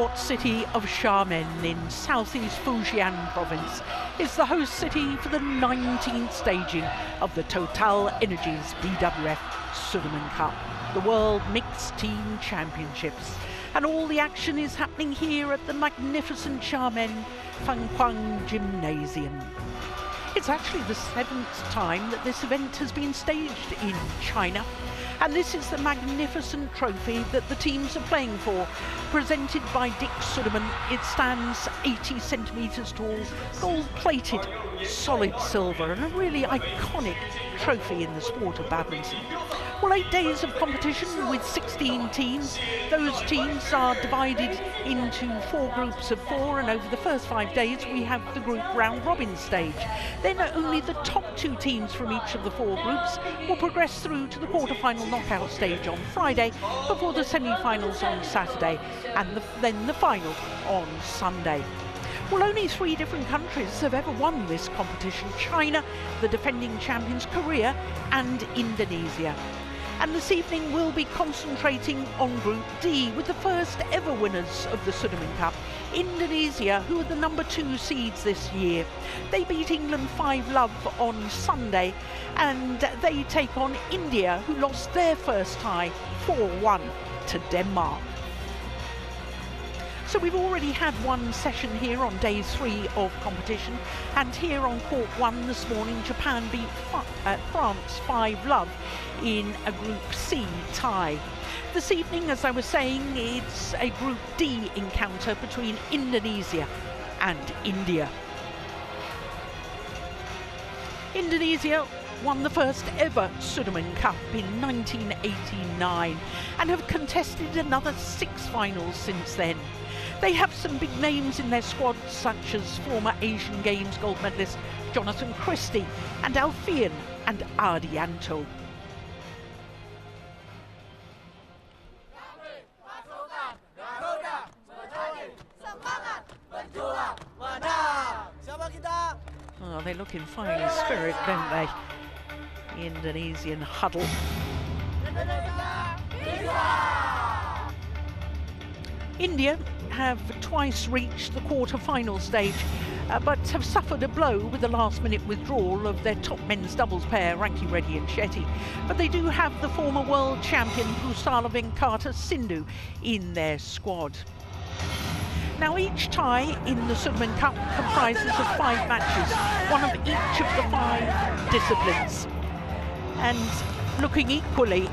port city of Xiamen in southeast Fujian province is the host city for the 19th staging of the TotalEnergies BWF Sudirman Cup, the World Mixed Team Championships. And all the action is happening here at the magnificent Xiamen Fenghuang Gymnasium. It's actually the 7th time that this event has been staged in China. And this is the magnificent trophy that the teams are playing for, presented by Dick Sudirman. It stands 80 centimetres tall, gold-plated, solid silver, and a really iconic trophy in the sport of badminton. Well, 8 days of competition with 16 teams. Those teams are divided into 4 groups of 4, and over the first 5 days we have the group round-robin stage. Then only the top 2 teams from each of the 4 groups will progress through to the quarter-final knockout stage on Friday, before the semi-finals on Saturday, and then the final on Sunday. Well, only 3 different countries have ever won this competition: China, the defending champions, Korea and Indonesia. And this evening we'll be concentrating on Group D with the first ever winners of the Sudirman Cup, Indonesia, who are the number 2 seeds this year. They beat England 5-love on Sunday, and they take on India, who lost their first tie 4-1 to Denmark. So we've already had one session here on day 3 of competition, and here on court 1 this morning, Japan beat France 5-love in a Group C tie. This evening, as I was saying, it's a Group D encounter between Indonesia and India. Indonesia won the first ever Sudirman Cup in 1989 and have contested another 6 finals since then. They have some big names in their squad, such as former Asian Games gold medalist Jonathan Christie and Alfian and Ardianto. Oh, they look in fine spirit, don't they? The Indonesian huddle. India have twice reached the quarter-final stage, but have suffered a blow with the last-minute withdrawal of their top men's doubles pair, Ranki Reddy and Shetty. But they do have the former world champion Pusala Venkata Sindhu in their squad. Now, each tie in the Sudirman Cup comprises of 5 matches, one of each of the 5 disciplines. And looking equally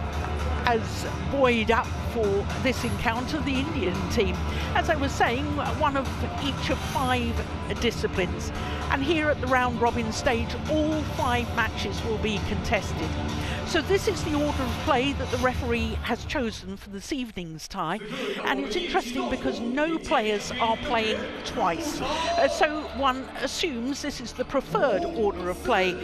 as buoyed up for this encounter, the Indian team. As I was saying, one of each of 5 disciplines. And here at the round-robin stage, all 5 matches will be contested. So this is the order of play that the referee has chosen for this evening's tie. And it's interesting because no players are playing twice. So one assumes this is the preferred order of play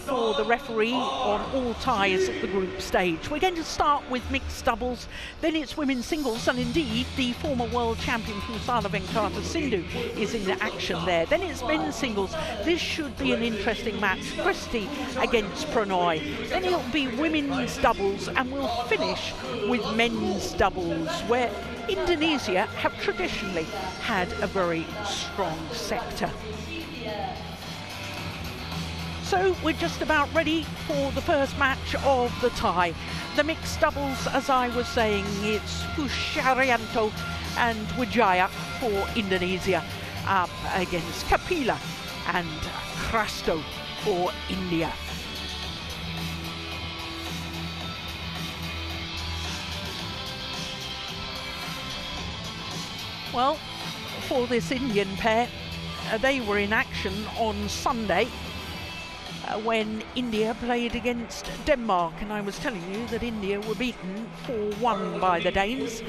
for the referee on all ties at the group stage. We're going to start with mixed doubles, then it's women's singles, and indeed the former world champion Pusala Venkata Sindhu is in action there. Then it's men's singles. This should be an interesting match. Christie against Pranoy. Then it'll be women's doubles, and we'll finish with men's doubles, where Indonesia have traditionally had a very strong sector. So we're just about ready for the first match of the tie. The mixed doubles, as I was saying, it's Pusharianto and Wijaya for Indonesia up against Kapila and Krasto for India. Well, for this Indian pair, they were in action on Sunday when India played against Denmark, and I was telling you that India were beaten 4-1 by the Danes.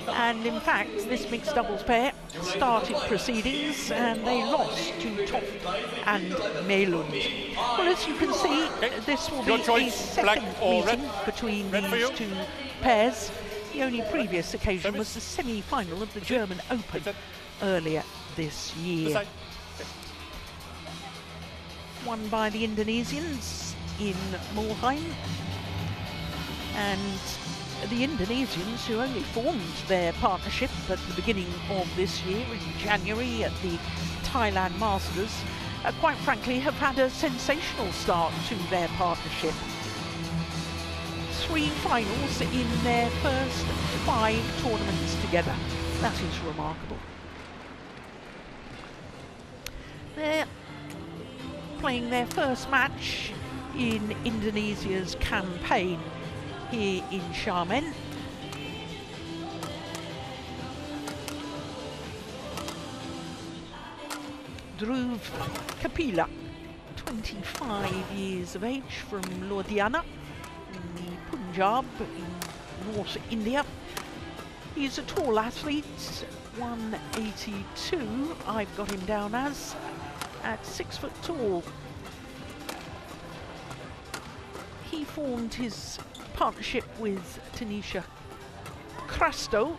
And in fact, this mixed doubles pair started proceedings and they lost to Toft and Melund. Well, as you can see, this will be a second meeting between these 2 pairs. The only previous occasion was the semi-final of the German Open earlier this year. Won by the Indonesians in Mulheim, and the Indonesians, who only formed their partnership at the beginning of this year in January at the Thailand Masters, quite frankly have had a sensational start to their partnership. 3 finals in their first 5 tournaments together. That is remarkable. They're playing their first match in Indonesia's campaign here in Xiamen. Dhruv Kapila, 25 years of age, from Ludhiana in the Punjab in North India. He's a tall athlete, 182 I've got him down as, at 6 foot tall. He formed his partnership with Tanisha Krasto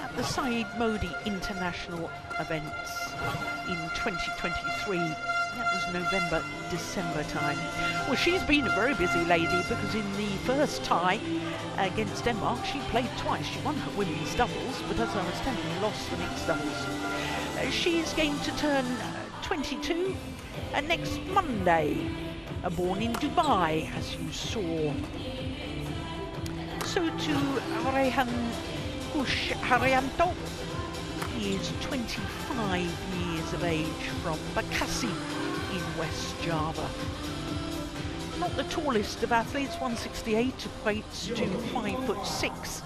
at the Saeed Modi International events in 2023. That was November, December time. Well, she's been a very busy lady, because in the first tie against Denmark, she played twice. She won her women's doubles, but as I was telling you, lost the mixed doubles. She's going to turn 22 next Monday. Born in Dubai, as you saw. So to Rehan Kush Haryanto. He is 25 years of age, from Bekasi in West Java. Not the tallest of athletes, 168 equates to 5'6",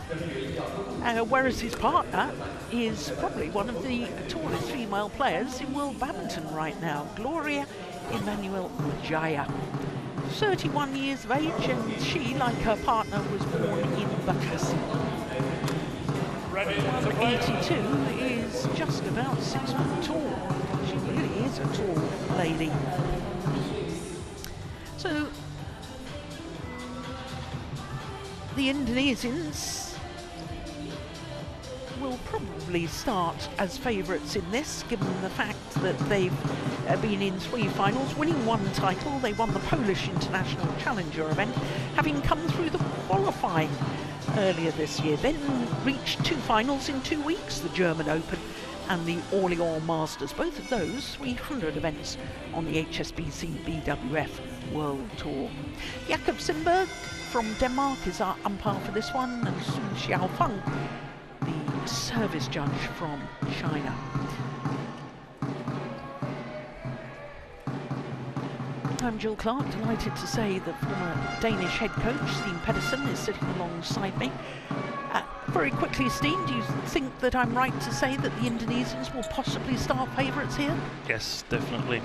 whereas his partner is probably one of the tallest female players in world badminton right now, Gloria Emmanuel Wijaya. 31 years of age, and she, like her partner, was born in Bekasi. 182 is just about 6 foot tall. She really is a tall lady. So the Indonesians will probably start as favourites in this, given the fact that they've been in 3 finals, winning 1 title. They won the Polish International Challenger event, having come through the qualifying earlier this year, then reached 2 finals in 2 weeks, the German Open and the Orléans Masters, both of those 300 events on the HSBC BWF World Tour. Jakob Simberg from Denmark is our umpire for this one, and Su Xiaofeng, the service judge from China. I'm Jill Clark, delighted to say that former Danish head coach Steen Pedersen is sitting alongside me. Very quickly, Steen, do you think that I'm right to say that the Indonesians will possibly start favourites here? Yes, definitely,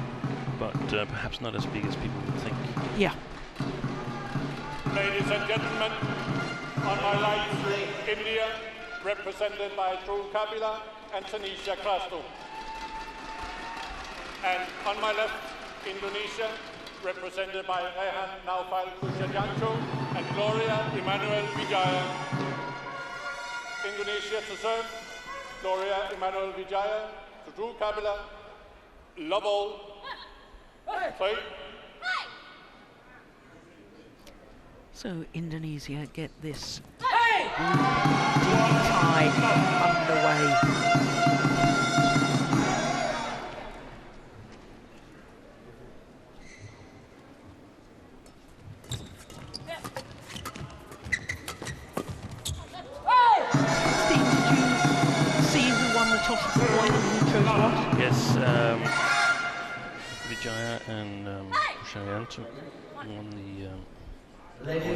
but perhaps not as big as people would think. Yeah. Ladies and gentlemen, on my right, India, represented by Dhruv Kapila and Tanisha Krasto. And on my left, Indonesia, represented by Rehan Naufal Kushayanto and Gloria Emmanuel Wijaya. Indonesia to serve, Gloria Emmanuel Wijaya to Dhruv Kapila. Love all. Play. So Indonesia get this deep tie underway. Yes, Wijaya and Kushayanto won the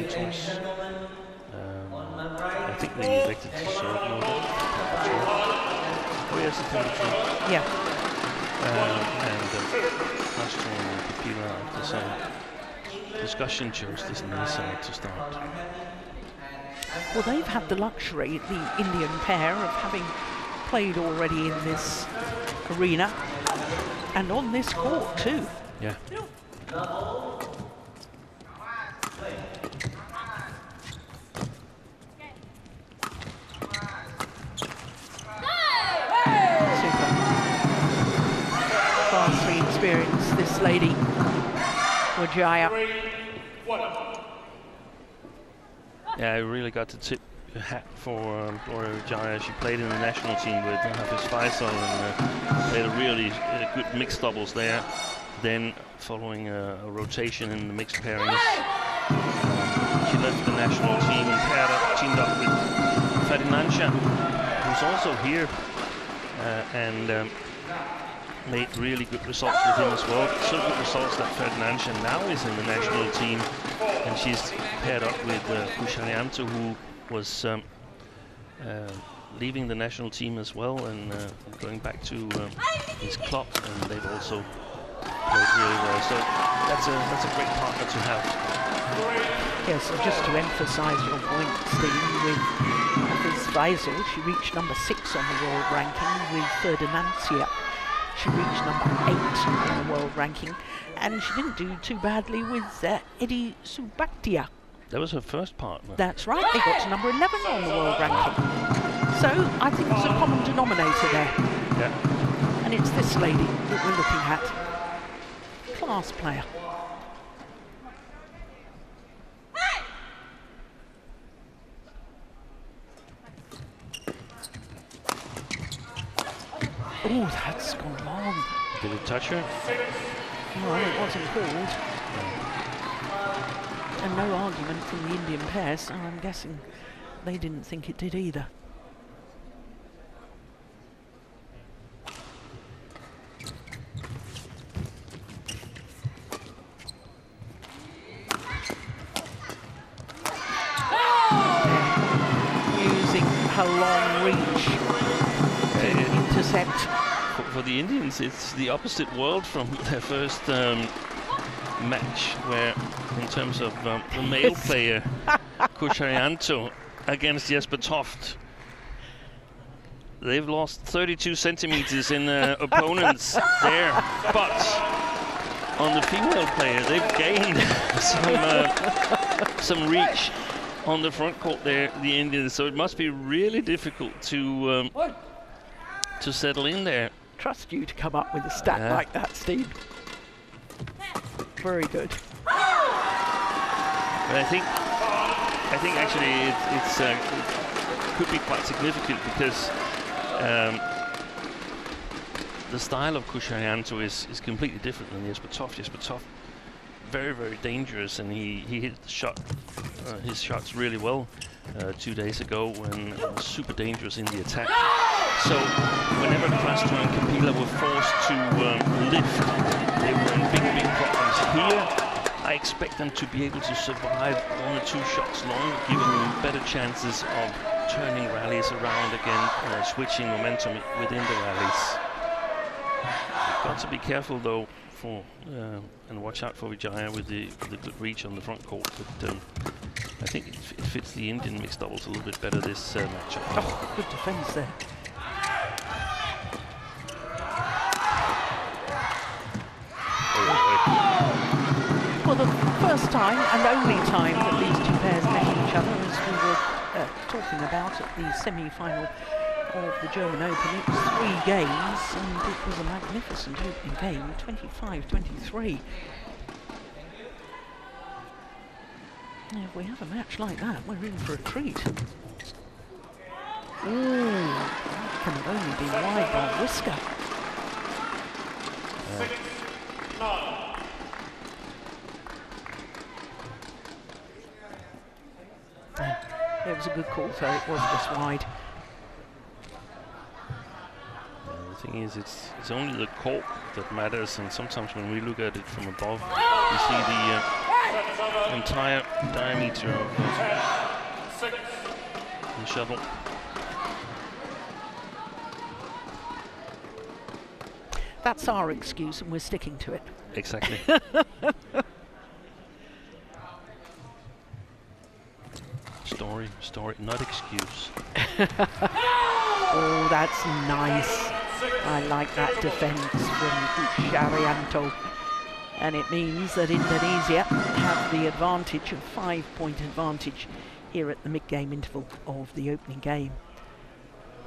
toss. I think they elected to serve more. Oh yes, the temperature. Yeah. And Castro and Kapila, after some discussion, chose this nice side to start. Well, they've had the luxury, the Indian pair, of having played already in this arena and on this court too. Yeah. Super. Vastly experienced, this lady, Wijaya. Yeah, I really got to tip a hat for Gloria Wijaya. She played in the national team with Hafiz Faisal and played a really good mixed doubles there. Then, following a rotation in the mixed pairings, she left the national team and teamed up with Ferdinand, who's also here, and made really good results with him as well. So good results that Ferdinand now is in the national team, and she's paired up with Kusharyanto, who was leaving the national team as well and going back to his club, and they've also played really well. So that's a great partner to have. Yes, and just to emphasise your point, Steve, with Hafiz Faisal, she reached number 6 on the world ranking. With Ferdinand, she reached number 8 on the world ranking, and she didn't do too badly with Eddie Subaktia. That was her first partner. That's right, they got to number 11 on the world ranking. So I think there's a common denominator there. Yeah. And it's this lady that we're looking at. Class player. Oh, that's gone long. Did it touch her? No, it wasn't called. And no argument from the Indian pair, so I'm guessing they didn't think it did either. Using her long reach to intercept. For the Indians, it's the opposite world from their first match, where in terms of the male player, Kusharyanto against Jesper Toft, they've lost 32 centimeters in opponents there, but on the female player, they've gained some reach on the front court there, the Indians. So it must be really difficult to settle in there. Trust you to come up with a stat like that, Steve. Very good. But I think actually it could be quite significant, because the style of Kusharyanto is completely different than Jesper Toft. Jesper Toft, very, very dangerous, and he hit the shot, his shots really well 2 days ago, and was super dangerous in the attack. So whenever Crasto and Kapila were forced to lift, they were in big problems. Here, I expect them to be able to survive 1 or 2 shots long, giving them better chances of turning rallies around again, switching momentum within the rallies. You've got to be careful though, and watch out for Wijaya with the good reach on the front court. But I think it fits the Indian mixed doubles a little bit better, this matchup. Oh, good defence there. For the first time and only time that these two pairs met each other, as we were talking about at the semi-final of the German Open, it was 3 games, and it was a magnificent opening game, 25-23. Now, if we have a match like that, we're in for a treat. Ooh, that can have only been wide by whisker. It was a good call, so it was just wide. The thing is, it's only the cork that matters, and sometimes when we look at it from above, you see the entire diameter of the shuttle. That's our excuse, and we're sticking to it. Exactly. Story, not excuse. Oh, that's nice. I like that defence from Kusharyanto. And it means that Indonesia have the advantage, of 5-point advantage, here at the mid-game interval of the opening game.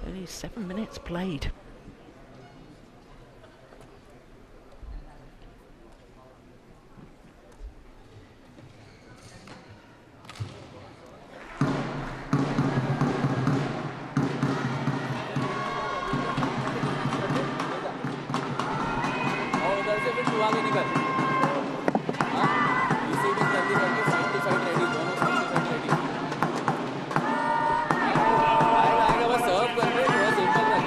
Only 7 minutes played. इधर से फिर तू आगे निकल हाँ receiving जल्दी करके side to side ready दोनों साइड टू साइड रेडी आएगा आएगा बस सर्व करके थोड़ा सिंपल कर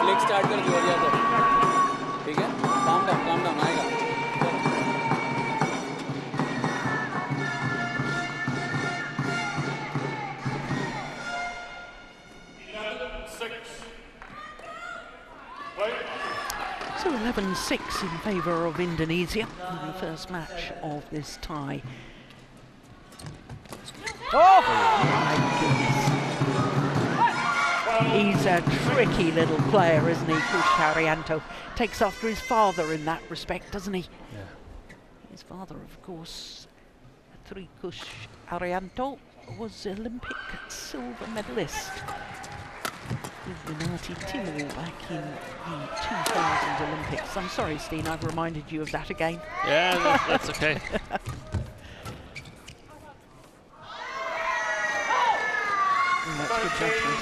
फ्लिक स्टार्ट कर जोरिया को ठीक है काम डाउन आएगा 11-6 in favour of Indonesia in the first match of this tie. Oh my goodness. He's a tricky little player, isn't he, Xiamen? Takes after his father in that respect, doesn't he? Yeah. His father, of course, Trikus Arianto, was Olympic silver medalist with United Timor back in the 2000 Olympics. I'm sorry, Steen, I've reminded you of that again. Yeah, that's okay. That's good judgment.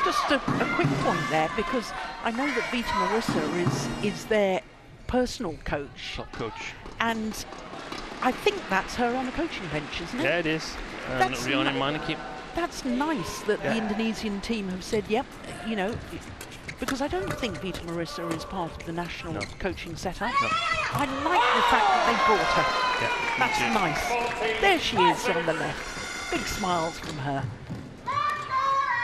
Just a quick point there, because I know that Vita Marissa is their personal coach. Top coach. And I think that's her on the coaching bench, isn't it? Yeah, it is. Rihanna Maniki. That's nice that the Indonesian team have said, yep, you know, because I don't think Vita Marissa is part of the national coaching setup. No. I like the fact that they brought her. Yeah, that's nice. There she is on the left. Big smiles from her.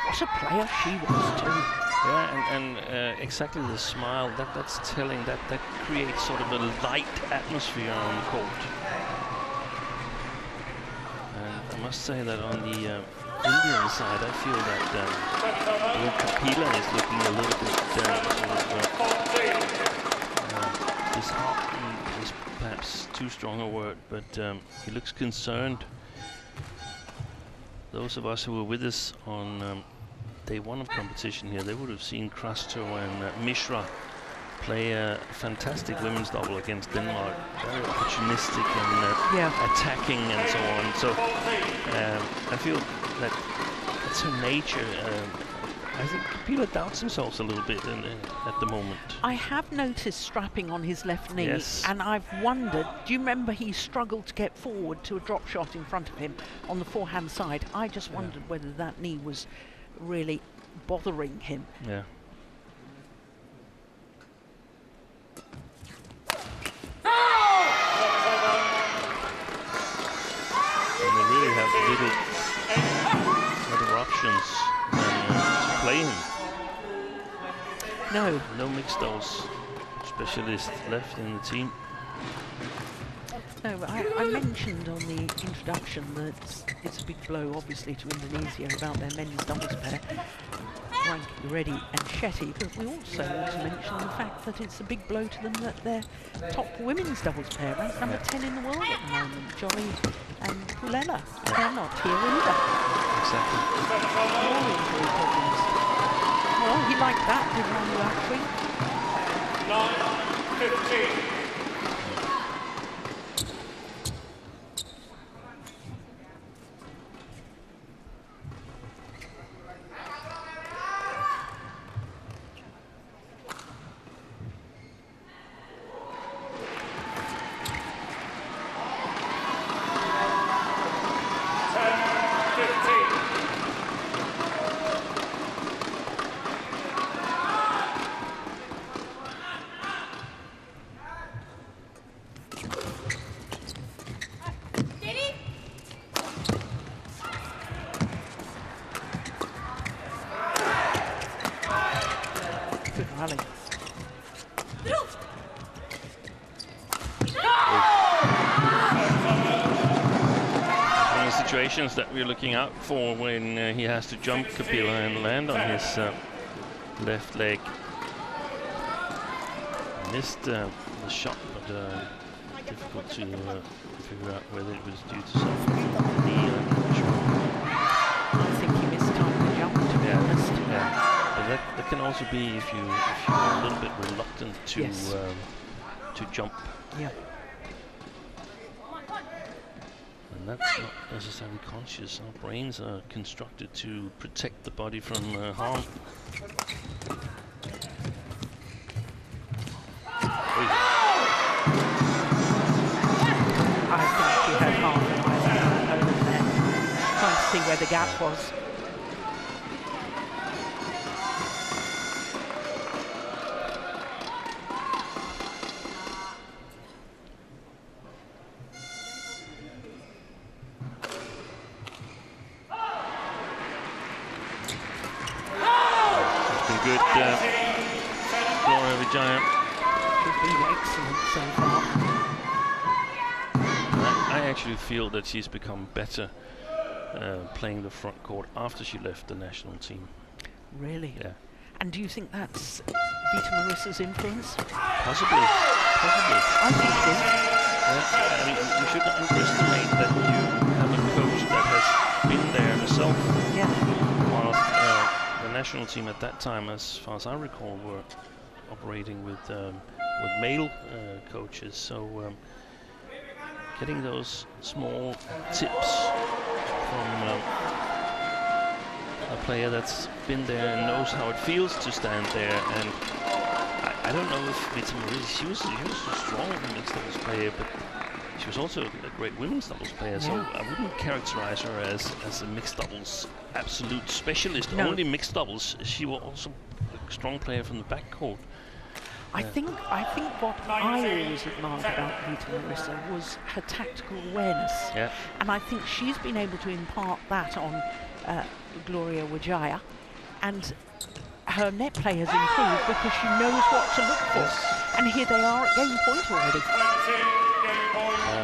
What a player she was too. Yeah, and exactly the smile, that's telling, that creates sort of a light atmosphere on the court. And I must say that on the Indian side, I feel that Kapila is looking a little bit disheartened is perhaps too strong a word, but he looks concerned. Those of us who were with us on day one of competition here, they would have seen Krasto and Mishra play a fantastic women's double against Denmark. Very opportunistic and attacking and so on. So I feel that it's her nature. I think Kapila doubts himself a little bit at the moment. I have noticed strapping on his left knee, yes. And I've wondered, do you remember he struggled to get forward to a drop shot in front of him on the forehand side? I just wondered whether that knee was really bothering him. Yeah. And they really have little other options than to play him. No mixed doubles specialist left in the team. No, I mentioned on the introduction that it's a big blow, obviously, to Indonesia about their men's doubles pair, Ranky Reddy and Shetty, but we also want to mention the fact that it's a big blow to them that their top women's doubles pair, ranked number 10 in the world at the moment, Jolly and Pulela, they're not here either. Exactly. More injury problems. Well, he liked that, didn't he, actually? 9-15. That we're looking out for when he has to jump Kapila and land on his left leg. Missed the shot, but difficult to figure out whether it was due to something on the knee. I'm not sure. I think he missed time to jump, to be honest. Yeah, but that can also be if you're a little bit reluctant to jump. Yeah. And that's not necessarily conscious. Our brains are constructed to protect the body from harm. see where the gap was. It's been good, Gloria Vijaya. She's been excellent so far. I actually feel that she's become better playing the front court after she left the national team. Really? Yeah. And do you think that's Vita Marissa's influence? Possibly. Possibly. I think it is. Yeah. I mean, you shouldn't underestimate that you have a coach that has been there herself. Yeah. Whilst the national team at that time, as far as I recall, were operating with male coaches. So getting those small tips from a player that's been there and knows how it feels to stand there. And I don't know if Vita Marissa, she was a strong mixed doubles player, but she was also a great women's doubles player. So I wouldn't characterize her as a mixed doubles absolute specialist. No. Only mixed doubles. She was also a strong player from the backcourt. I think what I always admired about Vita Marissa was her tactical awareness. Yeah. And I think she's been able to impart that on Gloria Wijaya, and her net play has improved because she knows what to look for. Yes. And here they are at game point already.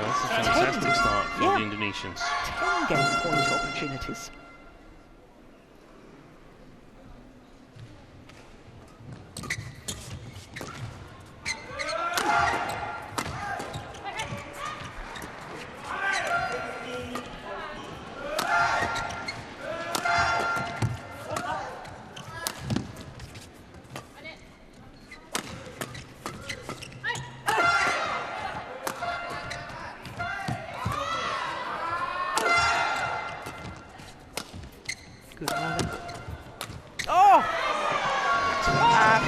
That's a fantastic start for Yeah. the Indonesians. 10 game point opportunities. Good running. Oh!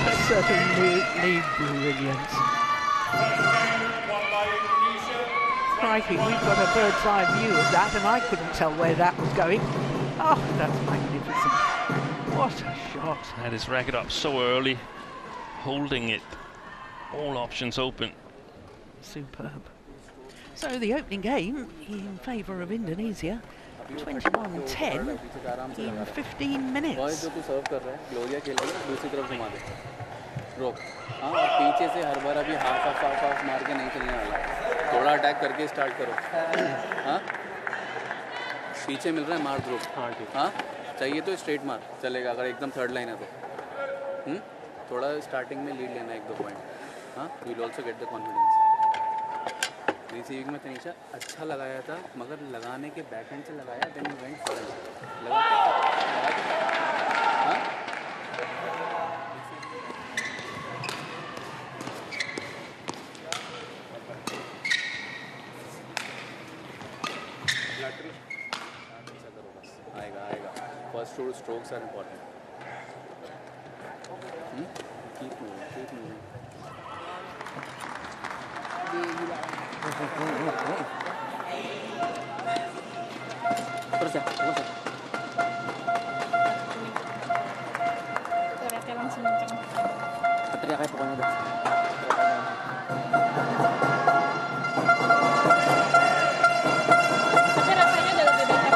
Absolutely brilliant. Crikey, we've got a bird's eye view of that, and I couldn't tell where that was going. Oh, that's magnificent. What a shot. Had his racket up so early, holding it, all options open. Superb. So the opening game in favour of Indonesia, 21-10 in 15 minutes. जो तू सर्व कर रहा है Gloria खेलेगा दूसरी तरफ घुमा दे रोक हाँ और पीछे से हर बार अभी हाफ मार के नहीं चलने वाला थोड़ा अटैक करके स्टार्ट करो हाँ पीछे मिल रहा है मार ध्रुव हाँ चाहिए तो स्ट्रेट मार चलेगा अगर एकदम थर्ड लाइन है तो थोड़ा स्टार्टिंग में लीड लेना 1-2 पॉइंट हाँ you will also get the confidence receiving में तनीषा अच्छा लगाया था मगर लगाने के बैक हैंड से लगाया देन यू वेंट फॉरवर्ड लगा हाँ आएगा first strokes are important keep moving Terus ya, terus ya. Teriaknya langsung kenceng. Teriak aja pokoknya udah. Tapi rasanya udah lebih better.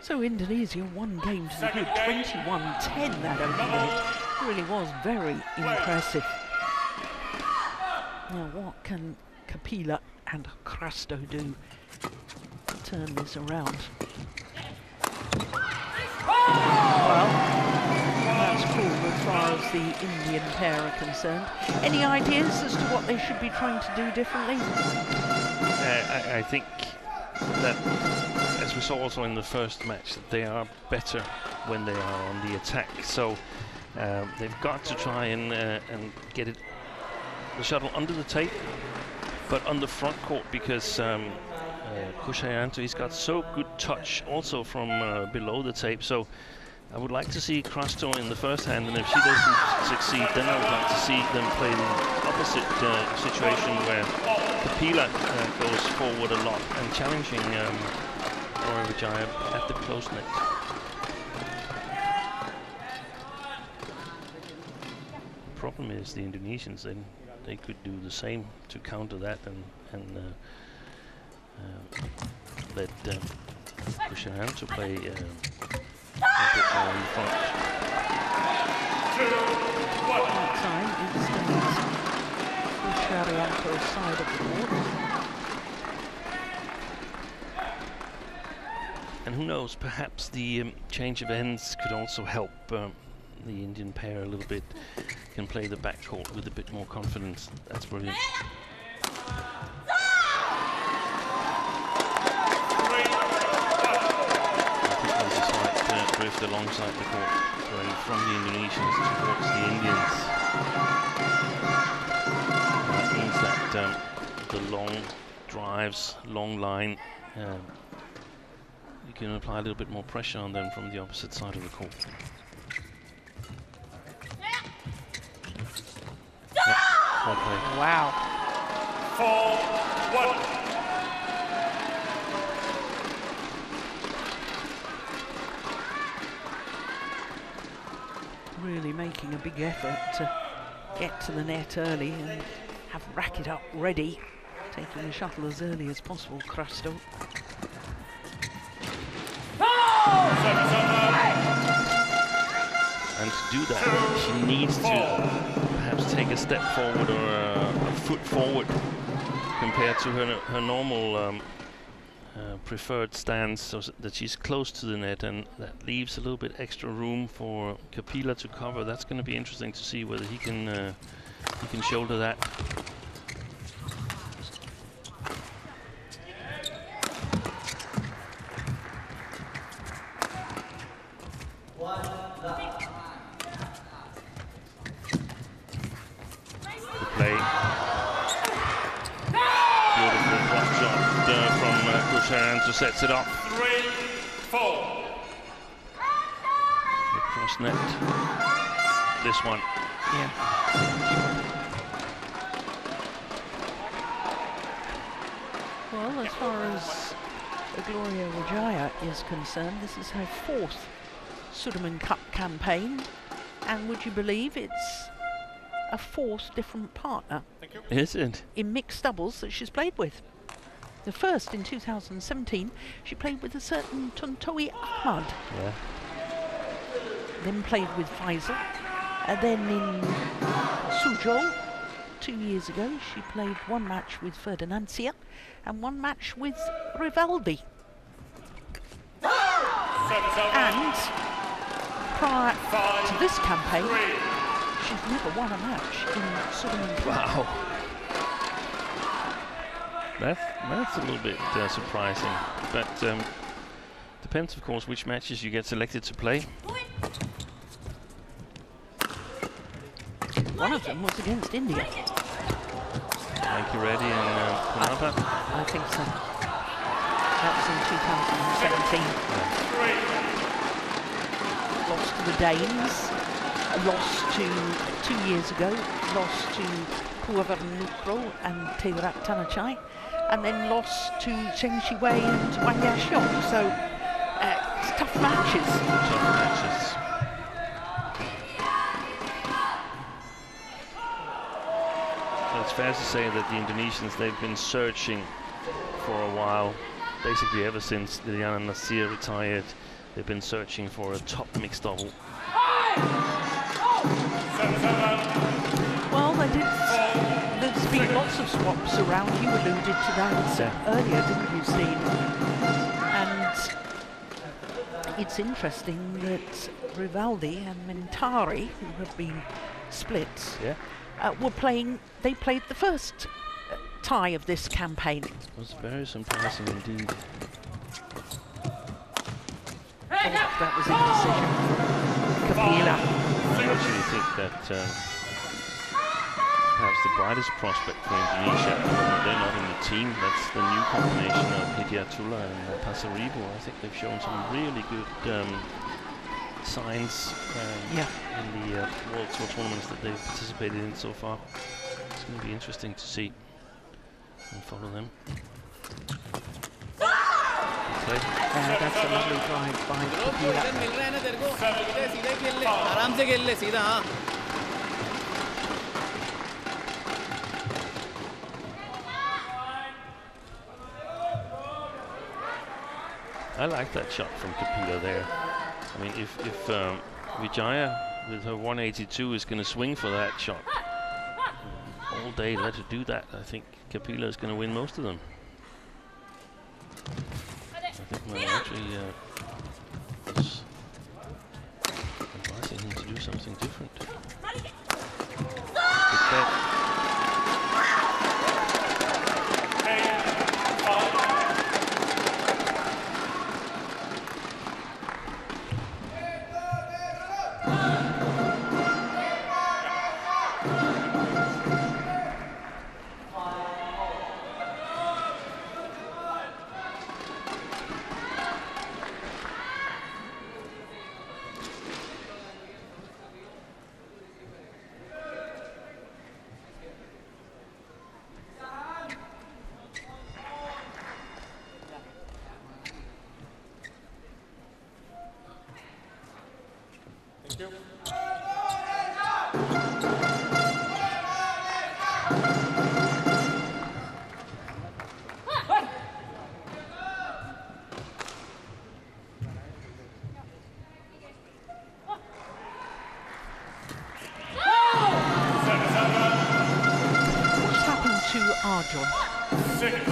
So Indonesia won game to the good, 21-10 that opening game. Really was very impressive. Now what can Kapila and Crasto do to turn this around? Well, that's cool as far as the Indian pair are concerned. Any ideas as to what they should be trying to do differently? I think that, as we saw also in the first match, that they are better when they are on the attack. So they've got to try and get the shuttle under the tape, but on the front court, because Kushayanto, he's got so good touch also from below the tape. So I would like to see Krasto in the first hand, and if she doesn't succeed, then I would like to see them play the opposite situation where Kapila goes forward a lot and challenging Gloria Vijaya at the close net. The problem is the Indonesians, then they could do the same to counter that and let Kushayanto play a bit more in front. That time it stays Kushayanto's side of the court. And who knows, perhaps the change of ends could also help the Indian pair a little bit. Can play the backcourt with a bit more confidence. That's brilliant. Drift alongside the court, going from the Indonesians towards the Indians. That means that the long drives, long line, you can apply a little bit more pressure on them from the opposite side of the court. Yeah, well played. Wow. 4-1. Really making a big effort to get to the net early and have racket up ready, taking the shuttle as early as possible. Krasto. And to do that, she needs to perhaps take a step forward or a foot forward compared to her normal preferred stance, so that she's close to the net, and that leaves a little bit extra room for Kapila to cover. That's going to be interesting to see whether he can shoulder that. Good play. Beautiful block shot from Kushayanto, sets it up. 3-4. The cross net. This one. Yeah. Well, as far as Gloria Vijaya is concerned, this is her 4th Sudirman Cup campaign, and would you believe it's a 4th different partner Is it? in mixed doubles that she's played with. The first in 2017, she played with a certain Tontowi Ahmad, Yeah. then played with Faisal, and then in Suzhou 2 years ago, she played one match with Ferdinandia and one match with Rivaldi. And prior to this campaign, she's never won a match in Sudirman Cup. Wow. That's a little bit surprising, but depends, of course, which matches you get selected to play. One of them was against India. Mikey Reddy and Punapa. I think so. That was in 2017. Lost to the Danes, lost to 2 years ago, lost to Puavarnukro and Terat Tanachai, and then lost to Cheng Shiwei and Wang Yashiong. So it's tough matches. Tough matches. So it's fair to say that the Indonesians, they've been searching for a while, basically ever since Liliana Nasir retired. They've been searching for a top mixed double. Well, there's been lots of swaps around. You alluded to that earlier, didn't you, Steve? And it's interesting that Rivaldi and Mentari, who have been split, Yeah. were playing. They played the first tie of this campaign. It was very surprising indeed. Oh, that was indecision from Kapila. I actually think that perhaps the brightest prospect for Indonesia, they're not in the team, that's the new combination of Hidiatullah and Pasaribu. I think they've shown some really good signs in the World Tour tournaments that they've participated in so far. It's going to be interesting to see and follow them. That's a lovely drive by Kapila. I like that shot from Kapila there. I mean, if Vijaya with her 182 is going to swing for that shot all day, let her do that. I think Kapila is going to win most of them. I think Mariachi was advising him to do something different.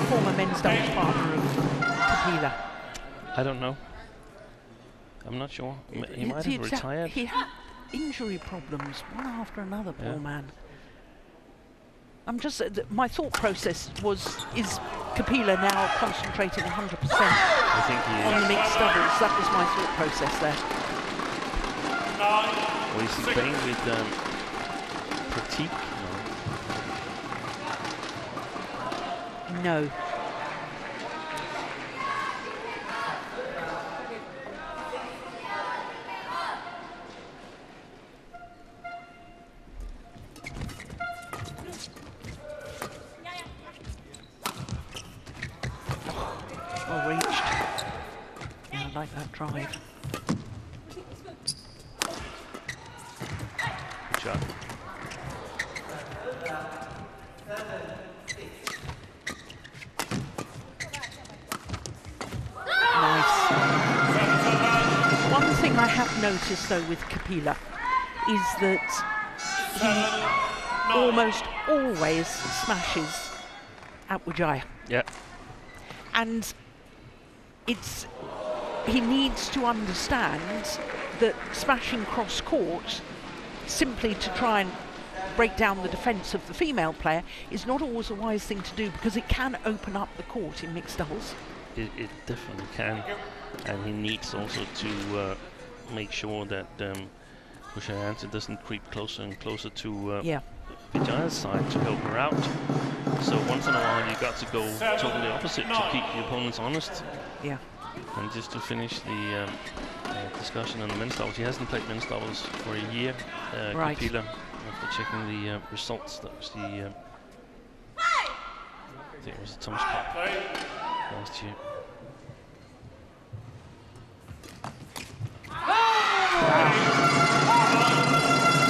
Former men's doubles partner of Kapila. I don't know. I'm not sure. He might have retired. He had injury problems, one after another, poor man. I'm just, my thought process was, is Kapila now concentrating 100% I think he on the mixed doubles? That was my thought process there. Well, is he playing with Pratik? No. Well reached. Yeah, I like that drive. Good shot. One thing I have noticed though with Kapila is that he almost always smashes at Wijaya. Yeah. And he needs to understand that smashing cross court simply to try and break down the defence of the female player is not always a wise thing to do, because it can open up the court in mixed doubles. It definitely can, and he needs also to make sure that Kushayanto doesn't creep closer and closer to Vijaya's side to help her out. So once in a while you got to go totally opposite to keep the opponents honest. Yeah. And just to finish the discussion on the men's doubles, he hasn't played men's doubles for a year, right. Kapila, after checking the results. That was the I think it was the Thomas Cup last year.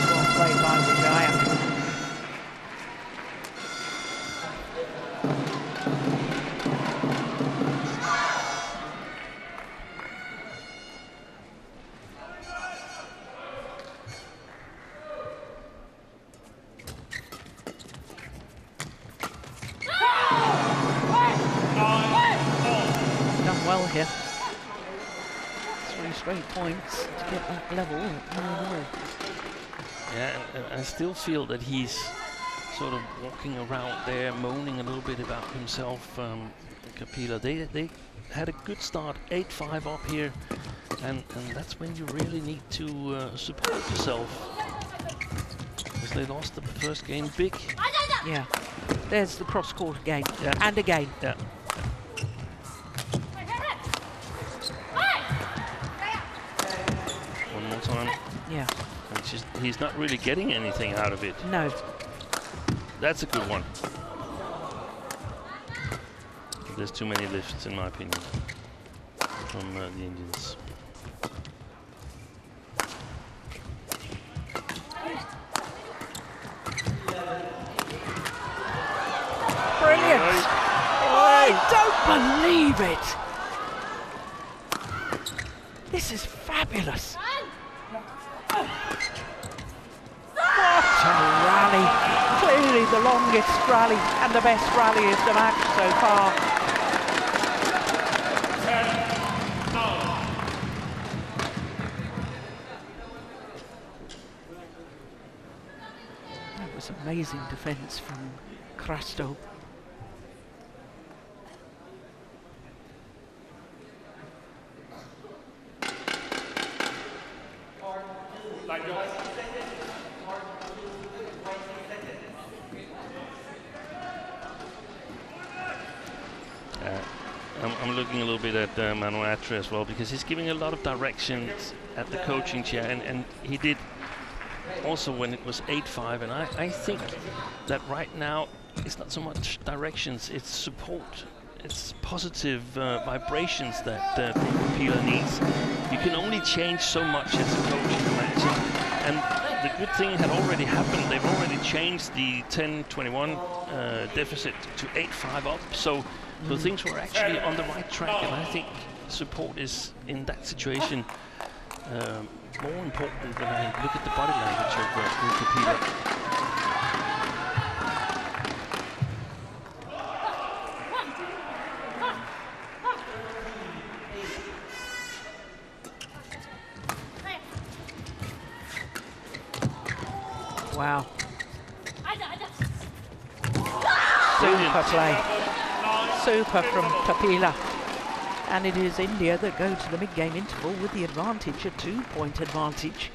Well played by Wijaya. Done well here. 3 straight points to get that level at 9-0. Yeah, and I still feel that he's sort of walking around there, moaning a little bit about himself. Kapila, they had a good start, 8-5 up here, and that's when you really need to support yourself, because they lost the first game big. Yeah, there's the cross-court again, Yeah. and again. Yeah. One more time. Yeah. And he's not really getting anything out of it. No. That's a good one. There's too many lifts, in my opinion, from the Indians. Brilliant! I don't believe it! This is fabulous! What a rally! Clearly the longest rally and the best rally of the match so far. That was amazing defence from Krasto. I'm looking a little bit at Manu Atre as well, because he's giving a lot of directions at the coaching chair, and he did also when it was 8-5, and I think that right now it's not so much directions, it's support, it's positive vibrations that Kapila needs. You can only change so much as a coach in a match, and the good thing had already happened. They've already changed the 10-21 deficit to 8-5 up, so things were actually on the right track, and I think support is, in that situation, more important when I look at the body language of Kapila. Wow. Super play. Super from Kapila. And it is India that go to the mid-game interval with the advantage, a 2-point advantage.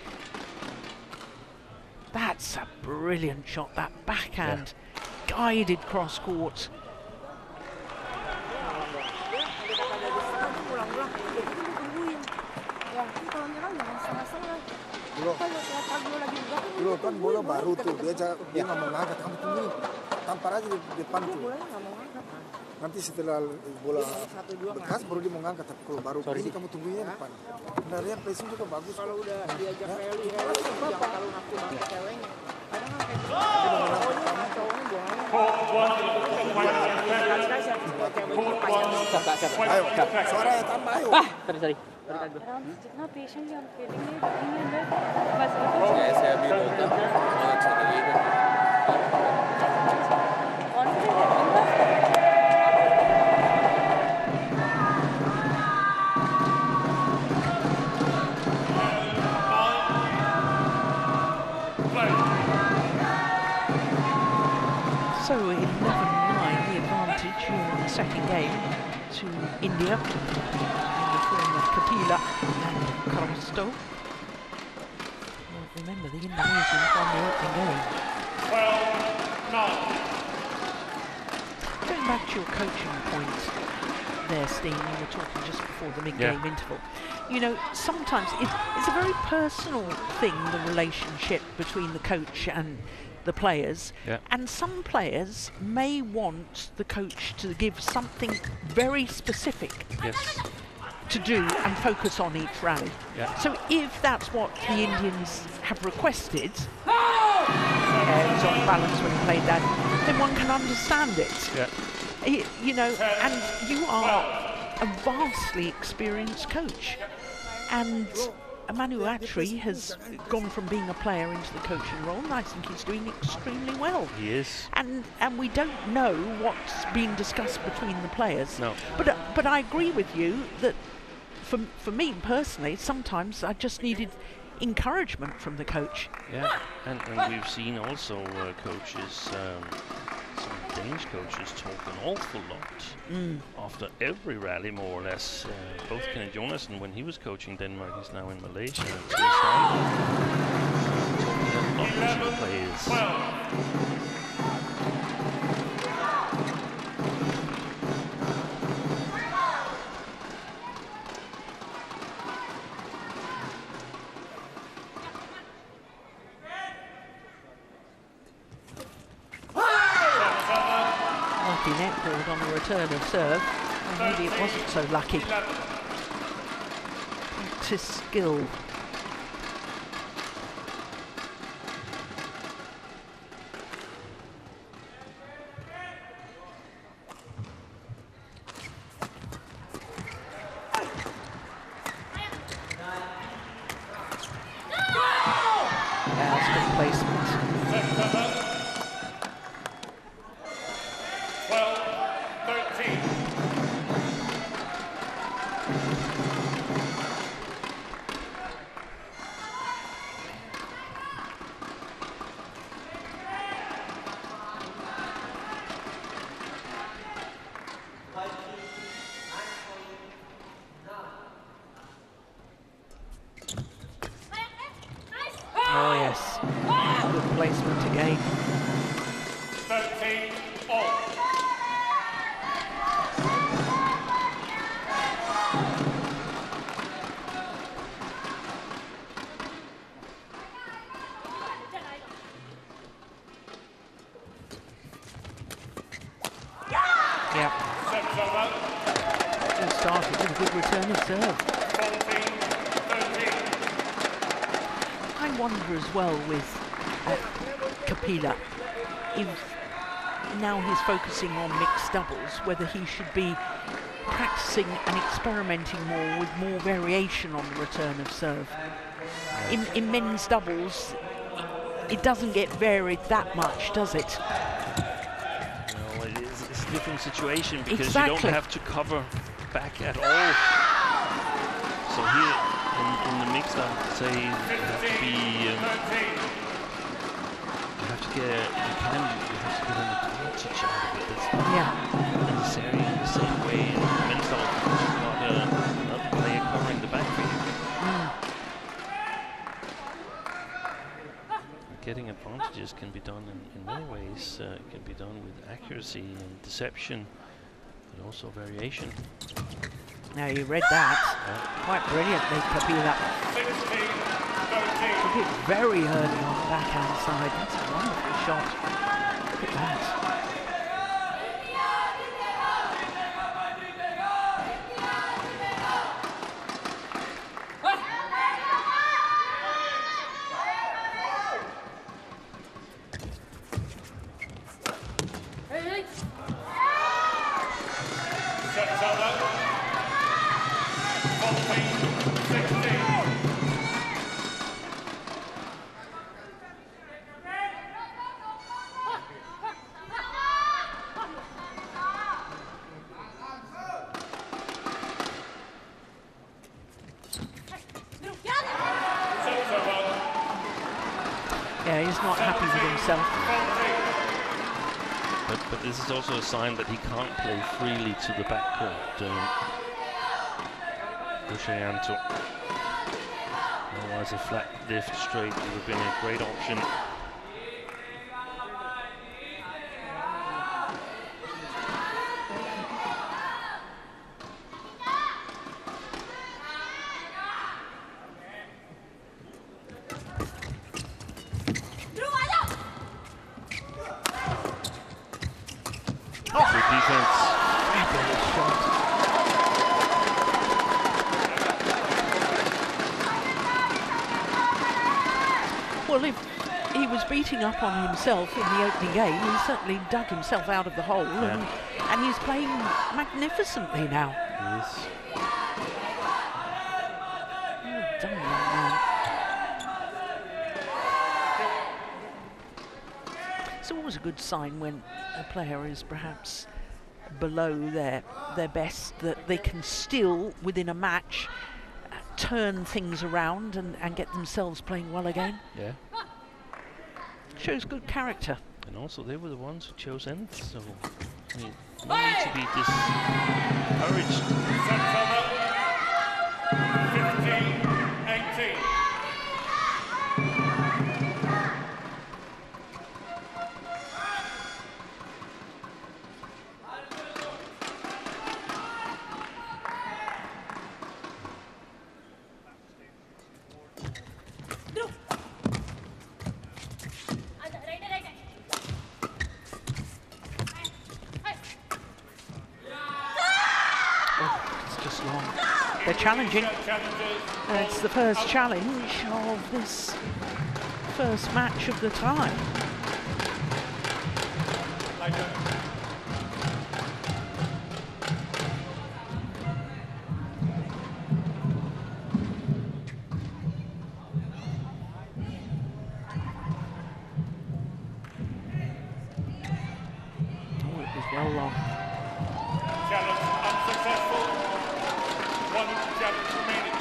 That's a brilliant shot, that backhand, guided cross-court. Dulu kan bola baru tuh, dia nggak mau ngangkat, kamu tungguin, tampar aja di depan tuh. Nanti setelah bola bekas baru dia mau ngangkat, tapi kalau baru ini kamu tungguin di depan. Benar ya, pressing juga bagus. Kalau udah diajak rally, jangan kalau ngaku banget ceweknya. Kadang kan kayak ayo, suaranya tambah ayo. Sorry. जितना patient हम खेलेंगे उतनी अंदर बस ऐसे अभी होता बहुत अच्छा लगेगा। So 11-9, the advantage in the second game to India in the form of Kapila and Krasto. Well, remember, the Indonesians won the opening game. 12-9. Going back to your coaching point there, Steen, you were talking just before the mid-game interval. You know, sometimes it's a very personal thing, the relationship between the coach and the players, and some players may want the coach to give something very specific to do and focus on each rally. So if that's what the Indians have requested, it was off balance when he played that, then one can understand it. You know, and you are a vastly experienced coach, and Manu Atre has gone from being a player into the coaching role, and I think he's doing extremely well. He is. And we don't know what's being discussed between the players. No. But I agree with you that for me personally, sometimes I just needed encouragement from the coach. Yeah, and we've seen also coaches, some Danish coaches talk an awful lot after every rally, more or less. Both Kenneth Jonassen, when he was coaching Denmark, he's now in Malaysia, and talking a lot to the players. Netball on the return of serve. Well, maybe it wasn't so lucky. Practice skill. That's good placement. Oh yes, good placement again. 13 all. Yeah. Good start, a good return of serve. 14-13. I wonder as well with Kapila, if now he's focusing on mixed doubles, whether he should be practicing and experimenting more with more variation on the return of serve. In men's doubles, it doesn't get varied that much, does it? No, it's a different situation because Exactly. you don't have to cover back at all. So here in the mix, I would say you have to be, you have to get an advantage out of it. That's Yeah. not necessarily in the same way in men's doubles because you've got another player covering the back for you. Getting advantages can be done in many ways. It can be done with accuracy and deception, but also variation. Now you read that. Quite brilliantly, Kapila. 16-13. Took it very early on the backhand side. That's a wonderful shot. Look at that. Sets over. 14-16. Sets over. Yeah, he's not happy with himself. 14. But this is also a sign that he can't play freely to the backcourt. Xiamen. Otherwise, a flat lift straight would have been a great option. Good defense. Fabulous shot. Well, if he was beating up on himself in the opening game, he certainly dug himself out of the hole, and he's playing magnificently now. Yes. Well done, young man. It's always a good sign when a player is perhaps below their best, that they can still, within a match, turn things around and get themselves playing well again. Yeah. Shows good character. And also they were the ones who chose ends, so I mean, no need to be discouraged. 15-18. They're challenging. It's the first challenge of this first match of the tie. Oh, it was well long. Challenge unsuccessful. One challenge remaining.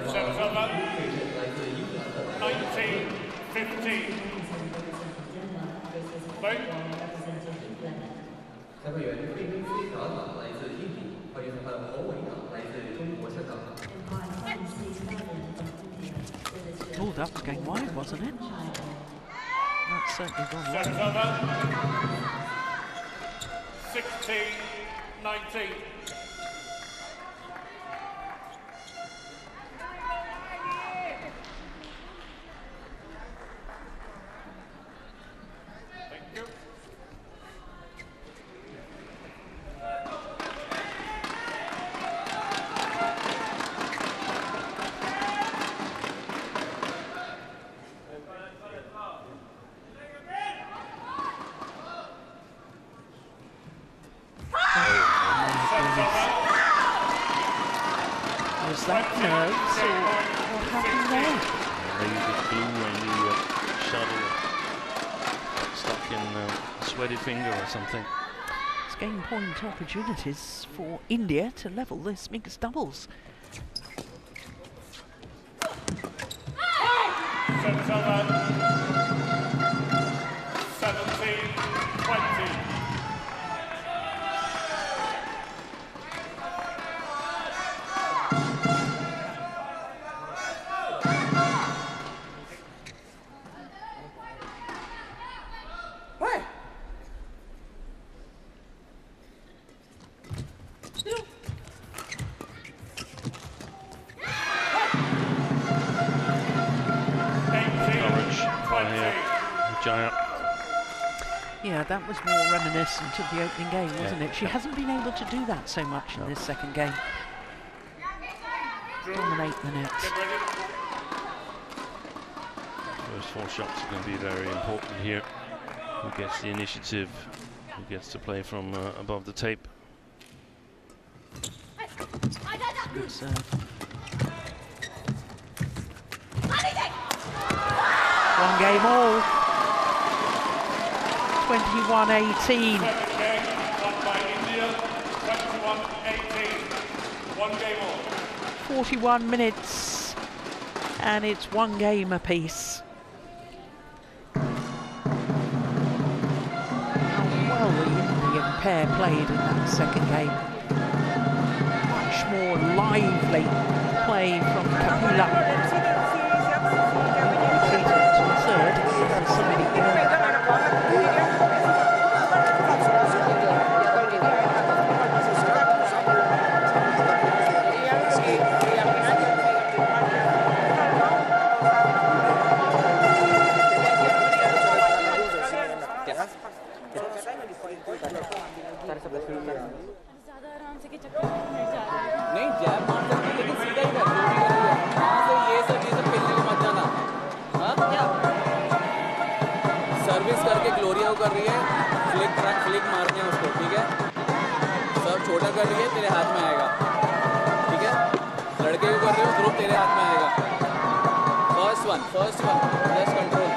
Service over. 19-15. Vote. 裁判员费宾飞达马来自印尼，法律裁判侯伟达来自中国香港。 Oh, that was going wide, wasn't it? That's certainly gone wide. Service over. 16-19. Thank you. Was that nerves or what happened there? Maybe the glue on the shuttle stuck in a sweaty finger or something. It's game point opportunities for India to level this mixed doubles. Service over. 17-20. Giant. Yeah, that was more reminiscent of the opening game, wasn't it? She hasn't been able to do that so much in this second game. Dominate the net. First 4 shots are going to be very important here. Who gets the initiative? Who gets to play from above the tape? Good serve. One game all. 21-18. Won by India. 21-18. One game all. 41 minutes. And it's one game apiece. How well the Indian pair played in that second game. Much more lively play from Kapila. Retreated to a third. नहीं जैब मार सकती लेकिन सीधा ही कर जो भी कर रही है वहाँ से ये सब चीज़ें खेलने को मत जाना हाँ सर्विस करके ग्लोरिया को कर रही है फ्लिक मारने हैं उसको ठीक है सर्व छोटा कर रही है तेरे हाथ में आएगा ठीक है लड़के को कर रही हो ग्रुप तेरे हाथ में आएगा first one just control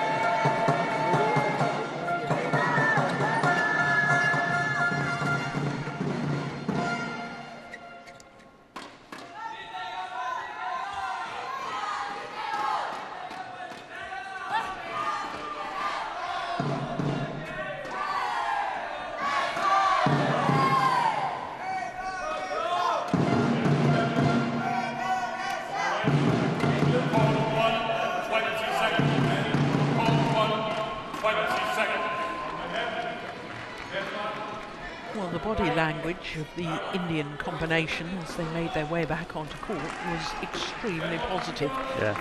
language of the Indian combination as they made their way back onto court was extremely positive. Yeah.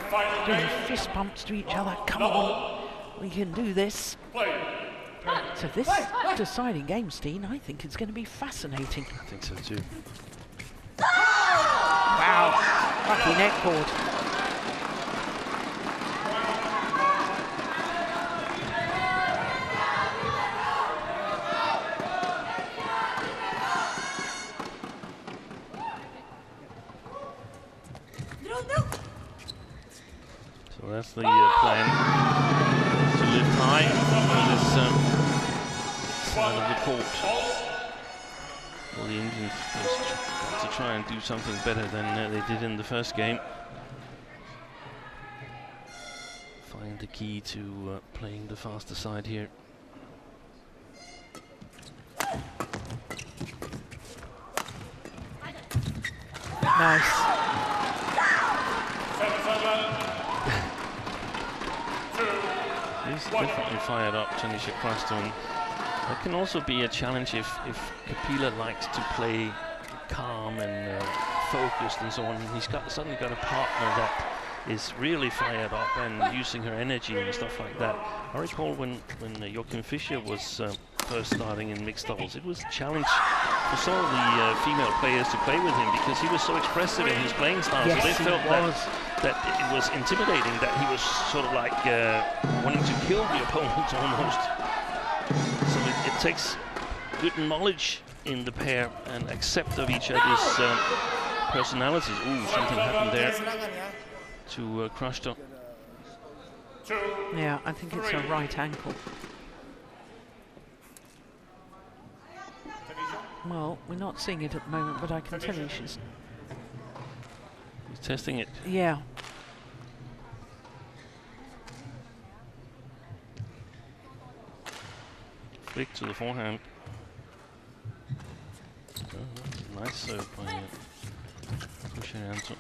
Doing fist bumps to each other. Come on, we can do this. So this deciding game, Steen, I think it's going to be fascinating. I think so too. Wow, lucky netboard. So that's the plan, to lift high on this side of the court. Well, the Indians to try and do something better than they did in the first game. Find the key to playing the faster side here. Nice. He's definitely fired up, Tanisha Craston. That can also be a challenge if Kapila likes to play calm and focused and so on. He's suddenly got a partner that is really fired up and using her energy and stuff like that. I recall when Joachim Fischer was first starting in mixed doubles, it was a challenge for some of the female players to play with him because he was so expressive in his playing style. Yes, so they felt that it was intimidating, that he was sort of like wanting to kill the opponent almost. So it takes good knowledge in the pair and accept of each other's personalities. Ooh, something happened there to Crashton. Yeah, I think it's her right ankle. Well, we're not seeing it at the moment, but I can tell you she's testing it. Yeah. Flick to the forehand. Oh, nice serve by Xiamen.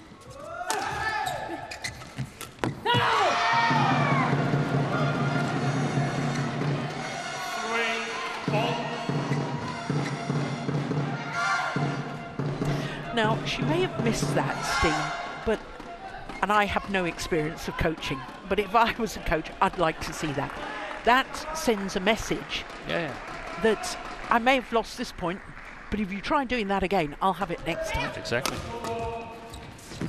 Now, she may have missed that, Steen, but, and I have no experience of coaching, but if I was a coach, I'd like to see that. That sends a message that I may have lost this point, but if you try doing that again, I'll have it next time. Exactly. The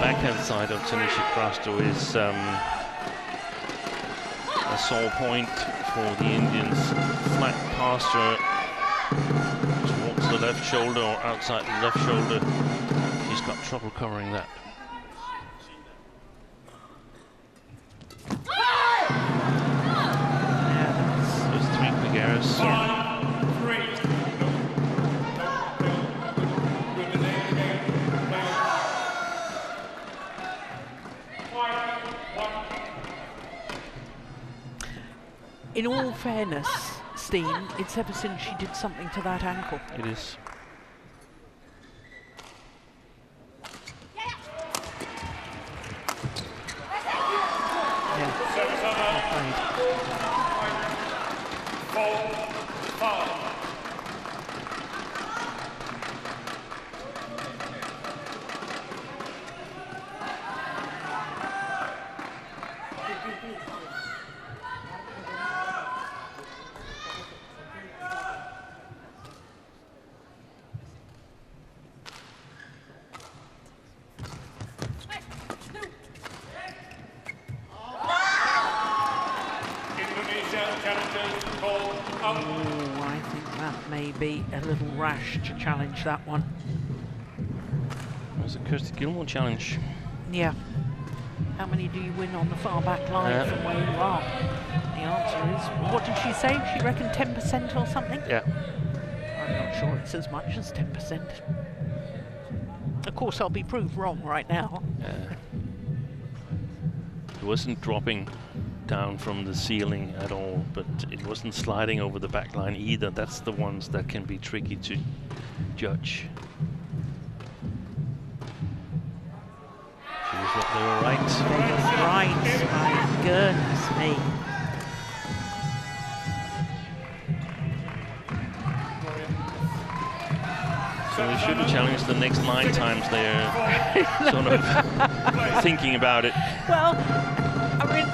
backhand side of Tanisha Crasto is a sore point for the Indians. Flat pasture towards the left shoulder or outside the left shoulder. She's got trouble covering that. Those 3 quick errors. In all fairness, Steen, it's ever since she did something to that ankle. It is. I think that may be a little rash to challenge that one. There's a Kirsty Gilmore challenge. Yeah. How many do you win on the far back line from where you are? The answer is, what did she say? She reckoned 10% or something? Yeah. I'm not sure it's as much as 10%. Of course, I'll be proved wrong right now. It wasn't dropping down from the ceiling at all, but it wasn't sliding over the back line either. That's the ones that can be tricky to judge. She was right, they were right. They were right, my goodness me. So they should have challenged the next 9 times they're sort of thinking about it. Well, I mean,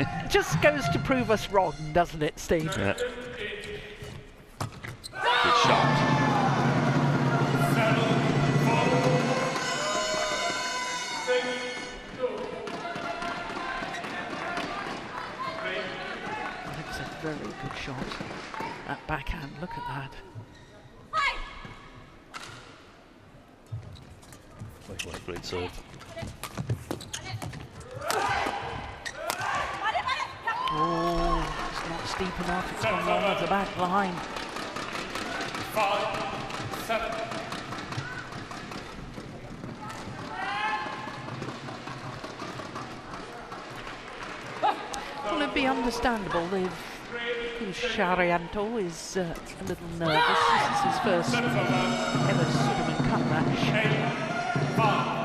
it just goes to prove us wrong, doesn't it, Steve? Yeah. Good shot. It's a very good shot. That backhand, look at that. What a great serve. Oh, it's not steep enough. It's gone long of the back line. 5-7. Well, it'd be understandable if Xiamen is a little nervous. This is his first ever Sudirman Cup match. 8-5.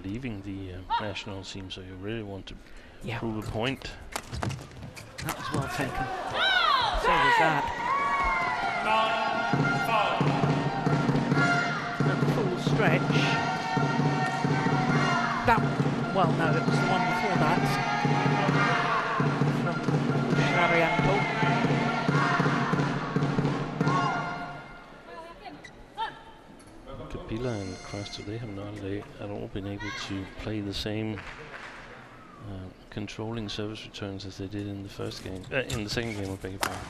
Leaving the national team, so you really want to Yeah. prove a point. That was well taken. So was that. 9-5. A full stretch. That, well, no, it was the one before that. From Xiamen. Kapila and Craster, they have not at all been able to play the same controlling service returns as they did in the first game, in the second game, I beg your pardon.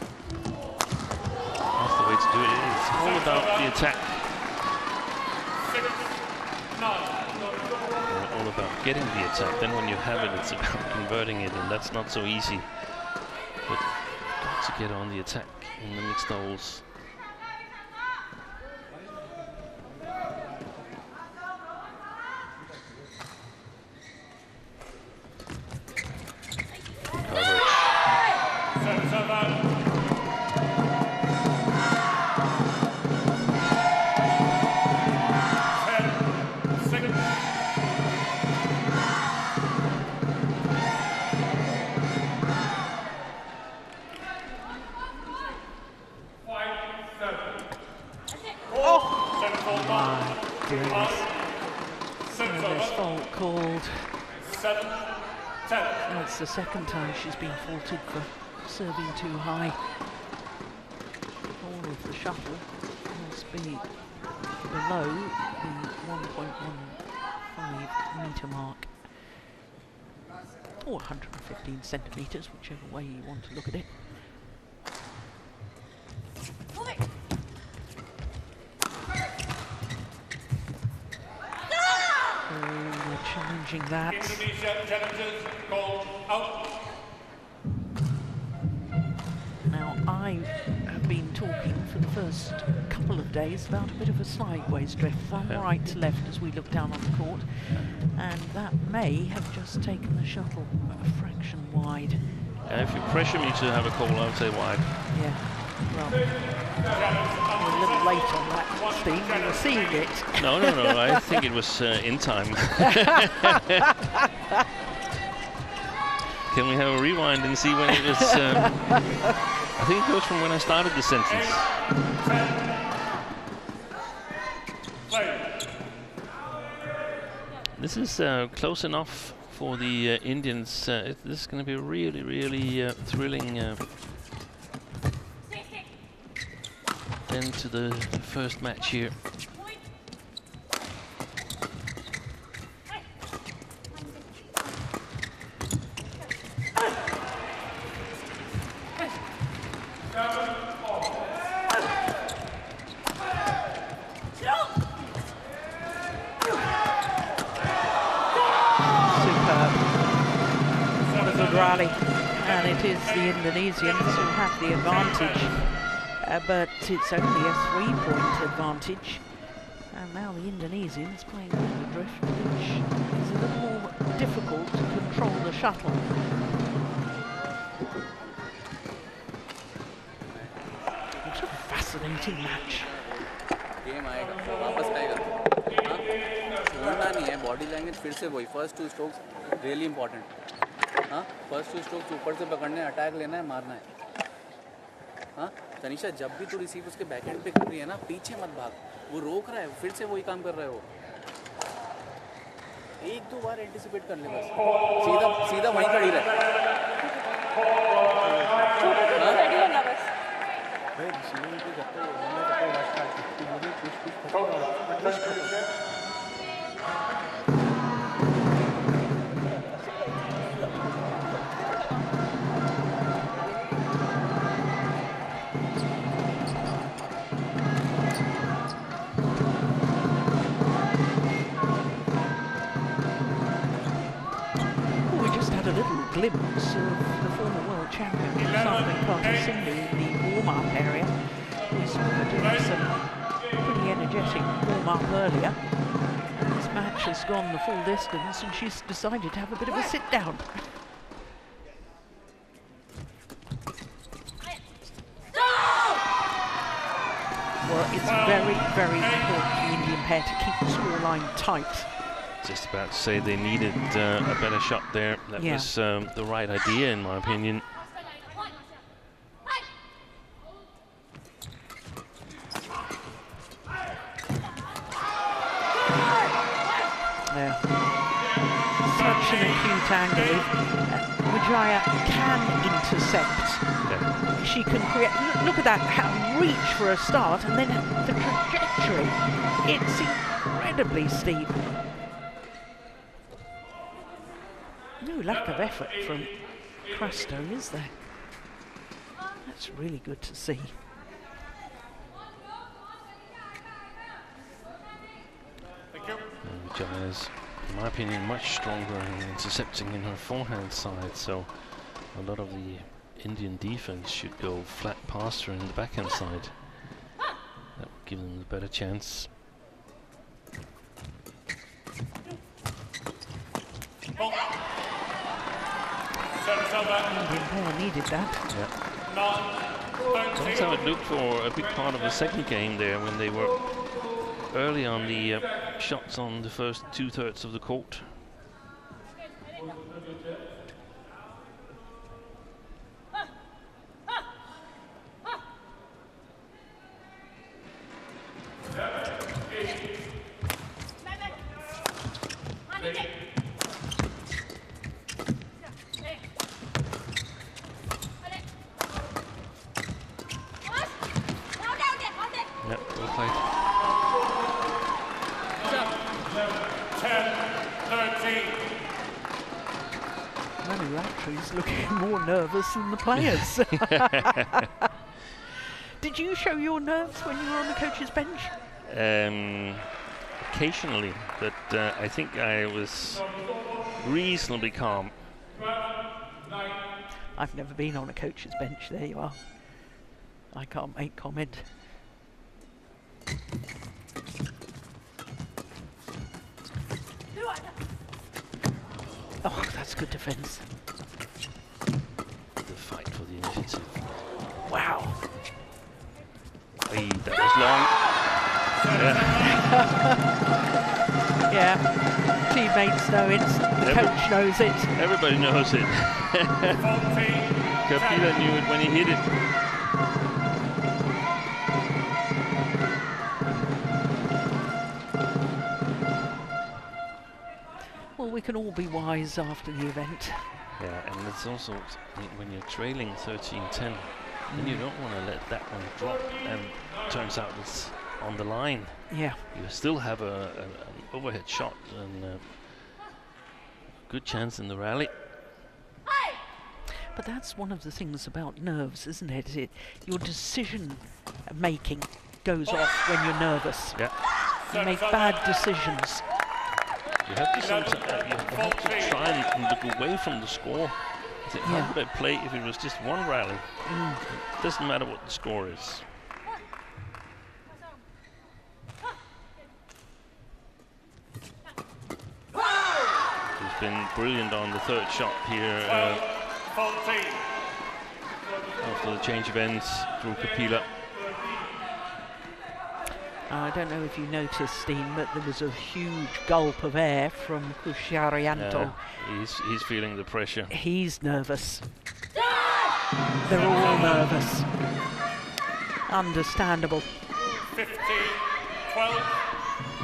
That's the way to do it. It's all about the attack. 6-9. All about getting the attack. Then when you have it, it's about converting it, and that's not so easy. But got to get on the attack in the mixed doubles. That's the second time she's been faulted for serving too high. All of the shuttle must be below the 1.15 metre mark, or 115 centimetres, whichever way you want to look at it. Challenging that. Indonesia challenges called out. Now, I have been talking for the first couple of days about a bit of a sideways drift from right to left as we look down on the court, and that may have just taken the shuttle a fraction wide. If you pressure me to have a call, I would say wide. Yeah, well, we're a little late on that, Steve. We were seeing it. No, I think it was in time. Can we have a rewind and see when it was... I think it goes from when I started the sentence. This is close enough for the Indians. This is going to be a really, really thrilling end to the first match here. Rally, and it is the Indonesians who have the advantage, but it's only a 3-point advantage, and now the Indonesians playing with the drift, which is a little more difficult to control the shuttle. What a fascinating match. Game आएगा, वापस आएगा, हाँ? छोड़ना नहीं है, body language फिर से वही, फर्स्ट 2 स्ट्रोक्स रियली इंपॉर्टेंट। हाँ, फर्स्ट 2 स्ट्रोक्स ऊपर से पकड़ने, अटैक लेना है, मारना है। हाँ तनिषा, जब भी तू रिसीव उसके बैकहैंड पे कर रही है ना, पीछे मत भाग, वो रोक रहा है, फिर से वही काम कर रहा है वो। 1-2 बार एंटिसिपेट कर ले बस, सीधा सीधा वहीं खड़ी रहे। Glimpse of the former world champion Xiamen in the warm-up area. We saw her doing some pretty energetic warm-up earlier. And this match has gone the full distance and she's decided to have a bit of a sit-down. Well, it's very, very important for the Indian pair to keep the scoreline tight. Just about to say they needed a better shot there. That was the right idea, in my opinion. Yeah. Such an acute angle. Wijaya can intercept. Yeah. She can create. Look at that reach for a start, and then the trajectory. It's incredibly steep. No lack of effort from Crasto, is there? That's really good to see. Thank you. Vijaya's, in my opinion, much stronger in intercepting in her forehand side, so a lot of the Indian defense should go flat past her in the backhand side. That would give them the better chance. Indian pair needed that. Yeah. That's how it looked for a big part of the second game there, when they were early on the shots on the first 2/3 of the court. Looking more nervous than the players. Did you show your nerves when you were on the coach's bench? Occasionally, but I think I was reasonably calm. I've never been on a coach's bench. There you are. I can't make comment. Oh, that's good defence. Fight for the initiative. Wow. Hey, that was long. Yeah. Teammates know it. The coach knows it. Everybody knows it. Kapila knew it when he hit it. Well, we can all be wise after the event. Yeah, and it's also when you're trailing 13-10, then you don't want to let that one drop, and turns out it's on the line. Yeah. You still have an overhead shot and a good chance in the rally. But that's one of the things about nerves, isn't it? Your decision making goes off when you're nervous. Yeah. You make bad decisions. You have to try and look away from the score. How would I play if it was just one rally? It doesn't matter what the score is. He's been brilliant on the third shot here. After the change of ends through Kapila. I don't know if you noticed, Steen, but there was a huge gulp of air from Xiamen. He's feeling the pressure. He's nervous. They're all nervous. Understandable. 15-12.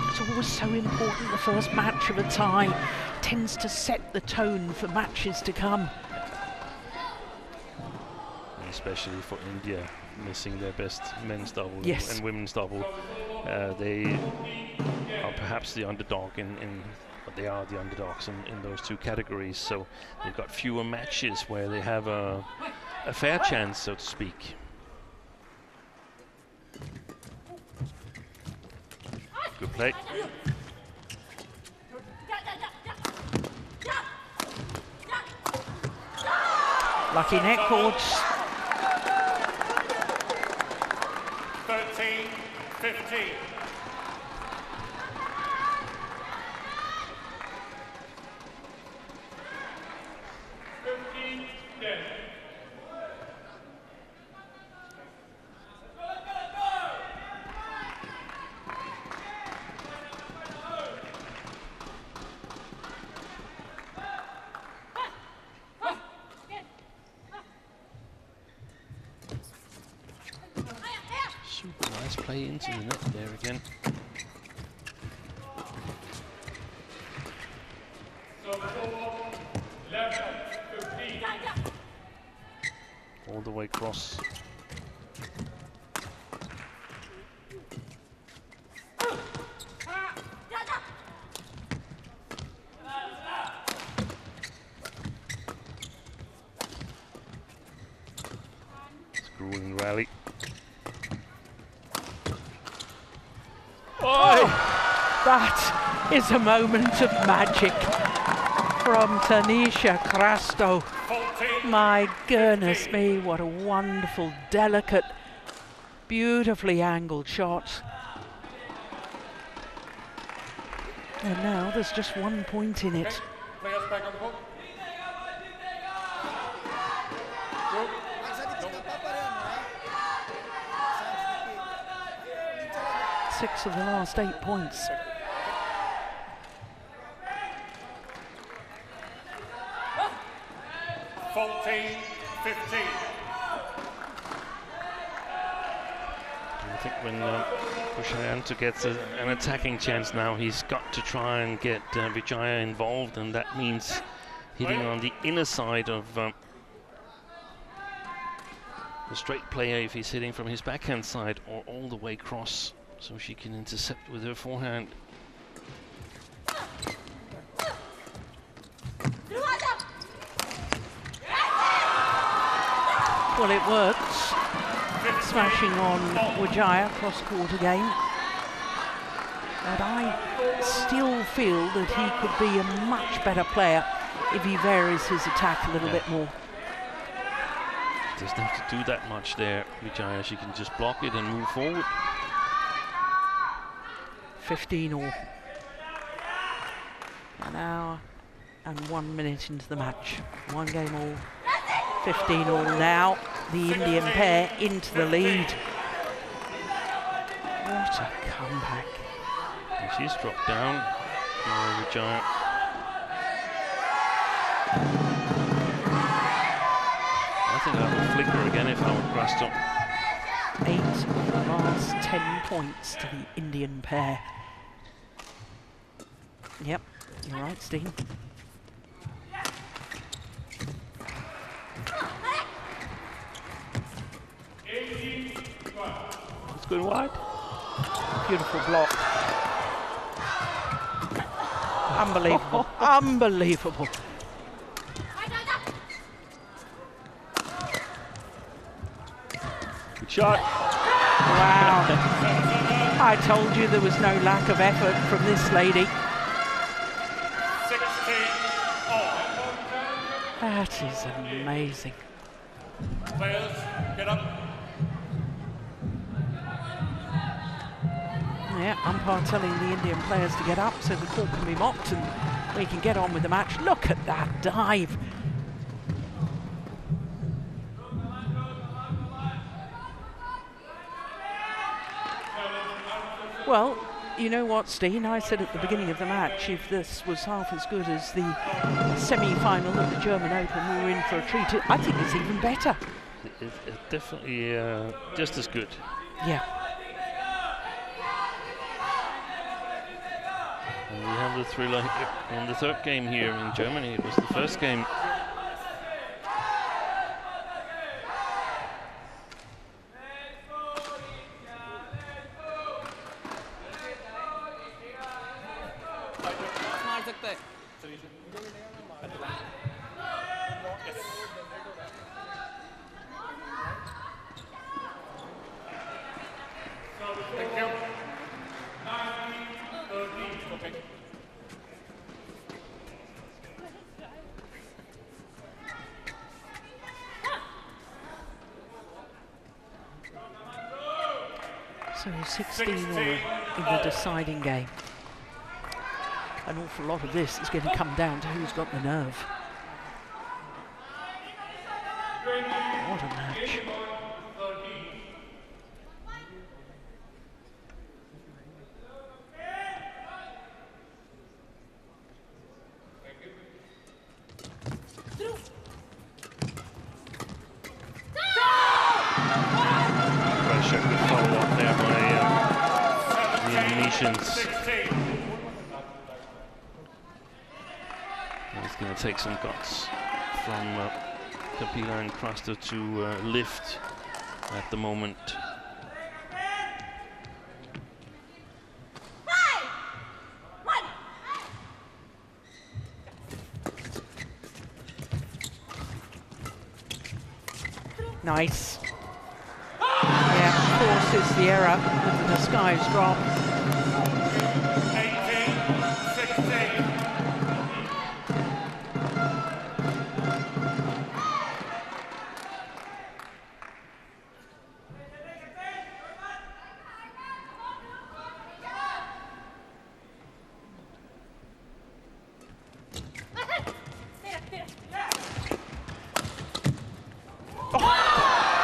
It's always so important. The first match of a tie tends to set the tone for matches to come. Especially for India, missing their best men's double Yes. and women's double. They are perhaps the underdog but they are the underdogs in those two categories. So they've got fewer matches where they have a fair chance, so to speak. Good play. Lucky neck cords. 13-15. Super nice play into the net there again. All the way across. Screwing rally. Oh, that is a moment of magic from Tanisha Crasto. My goodness me, what a wonderful, delicate, beautifully angled shot. And now there's just 1 point in it. Players back on the court. 6 of the last 8 points. I think when Xiamen gets an attacking chance now, he's got to try and get Vijaya involved, and that means hitting on the inner side of the straight player if he's hitting from his backhand side, or all the way across so she can intercept with her forehand. Well, it works. Smashing on Vijaya cross-court again. But I still feel that he could be a much better player if he varies his attack a little bit more. Doesn't have to do that much there, Vijaya. She can just block it and move forward. 15 all. An hour and 1 minute into the match. 1 game all. 15 all now. The Indian pair into the lead. What a comeback. And she's dropped down. Vijaya. I think I would flicker again if I were Crasto. 8 of the last 10 points to the Indian pair. Yep, you're right, Steen. It's going wide. Beautiful block. Unbelievable. Unbelievable. Good shot. Wow. I told you there was no lack of effort from this lady. 16 all. That is amazing. Players, get up. Yeah, umpire telling the Indian players to get up so the court can be mocked and we can get on with the match. Look at that dive. Well, you know what, Steen? I said at the beginning of the match, if this was half as good as the semi-final of the German Open, we were in for a treat. I think it's even better. It's definitely just as good. Yeah. And we have the thriller in the third game here in Germany. It was the first game. So 16 all in the deciding game. An awful lot of this is going to come down to who's got the nerve. What a match. It's going to take some guts from Kapila and Craster to lift at the moment. Nice. Yeah, of course, it's the error with the disguise drop. 18-16.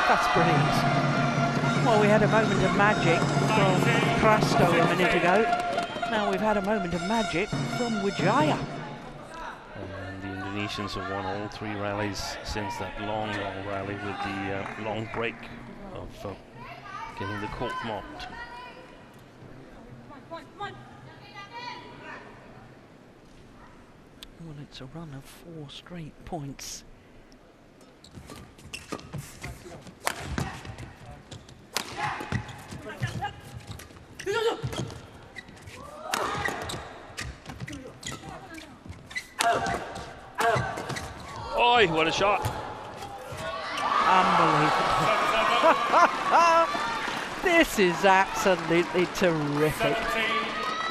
That's brilliant. Well, we had a moment of magic from Crasto a minute ago. Now we've had a moment of magic from Wijaya. And the Indonesians have won all three rallies since that long rally with the long break of getting the court mopped. Well, it's a run of 4 straight points. Oi, what a shot! Unbelievable. This is absolutely terrific.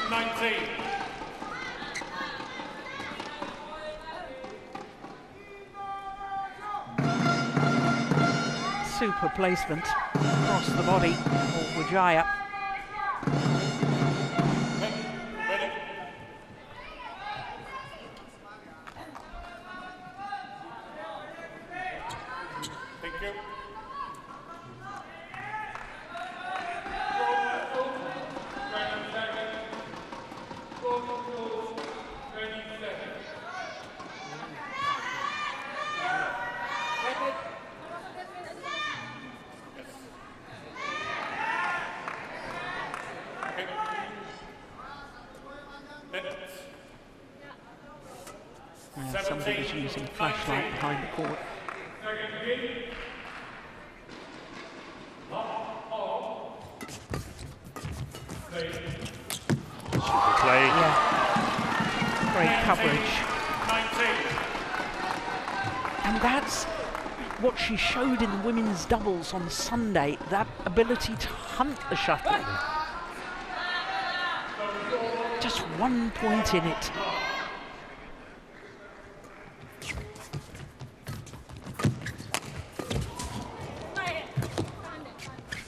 17-19. Super placement across the body for Wijaya. Thank you. Somebody was using a flashlight behind the court. Super play. Yeah. Great coverage. 19. And that's what she showed in the women's doubles on Sunday, that ability to hunt the shuttle. Just 1 point in it.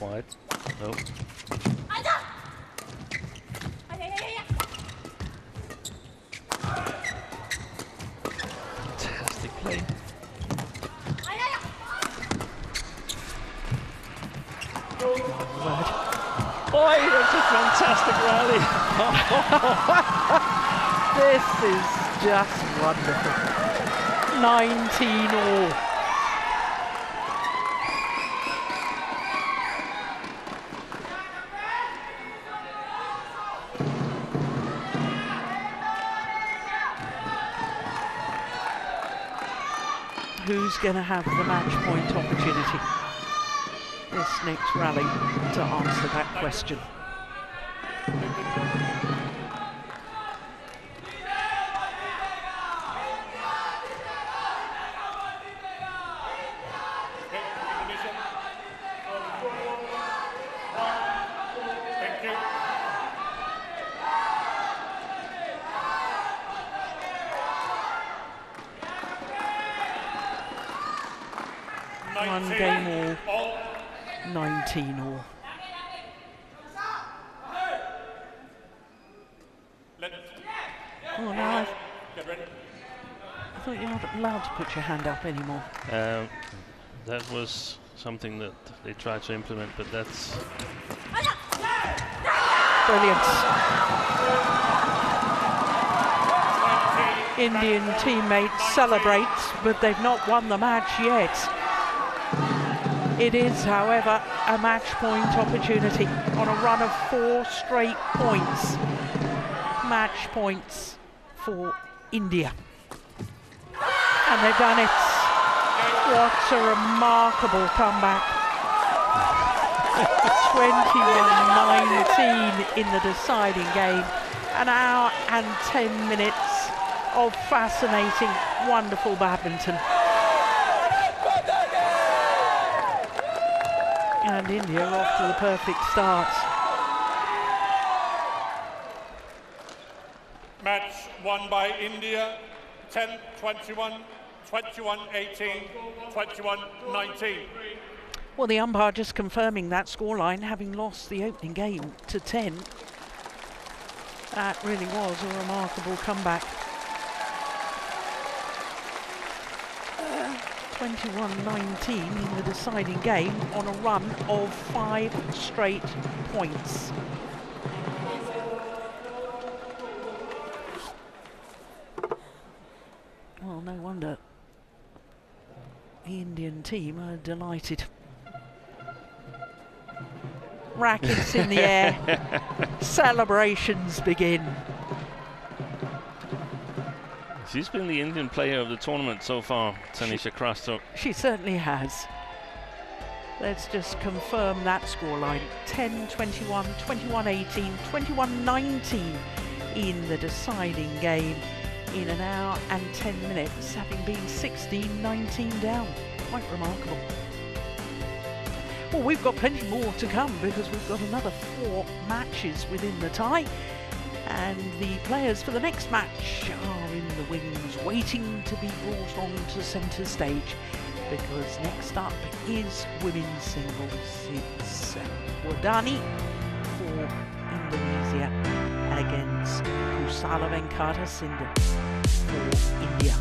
Wide. Nope. Fantastic play. boy, that's a fantastic rally. This is just wonderful. 19 all. Who's going to have the match point opportunity this next rally to answer that question? One game all, 19 all. Oh, no, I thought you weren't allowed to put your hand up anymore. That was something that they tried to implement, but that's... Brilliant. Indian teammates celebrate, but they've not won the match yet. It is, however, a match point opportunity on a run of 4 straight points. Match points for India. And they've done it. What a remarkable comeback. 21-19 in the deciding game. An hour and 10 minutes of fascinating, wonderful badminton. And India off to the perfect start. Match won by India, 10-21, 21-18, 21-19. Well, the umpire just confirming that scoreline, having lost the opening game to 10. That really was a remarkable comeback. 21-19 in the deciding game on a run of 5 straight points. Well, no wonder the Indian team are delighted. Rackets in the air, celebrations begin. She's been the Indian player of the tournament so far, Tanisha Krasto. She certainly has. Let's just confirm that scoreline. 10-21, 21-18, 21-19 in the deciding game in an hour and 10 minutes, having been 16-19 down. Quite remarkable. Well, we've got plenty more to come because we've got another 4 matches within the tie. And the players for the next match are in the wings, waiting to be brought on to centre stage, because next up is women's singles. It's Wardani for Indonesia against Kusala Venkata Sindhu for India.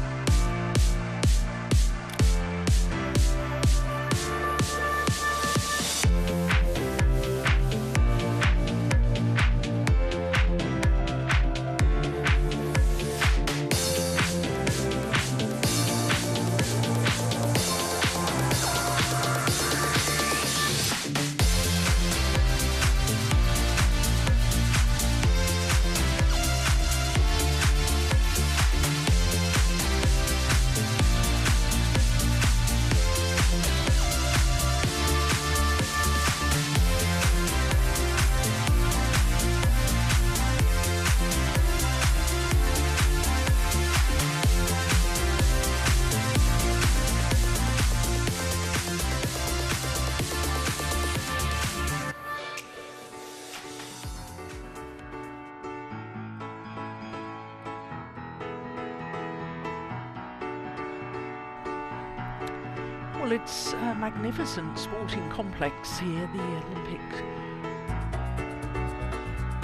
Well, it's a magnificent sporting complex here, the Olympic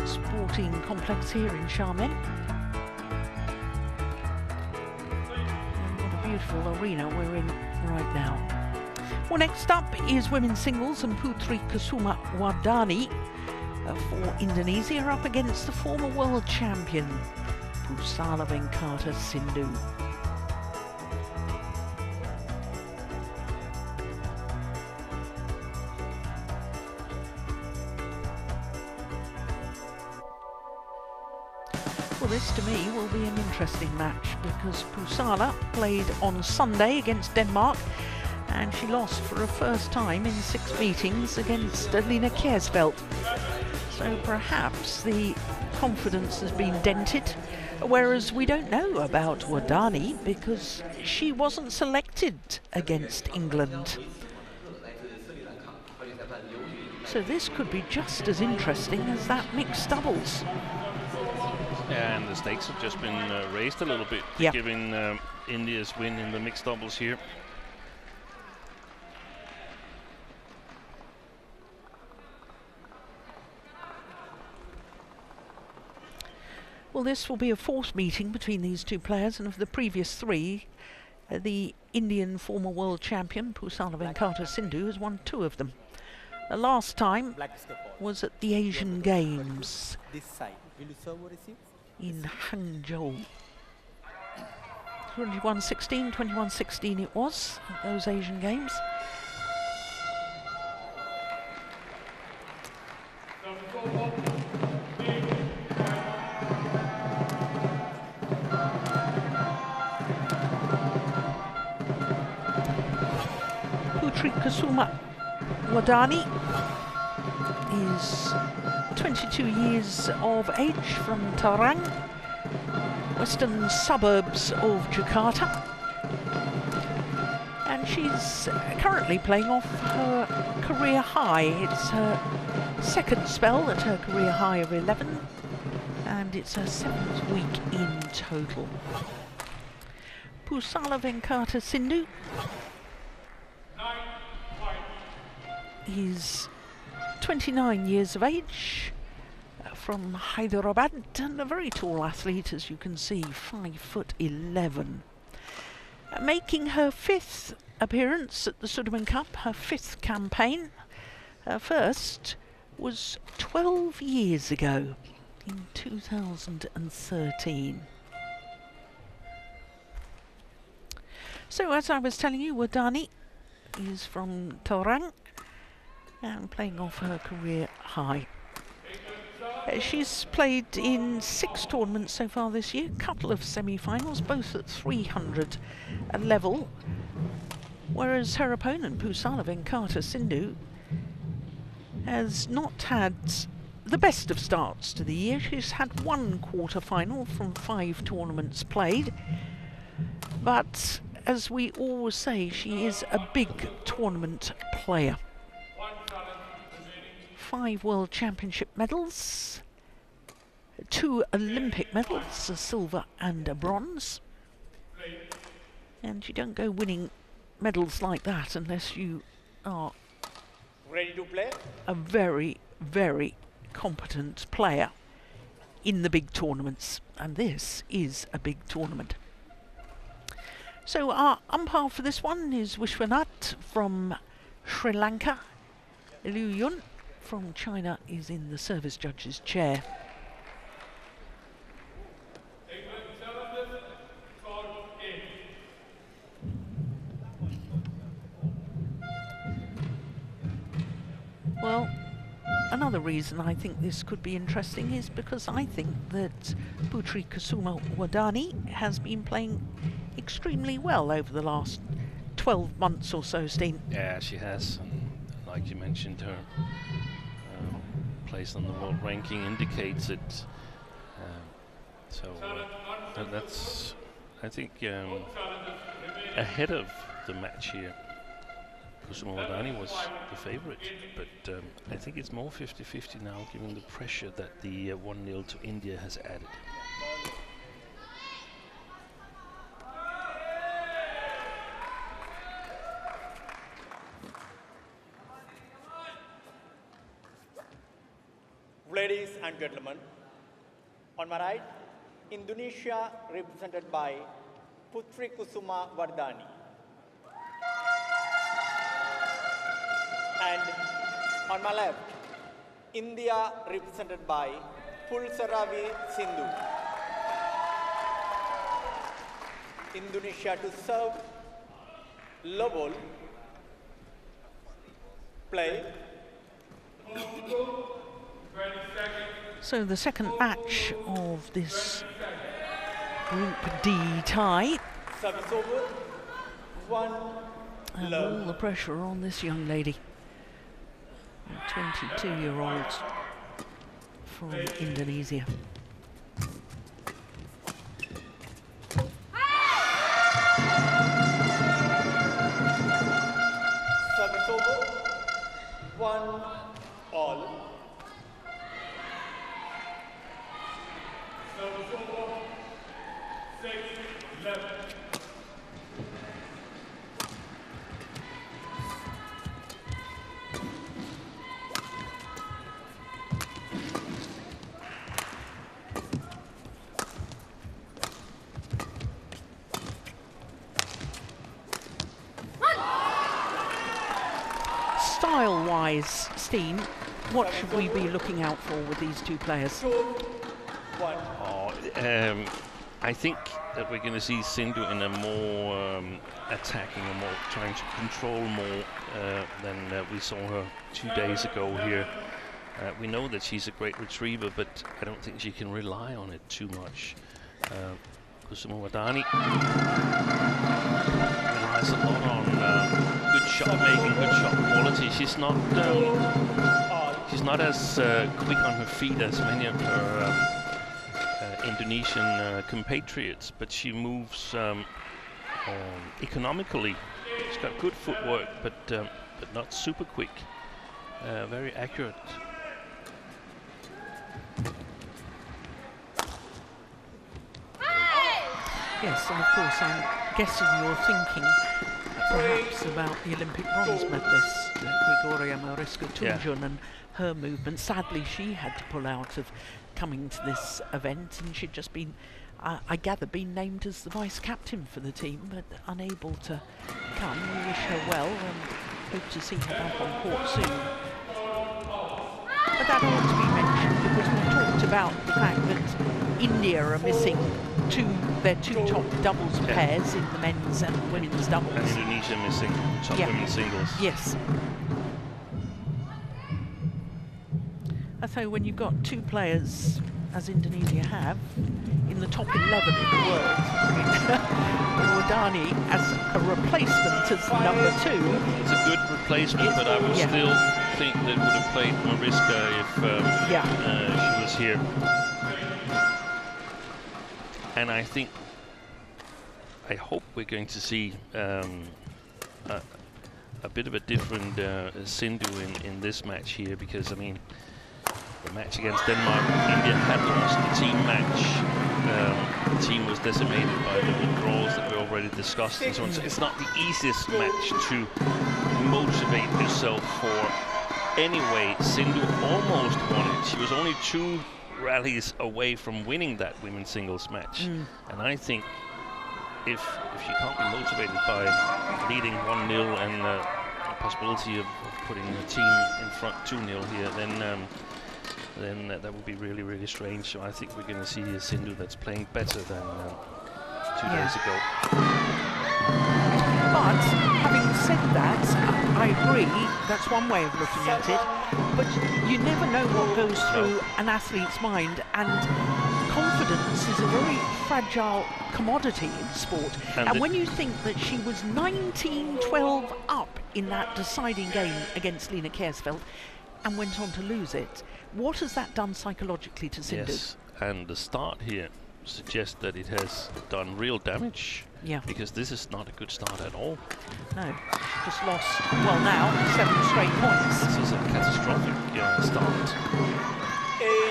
sporting complex here in Xiamen. And what a beautiful arena we're in right now. Well, next up is women's singles and Putri Kusuma Wardani for Indonesia are up against the former world champion, Pusala Venkata Sindhu. Well, this to me will be an interesting match because Pusala played on Sunday against Denmark and she lost for a first time in 6 meetings against Lina Kjærsfeldt. So perhaps the confidence has been dented, whereas we don't know about Wardani because she wasn't selected against England. So this could be just as interesting as that mixed doubles. And the stakes have just been raised a little bit, yep, given India's win in the mixed doubles here. Well, this will be a 4th meeting between these two players, and of the previous 3, the Indian former world champion Pusala Venkata Sindhu has won 2 of them. The last time was at the Asian Games in Hangzhou. 2116 it was, at those Asian Games. Kusuma Wardani is 22 years of age from Tarang, western suburbs of Jakarta, and she's currently playing off her career high. It's her 2nd spell at her career high of 11, and it's her 7th week in total. Pusala Venkata Sindhu is 29 years of age, from Hyderabad, and a very tall athlete, as you can see, 5'11". Making her 5th appearance at the Sudirman Cup, her 5th campaign. Her first was 12 years ago, in 2013. So, as I was telling you, Wardani is from Torang and playing off her career high. She's played in 6 tournaments so far this year, a couple of semi-finals, both at 300 level, whereas her opponent, Pusala Venkata Sindhu, has not had the best of starts to the year. She's had 1 quarter-final from 5 tournaments played, but as we always say, she is a big tournament player. 5 World Championship medals, 2 Olympic medals, a silver and a bronze. And you don't go winning medals like that unless you are ready to play, a very, very competent player in the big tournaments. And this is a big tournament. So our umpire for this one is Vishwanath from Sri Lanka. Liu Yun from China is in the service judge's chair. Well, another reason I think this could be interesting is because I think that Putri Kusuma Wardani has been playing extremely well over the last 12 months or so, Steen. Yeah, she has. And like you mentioned, her place on the world ranking indicates it. That's, I think, ahead of the match here. Kusuma Wardani was the favourite, but I think it's more 50-50 now, given the pressure that the 1-0 to India has added. Ladies and gentlemen, on my right, Indonesia represented by Putri Kusuma Wardani. And on my left, India represented by Pulsaravi Sindhu. Indonesia to serve. Low ball. Play. So the second match of this Group D tie. Service over. 1 And love. all the pressure on this young lady. A 22-year-old from Indonesia. Service over. 1 all. Service over. 6-11. Style-wise, Steen, what should we be looking out for with these two players? 2-1. I think that we're going to see Sindhu in a more attacking, a more trying to control more than we saw her 2 days ago here. We know that she's a great retriever, but I don't think she can rely on it too much. Kusuma Wardani relies a lot on good shot making, good shot quality. She's not as quick on her feet as many of her Indonesian compatriots, but she moves economically. She's got good footwork, but not super quick. Very accurate. Yes, and of course I'm guessing you're thinking perhaps about the Olympic bronze medalist, Gregoria Mariska Tunjung, and her movement. Sadly, she had to pull out of coming to this event, and she'd just been, I gather, been named as the vice-captain for the team, but unable to come. We wish her well and hope to see her back on court soon. But that ought to be mentioned because we talked about the fact that India are missing their two top doubles pairs in the men's and women's doubles. And Indonesia missing top women's singles. Yes. So when you've got two players, as Indonesia have, in the top 11 in the world, Wardani as a replacement as number 2. It's a good replacement, but I would still think that would have played Mariska if she was here. And I hope we're going to see a bit of a different Sindhu in this match here, because I mean, the match against Denmark, India had lost the team match. The team was decimated by the withdrawals that we already discussed and so on. So it's not the easiest match to motivate yourself for. Anyway, Sindhu almost won it. She was only 2 rallies away from winning that women's singles match. And I think if you can't be motivated by leading 1-0 and the possibility of putting the team in front 2-0 here, then that would be really, really strange. So I think we're going to see a Sindhu that's playing better than 2 days ago. But having said that, I agree, that's one way of looking at it, but you never know what goes through an athlete's mind, and confidence is a very fragile commodity in sport. And when you think that she was 19-12 up in that deciding game against Lena Kersfeldt and went on to lose it, what has that done psychologically to Sindhu? Yes, and the start here suggests that it has done real damage. Yeah. Because this is not a good start at all. No, she just lost, well now, 7 straight points. This is a catastrophic start. 8-2.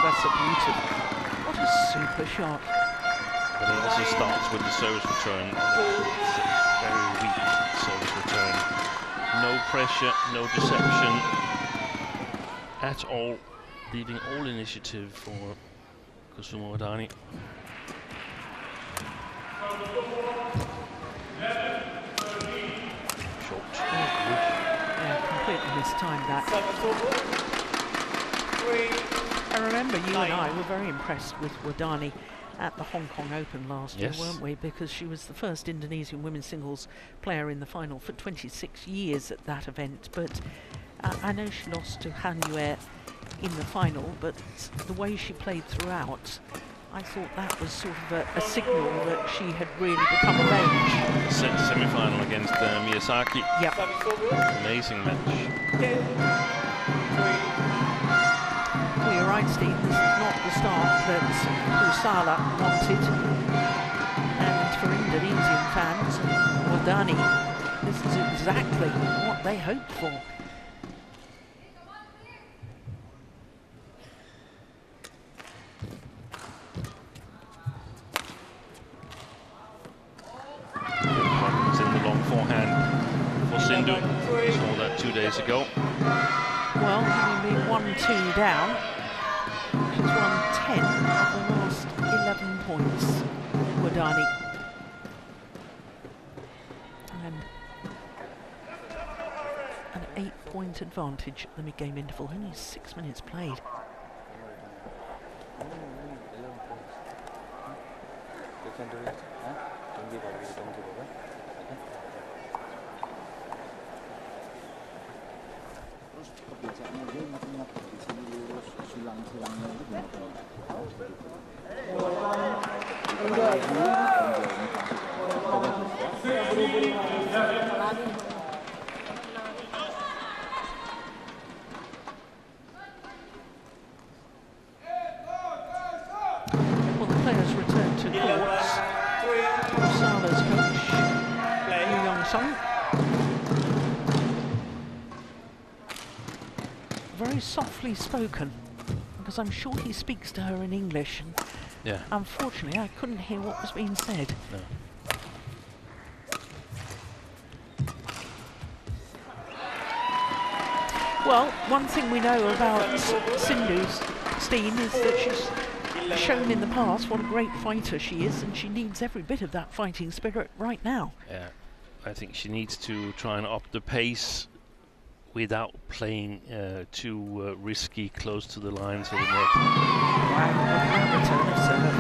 That's a beauty. What a super shot. But it also starts with the service return. It's a very weak service return. No pressure, no deception. at all, leaving all initiative for Kusuma Wardani. Short. Yeah, completely mistimed that. I remember you and I were very impressed with Wardani at the Hong Kong Open last year, weren't we? Because she was the first Indonesian women's singles player in the final for 26 years at that event. But I know she lost to Han Yue in the final, but the way she played throughout, I thought that was sort of a signal that she had really become of age. Semi-final against Miyazaki. Yep. Amazing match. Well, you're right, Steve. This is not the start that Kusala wanted. And for Indonesian fans and Wardani, this is exactly what they hoped for. In the long forehand for Sindhu. Saw that 2 days ago. Well, having been 1-2 down, she's won 10 of the last 11 points, Wardani. And an 8-point advantage at the mid-game interval, only 6 minutes played. Well, the players return to courts. Kusala's coach, Yu Yong-sung. Very softly spoken, because I'm sure he speaks to her in English, and unfortunately I couldn't hear what was being said. No. Well, one thing we know about Sindhu Steen is that she's shown in the past what a great fighter she is, and she needs every bit of that fighting spirit right now. Yeah, I think she needs to try and up the pace without playing too risky close to the lines of the net. Wow, what a return of serve.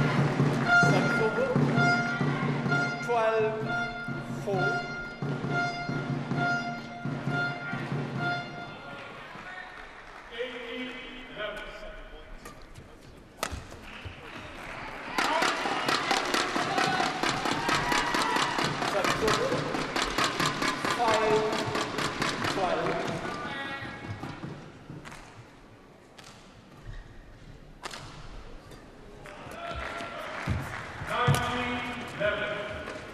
12-4.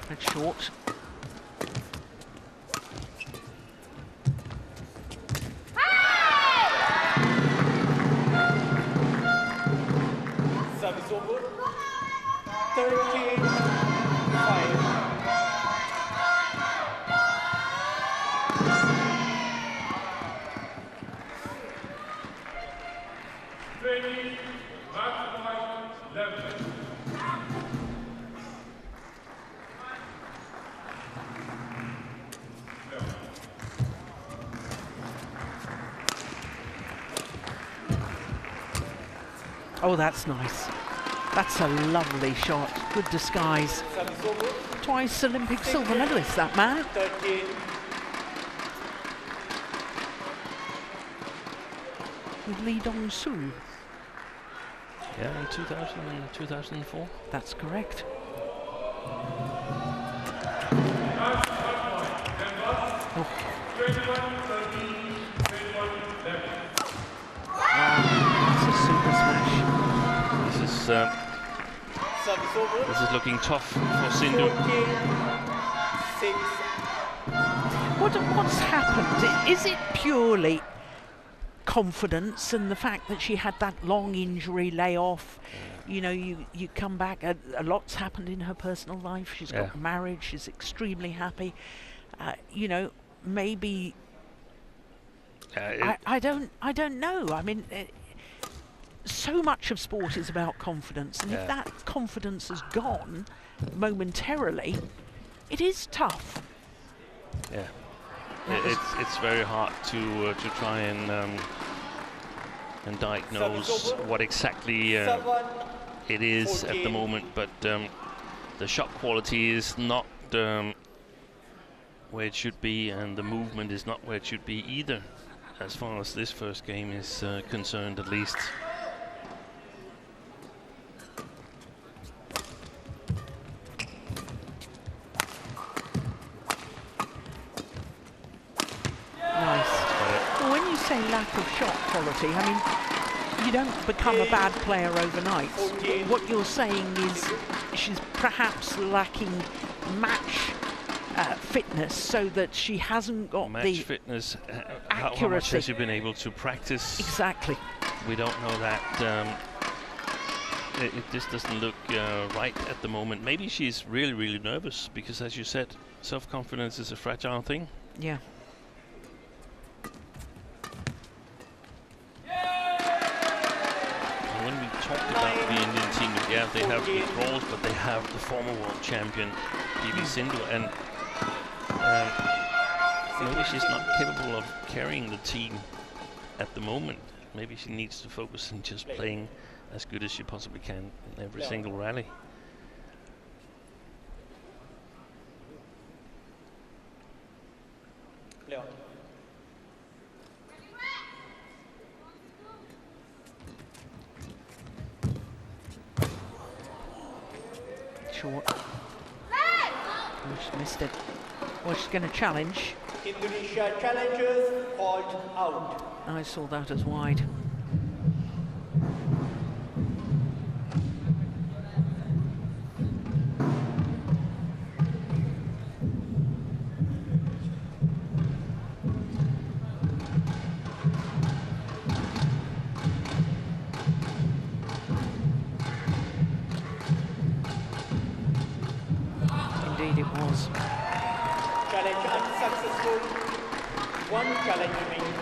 That's short. Service over. 13-5. Oh, that's nice. That's a lovely shot. Good disguise. Twice Olympic silver medalist, that man. 13. With Lee Dong-soo. Yeah, in 2004. That's correct. Oh. That's a super smash. This is looking tough for Sindhu. 14-6. What's happened? Is it purely confidence and the fact that she had that long injury layoff? You know, you come back, a lot's happened in her personal life. She's got married, she's extremely happy. You know, maybe I don't know. I mean, so much of sport is about confidence, and if that confidence is gone momentarily, it is tough. Yeah, it's very hard to try and diagnose what exactly it is at the moment, but the shot quality is not where it should be, and the movement is not where it should be either, as far as this first game is concerned, at least. Well, when you say lack of shot quality, I mean, you don't become a bad player overnight. What you're saying is she's perhaps lacking match fitness, so that she hasn't got match the fitness. accuracy. How much has she been able to practice? Exactly. We don't know that. It just doesn't look right at the moment. Maybe she's really, really nervous because, as you said, self-confidence is a fragile thing. Yeah. When we talked about the Indian team, yeah, they have withdrawals, but they have the former world champion, PV Sindhu, and maybe she's not capable of carrying the team at the moment. Maybe she needs to focus on just playing as good as she possibly can in every single rally. Short. Oh, she missed it. Well, she's going to challenge. Indonesia challengers called out. I saw that as wide. Indeed it was. Challenge unsuccessful. One challenge remaining.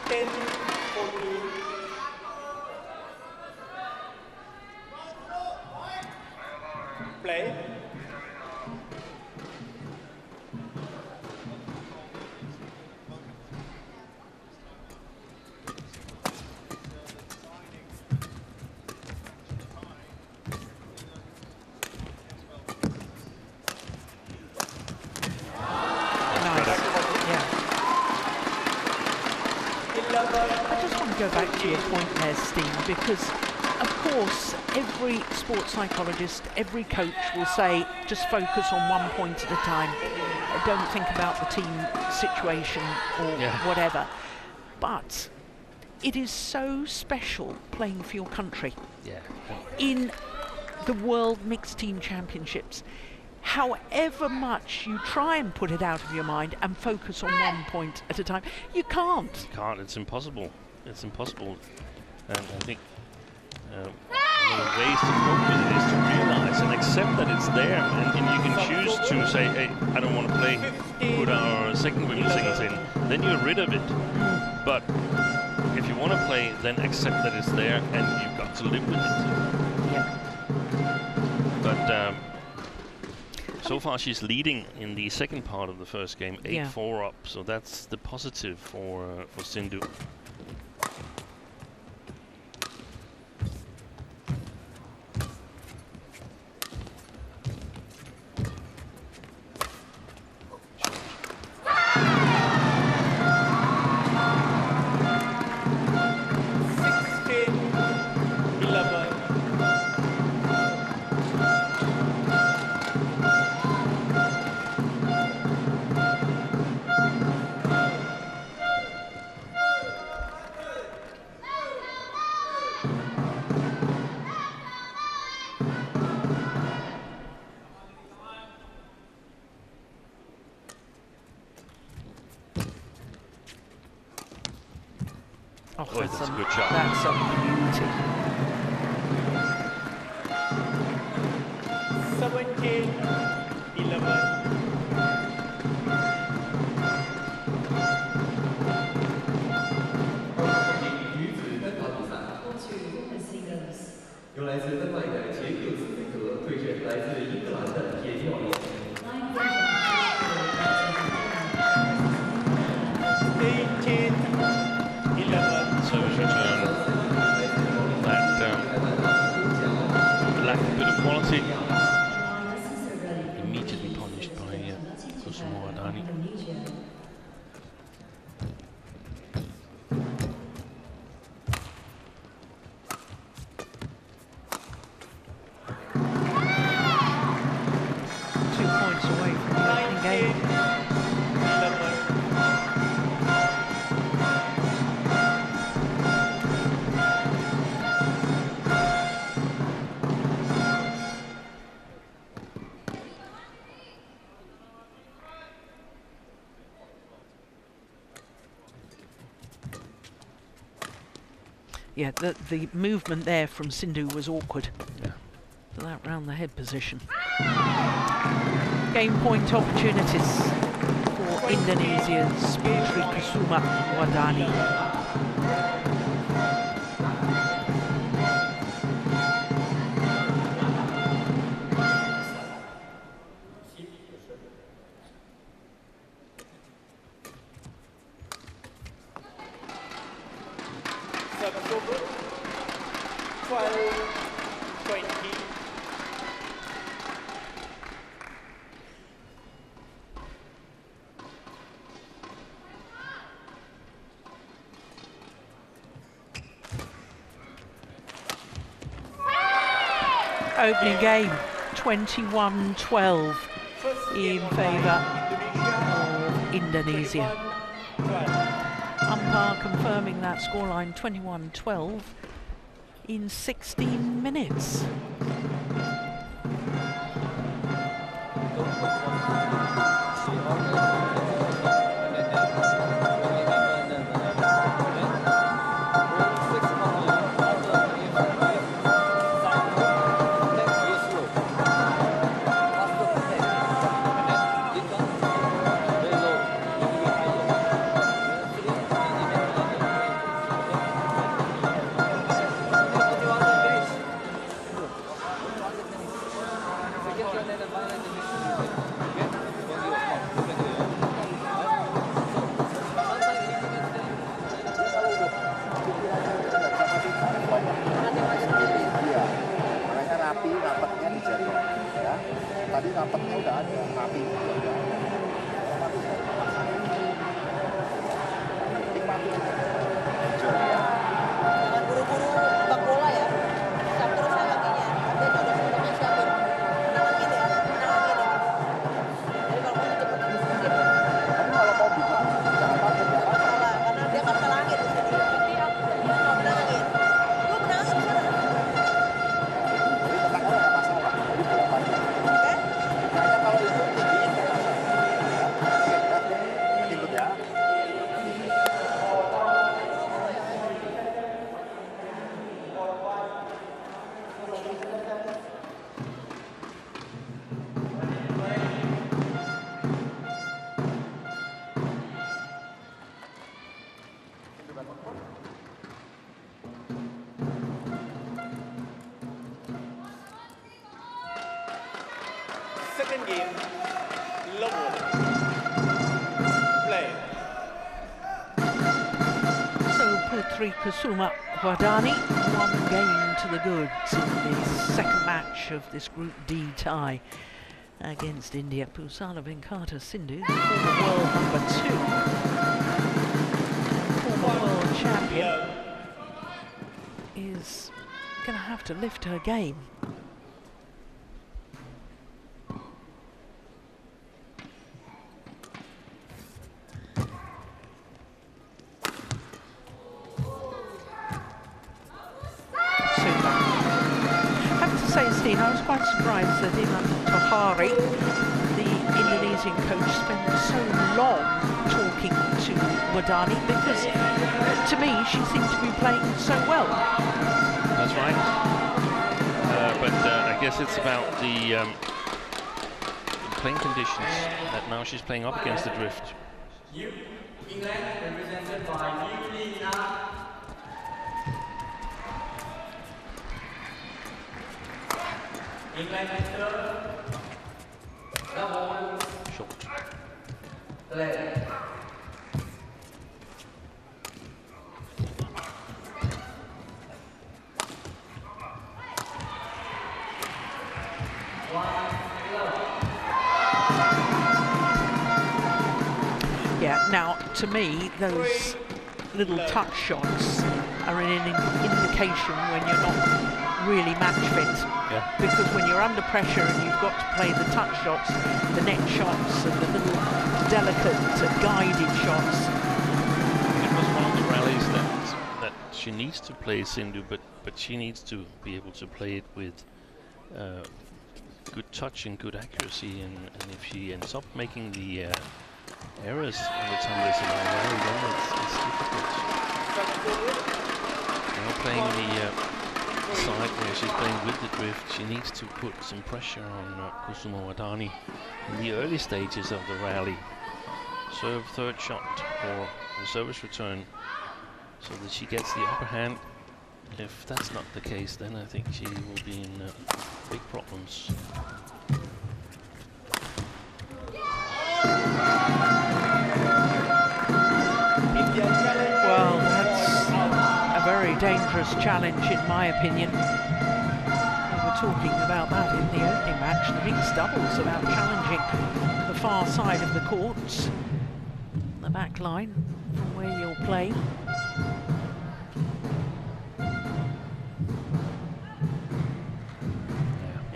10-14. Play. Go back to your point there, Steve, because of course every sports psychologist, every coach will say just focus on one point at a time, don't think about the team situation or whatever. But it is so special playing for your country in the World Mixed Team Championships. However much you try and put it out of your mind and focus on one point at a time, you can't. You can't, it's impossible. It's impossible, and I think one of the ways to cope with it is to realize and accept that it's there, and you can choose to say, hey, I don't want to play, put our second women's singles in, then you're rid of it. But if you want to play, then accept that it's there, and you've got to live with it. Yeah. But so far she's leading in the second part of the first game, 8-4 up, so that's the positive for Sindhu. Oh, that's a good shot. That's a beauty. 17-11. 2 points away from the opening game. Yeah, the movement there from Sindhu was awkward. Yeah. For that round the head position. Game point opportunities for Indonesia's Putri Kusuma Wardani. Opening game, 21-12 in favour of Indonesia. Umpire confirming that scoreline, 21-12 in 16 minutes. Second game, level. Play. So Putri Kusuma Wardani, 1 game to the goods in the second match of this Group D tie against India. Pusala Venkata Sindhu, the former world number 2 and former world champion, is going to have to lift her game. I was quite surprised that Iman Tohari, the Indonesian coach, spent so long talking to Wardani because, to me, she seemed to be playing so well. That's right. But I guess it's about the playing conditions that now she's playing up against the drift. England represented by England enter double Short. play. Yeah, now to me those little touch shots are an indication when you're not really match fit. Because when you're under pressure and you've got to play the touch shots, the net shots, and the little delicate guided shots. It was one of the rallies that she needs to play Sindhu, but she needs to be able to play it with good touch and good accuracy, and if she ends up making the errors on the tumblers in our rally, then it's difficult. Now playing the side where she's playing with the drift, she needs to put some pressure on Kusuma Wardani in the early stages of the rally. Serve third shot or the service return, so that she gets the upper hand. If that's not the case, then I think she will be in big problems. Well, that's a very dangerous challenge in my opinion. We were talking about that in the opening match, the mixed doubles, about challenging the far side of the courts, the back line from where you'll play.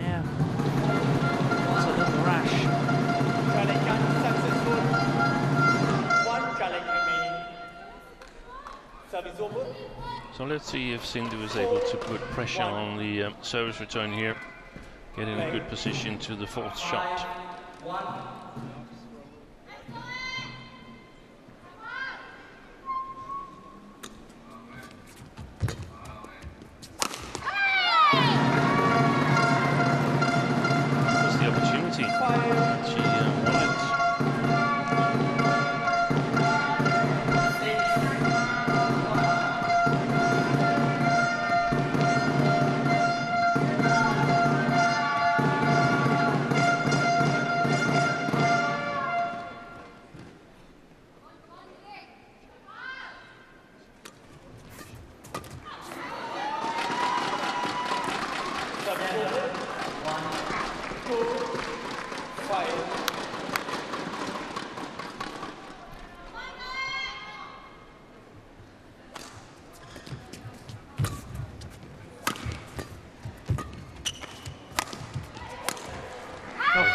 Yeah. It's a little rash. Challenge unsuccessful. One challenge remaining. Service over. So let's see if Sindhu is able to put pressure on the service return here, get in a good position to the fourth shot. That's the opportunity. She wanted.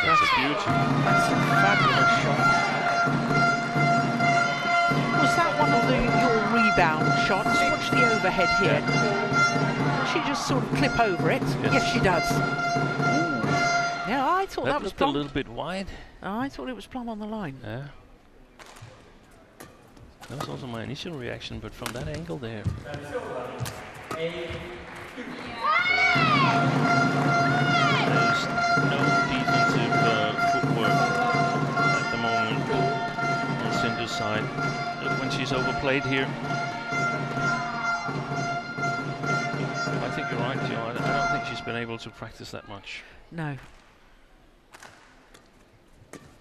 That's a beauty. That's a fabulous shot. Was that one of your rebound shots? Watch the overhead here. Does she just sort of clip over it? Yes, she does. Ooh. Yeah, I thought that was looked a plumb. little bit wide. I thought it was plumb on the line. Yeah. That was also my initial reaction, but from that angle there. There's no defensive footwork at the moment on Sindhu's side. Look, when she's overplayed here. I think you're right, Joe. I don't think she's been able to practice that much. No.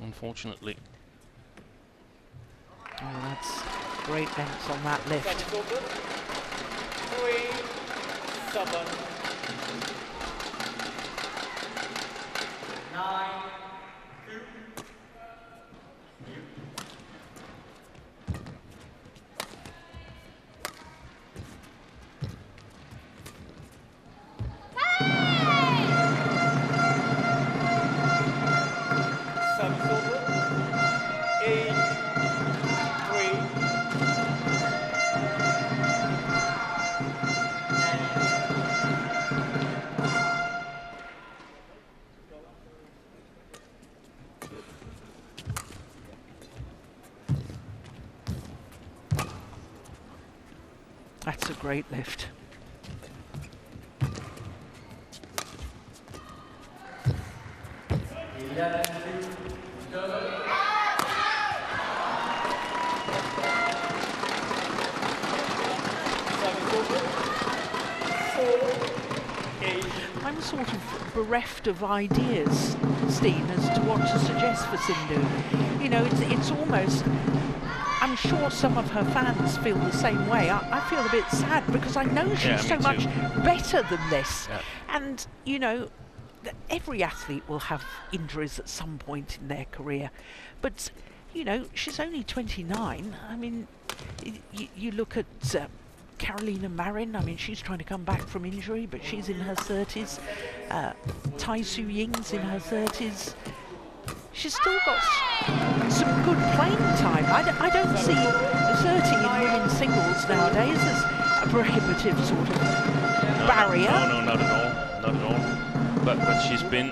Unfortunately. Oh, that's great length on that lift. 3-7. 9-2. Service over. 8-3. That's a great lift. I'm sort of bereft of ideas, Steen, as to what to suggest for Sindhu. You know, it's almost... I'm sure some of her fans feel the same way. I feel a bit sad because I know she's so much better than this. Yeah. And, you know, every athlete will have injuries at some point in their career. But, you know, she's only 29. I mean, you look at Carolina Marin, I mean, she's trying to come back from injury, but she's in her 30s. Tai Su Ying's in her 30s. She's still got some good playing time. I don't see 30 in women's singles nowadays as a prohibitive sort of barrier. No, not at all. Not at all. But she's been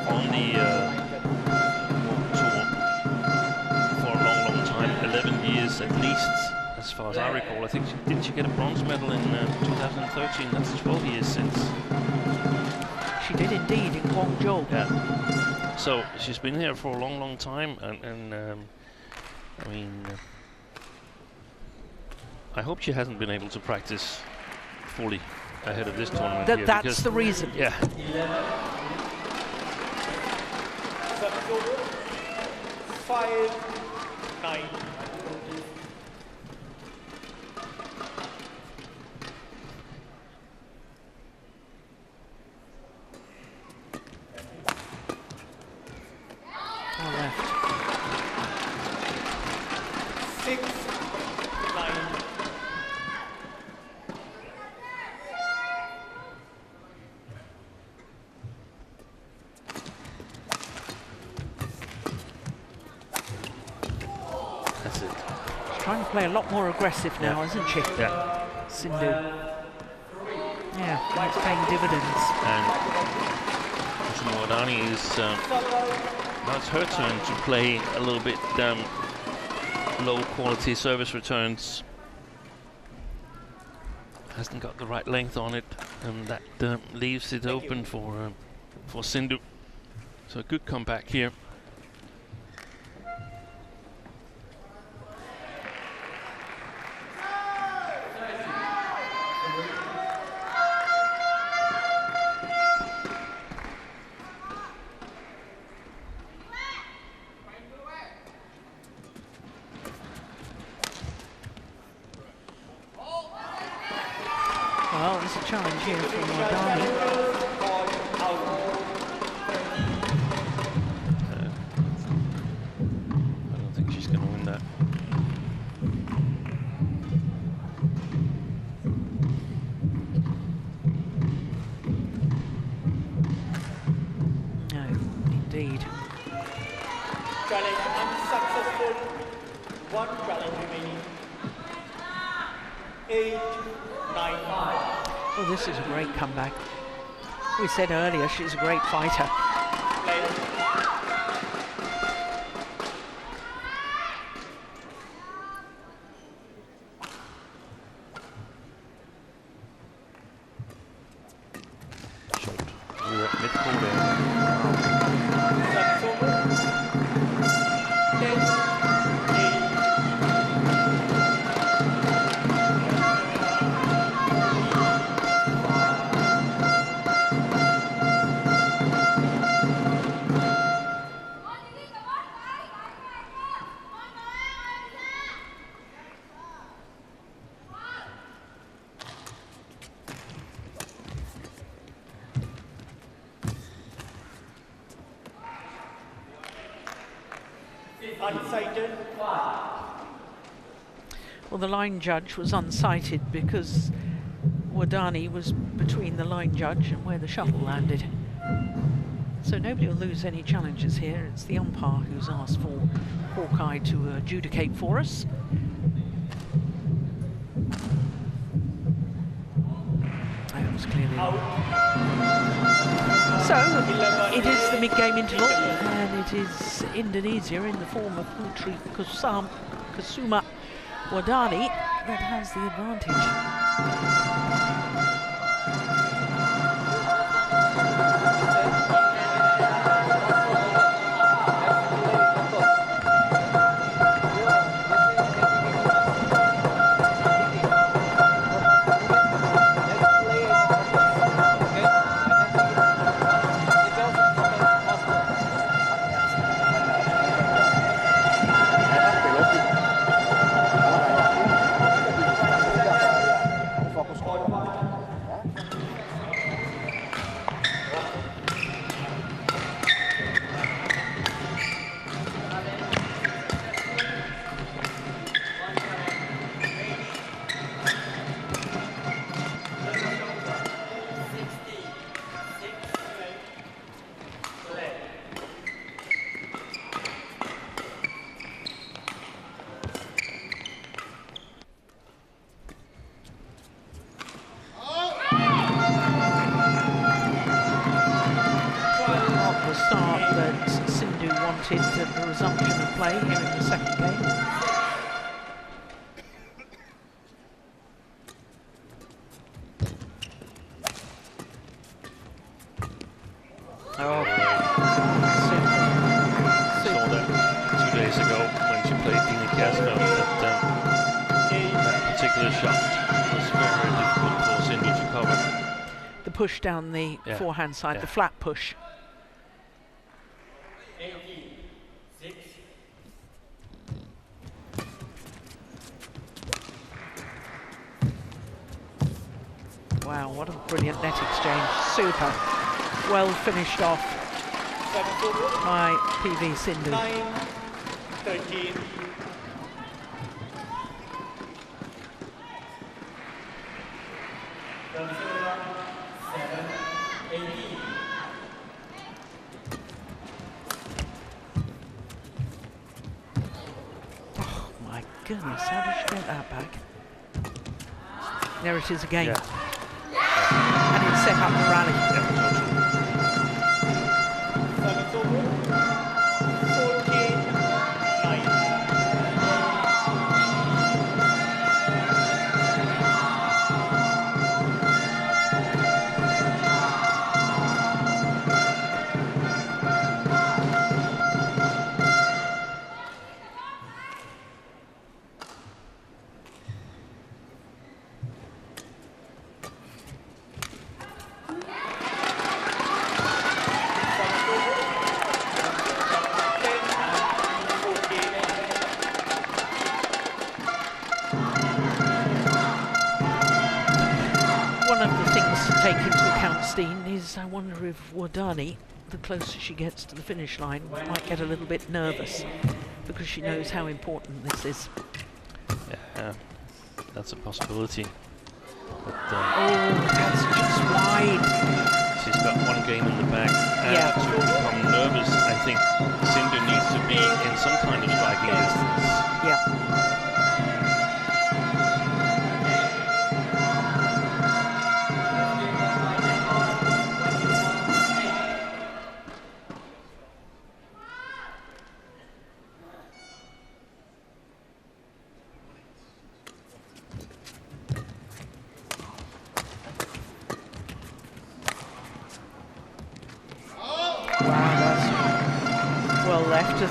on the World Tour for a long time, 11 years at least, as far as I recall. I think didn't she get a bronze medal in 2013? That's 12 years since. She did indeed in Guangzhou. Yeah. So she's been here for a long time, and I mean, I hope she hasn't been able to practice fully ahead of this tournament. That's the reason. Yeah. Service over. 5-9. Left. 6-9. That's it. She's trying to play a lot more aggressive now, isn't she? Yeah. Sindhu. Yeah, it's paying dividends. And Xiamen is now it's her turn to play a little bit low quality service returns. Hasn't got the right length on it, and that leaves it open for Sindhu. So a good comeback here. Well, there's a challenge here from Wardani. I don't think she's going to win that. No, indeed. Challenge unsuccessful. One challenge remaining. 8-9. Well, this is a great comeback. We said earlier she's a great fighter. Shot. We're at mid-court there. Service over. 10-8. Unsighted. Well, the line judge was unsighted because Wardani was between the line judge and where the shuttle landed. So nobody will lose any challenges here. It's the umpire who's asked for Hawkeye to adjudicate for us. That was clearly so it is the mid-game interval, and it is Indonesia in the form of Putri Kusuma Wardani that has the advantage. wanted at the resumption of play here in the second game. Oh, saw that 2 days ago when she played Dina Kasper, that particular shot was very difficult for Cindy to cover. The push down the forehand side, the flat push. Wow, what a brilliant net exchange. Super. Well finished off by PV Sindhu. 9-13. Oh my goodness, how did she get that back? There it is again. And it set up the rally. I wonder if Wardani, the closer she gets to the finish line, might get a little bit nervous because she knows how important this is. Yeah, that's a possibility. But, oh, that's just wide. She's got one game in the bag. And to become nervous, I think Sindhu needs to be in some kind of striking distance. Yeah.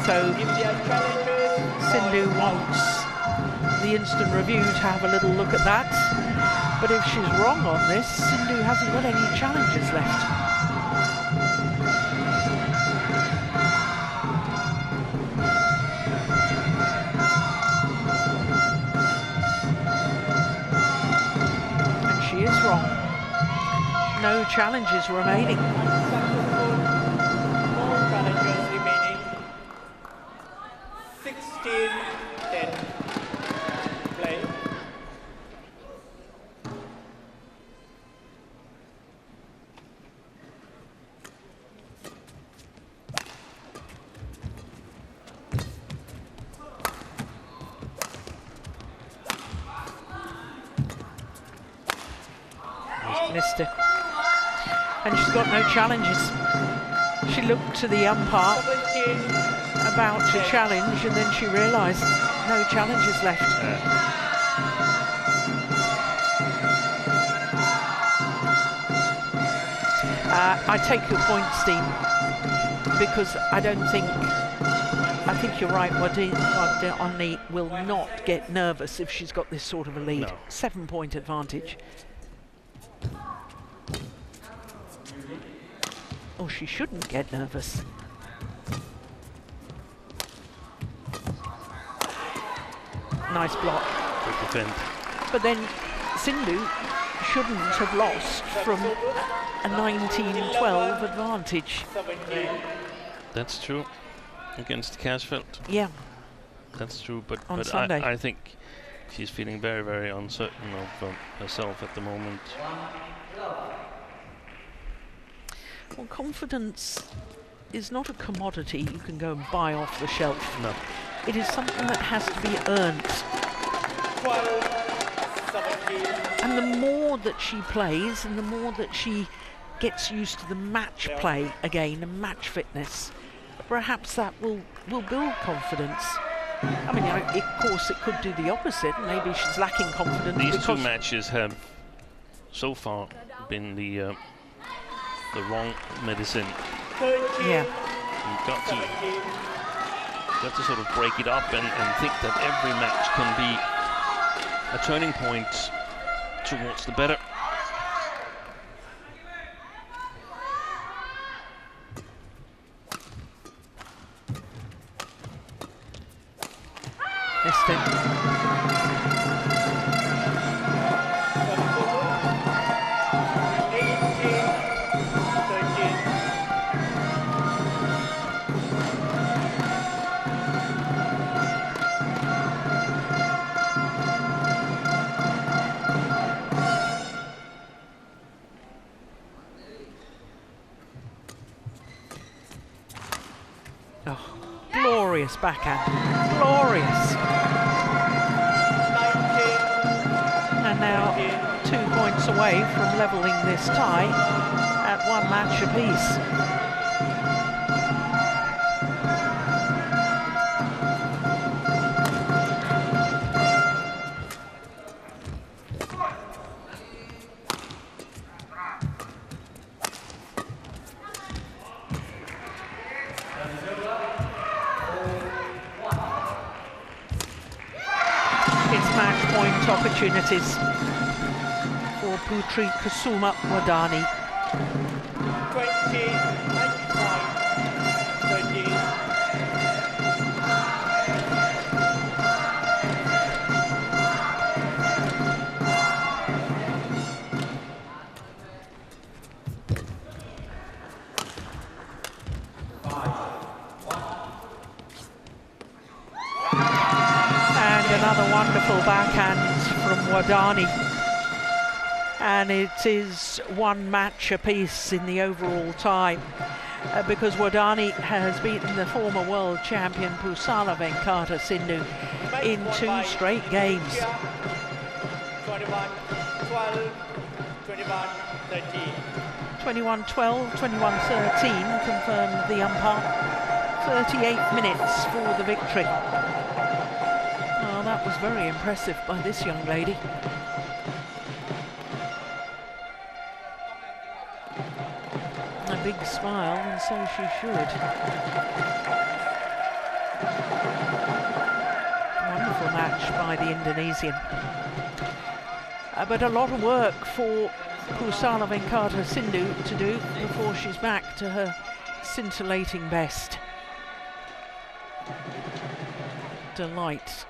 So Sindhu wants the instant review to have a little look at that, but if she's wrong on this, Sindhu hasn't got any challenges left. And she is wrong. No challenges remaining. Missed it. And she's got no challenges. She looked to the umpire about to challenge and then she realised no challenges left. I take your point, Steve, because I think you're right. Wardani will not get nervous if she's got this sort of a lead. No. 7-point advantage. Oh, she shouldn't get nervous. Nice block. Good defend. But then Sindhu shouldn't have lost from a 19-12 advantage. That's true. Against Kasfeld. Yeah. That's true, but I think she's feeling very, very uncertain of herself at the moment. Well, confidence is not a commodity you can go and buy off the shelf. No. It is something that has to be earned. And the more that she plays and the more that she gets used to the match play again and match fitness, perhaps that will build confidence. I mean, of course, it could do the opposite. Maybe she's lacking confidence. These two matches have so far been the wrong medicine. Yeah. You've got to sort of break it up and think that every match can be a turning point towards the better. Missed it. Oh, glorious backhand, glorious. And now 2 points away from levelling this tie at 1 match apiece. Opportunities for Putri Kusuma Wadani. 20, 13. And another wonderful backhand from Wadani, and it is 1 match apiece in the overall tie, because Wadani has beaten the former world champion Pusala Venkata Sindhu in 2 straight games. 21-12, 21-13. 21-12, 21-13 confirmed the umpire. 38 minutes for the victory. Oh, that was very impressive by this young lady. A big smile, and so she should. Wonderful match by the Indonesian. But a lot of work for Pusala Venkata Sindhu to do before she's back to her scintillating best. Delight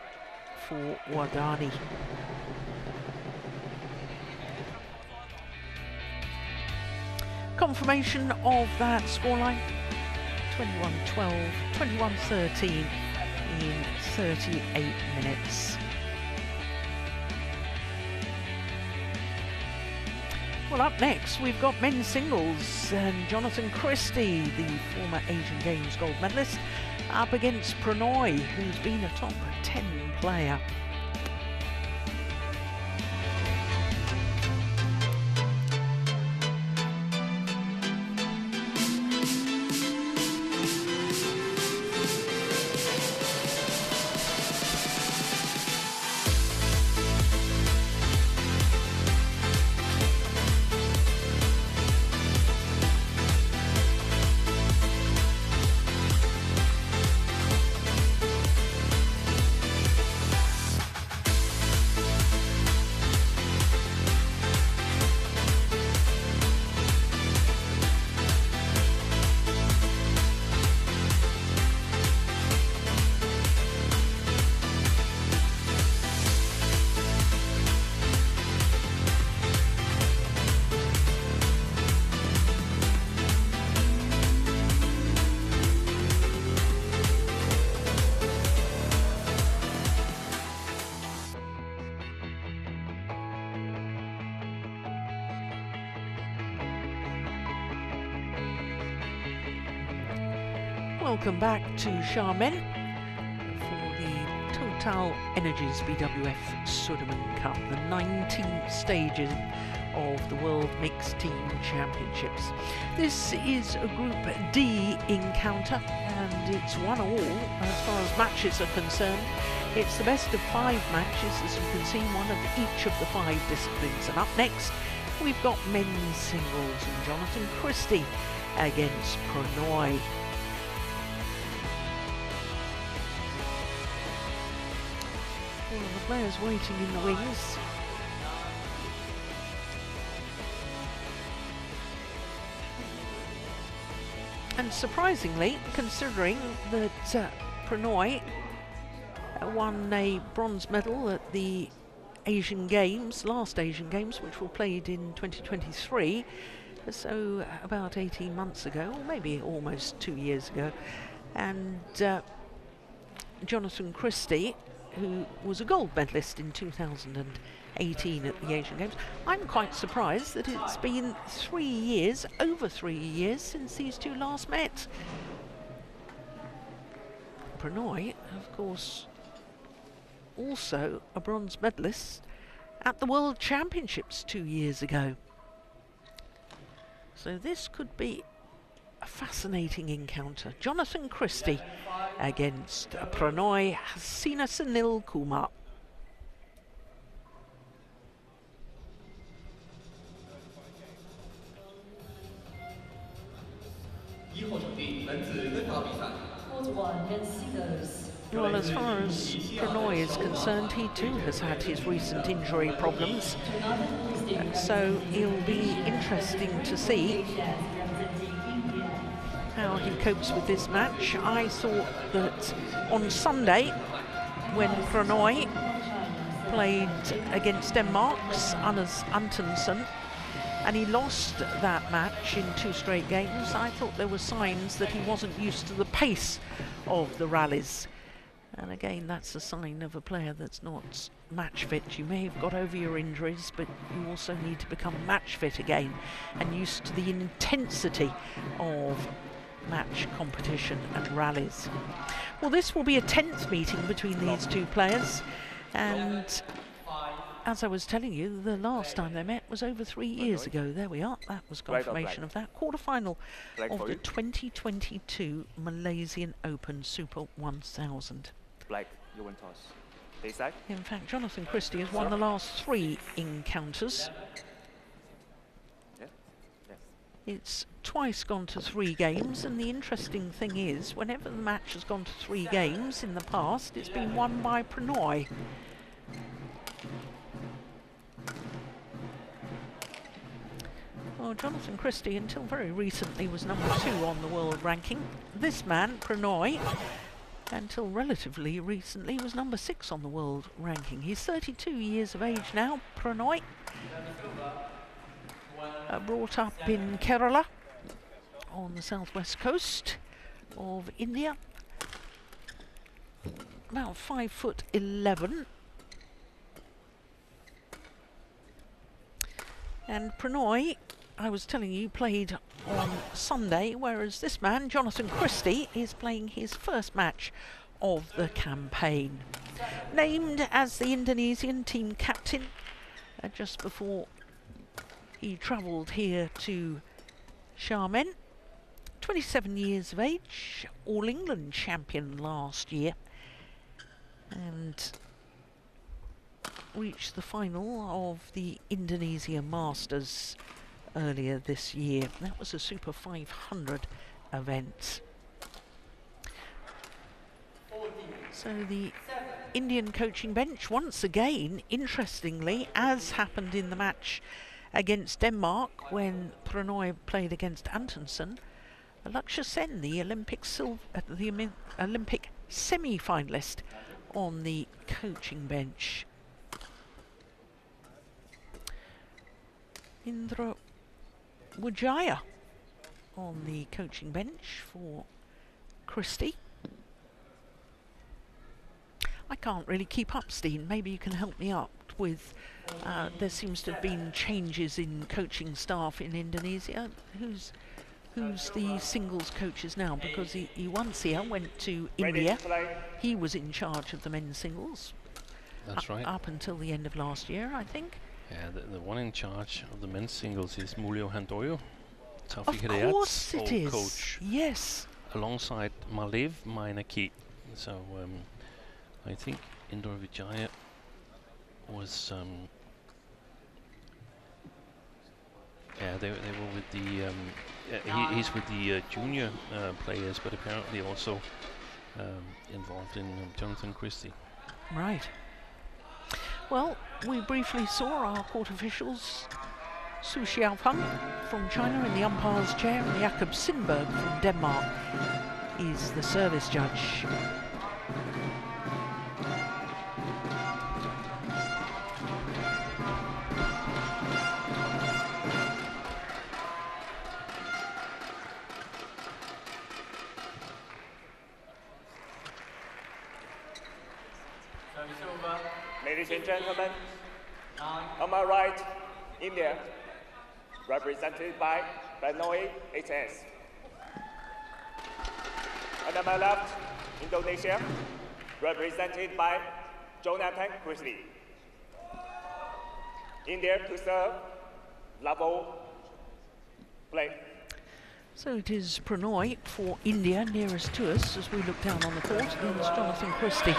for Wadani. Confirmation of that scoreline: 21-12, 21-13 in 38 minutes. Well, up next we've got men's singles, and Jonathan Christie, the former Asian Games gold medalist, up against Pranoy, who's been a top 10 player. Welcome back to Xiamen for the TotalEnergies BWF Sudirman Cup, the 19th stage of the World Mixed Team Championships. This is a Group D encounter, and it's 1-1 as far as matches are concerned. It's the best of 5 matches, as you can see, one of each of the 5 disciplines. And up next, we've got men's singles and Jonathan Christie against Prannoy. Well, the players waiting in the wings. And surprisingly, considering that Prannoy won a bronze medal at the Asian Games, last Asian Games, which were played in 2023, so about 18 months ago, or maybe almost 2 years ago, and Jonathan Christie, who was a gold medalist in 2018 at the Asian Games. I'm quite surprised that it's been 3 years, over 3 years, since these two last met. Prannoy, of course, also a bronze medalist at the World Championships 2 years ago. So this could be a fascinating encounter. Jonathan Christie against Prannoy Hasinasanil Kumar. 1号场地男子đơn打比赛。 Well, as far as Prannoy is concerned, he too has had his recent injury problems, and so it'll be interesting to see how he copes with this match. I thought that on Sunday, when Prannoy played against Denmark's Anders Antonsen, and he lost that match in 2 straight games, I thought there were signs that he wasn't used to the pace of the rallies. And again, that's a sign of a player that's not match fit. You may have got over your injuries, but you also need to become match fit again and used to the intensity of match competition and rallies. Well, this will be a 10th meeting between these two players, and as I was telling you, the last time they met was over 3 years ago. There we are. That was confirmation of that. Quarter-final of the 2022 Malaysian Open Super 1000. Black, you win toss. They sack. In fact, Jonathan Christie has won the last 3 encounters. Yeah. Yes. It's twice gone to 3 games, and the interesting thing is, whenever the match has gone to 3 games in the past, it's been won by Prannoy. Well, Jonathan Christie, until very recently, was number 2 on the world ranking. This man, Prannoy, until relatively recently, was number 6 on the world ranking. He's 32 years of age now, Prannoy. Brought up in Kerala, on the southwest coast of India. About 5'11". And Prannoy, I was telling you, played on Sunday, whereas this man, Jonathan Christie, is playing his first match of the campaign. Named as the Indonesian team captain just before he travelled here to Xiamen. 27 years of age, All England champion last year, and reached the final of the Indonesia Masters earlier this year. That was a Super 500 event. So the Indian coaching bench, once again, interestingly, as happened in the match against Denmark when Prannoy played against Antonsen, Lakshya Sen, the Olympic semi-finalist, on the coaching bench. Indra Wijaya on the coaching bench for Christie. I can't really keep up, Steen. Maybe you can help me out with, there seems to have been changes in coaching staff in Indonesia. Who's the singles coaches now? Because Iwansia went to India. He was in charge of the men's singles. That's right. Up until the end of last year, I think. Yeah, the one in charge of the men's singles is Mulyo Handoyo. Of course it is. Coach. Yes. Alongside Malev Mainaki. So I think Indra Vijaya was yeah, they were with the he's with the junior players, but apparently also involved in Jonathan Christie. Right. Well, we briefly saw our court officials, Su Xiaopeng from China in the umpire's chair, and Jakob Sindberg from Denmark is the service judge. Ladies and gentlemen, on my right, India, represented by Pranoy HS. And on my left, Indonesia, represented by Jonathan Christie. India to serve, level, play. So it is Pranoy for India nearest to us as we look down on the court against Jonathan Christie.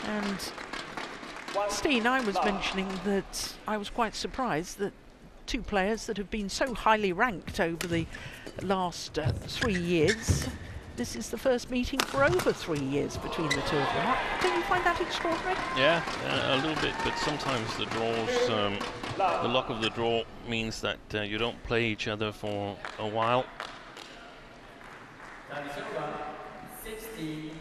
And Steen, I was mentioning that I was quite surprised that two players that have been so highly ranked over the last 3 years, this is the first meeting for over 3 years between the two of them. Don't you find that extraordinary? Yeah, a little bit, but sometimes the draws, the luck of the draw means that you don't play each other for a while. 60-10.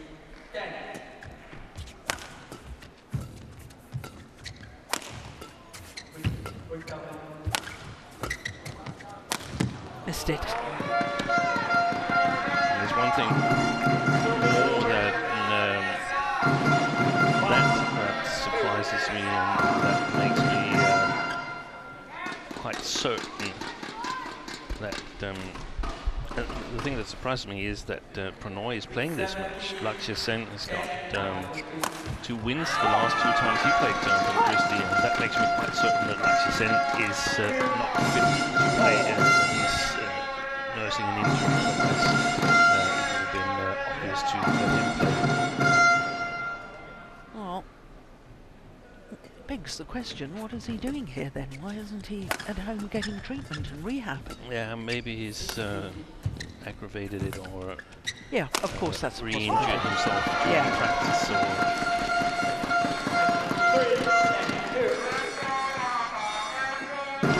Missed it. There's one thing more that surprises me and that makes me quite certain that the thing that surprises me is that Pranoy is playing this match. Lakshya Sen has got 2 wins the last 2 times he played Jonathan Christie, and that makes me quite certain that Lakshya Sen is not fit to play, and he's nursing an injury. Otherwise, it would have been obvious to let him play. Well, it begs the question, what is he doing here then? Why isn't he at home getting treatment and rehab? Yeah, maybe he's aggravated it, or yeah, of course that's re-injured himself during practice.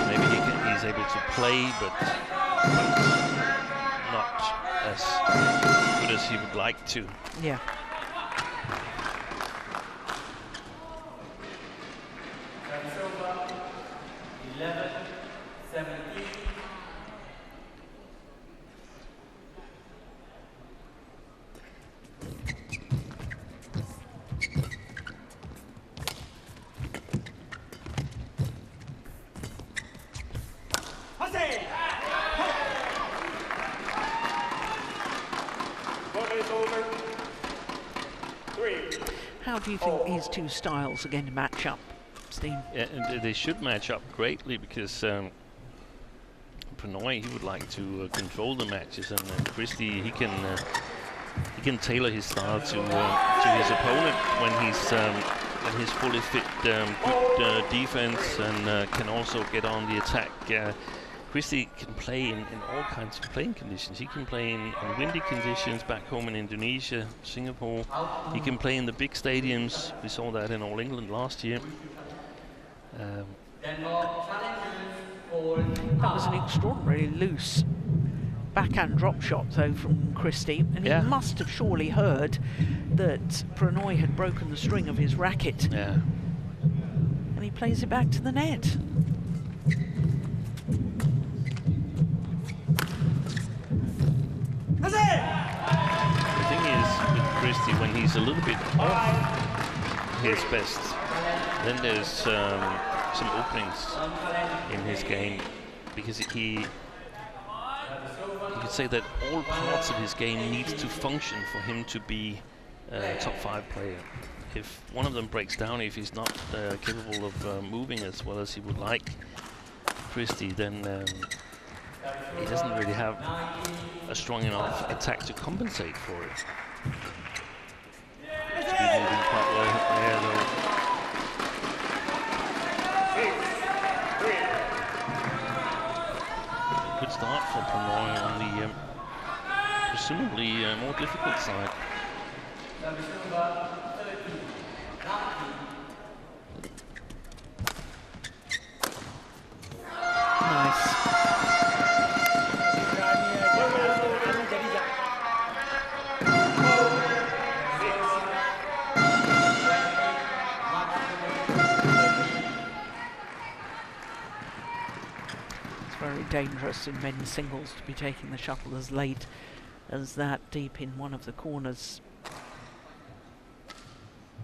Maybe he's able to play, but not as good as he would like to. Yeah. How do you think these two styles are going to match up, Steen? Yeah, and they should match up greatly, because Pranoy, he would like to control the matches, and Christie, he can tailor his style to his opponent when he's fully fit, good defense, and can also get on the attack. Christie can play in all kinds of playing conditions. He can play in windy conditions back home in Indonesia, Singapore. He can play in the big stadiums. We saw that in All England last year. That was an extraordinarily loose backhand drop shot, though, from Christie, and he must have surely heard that Pranoy had broken the string of his racket. Yeah. And he plays it back to the net. The thing is, with Christie, when he's a little bit off his best, then there's some openings in his game, because you could say that all parts of his game needs to function for him to be a top 5 player. if one of them breaks down, if he's not capable of moving as well as he would like, Christie, then he doesn't really have a strong enough attack to compensate for it. To be moving quite well there, though. Good start for Pranoy on the presumably more difficult side. Nice. It's very dangerous in men's singles to be taking the shuttle as late as that, deep in one of the corners.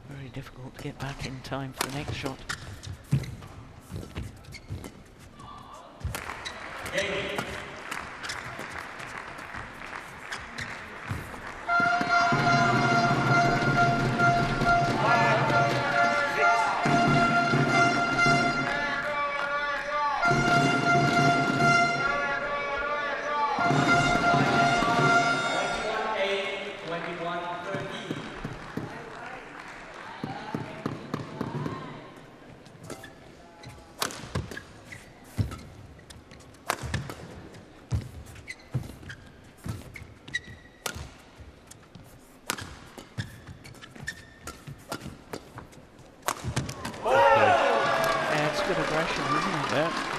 Very difficult to get back in time for the next shot.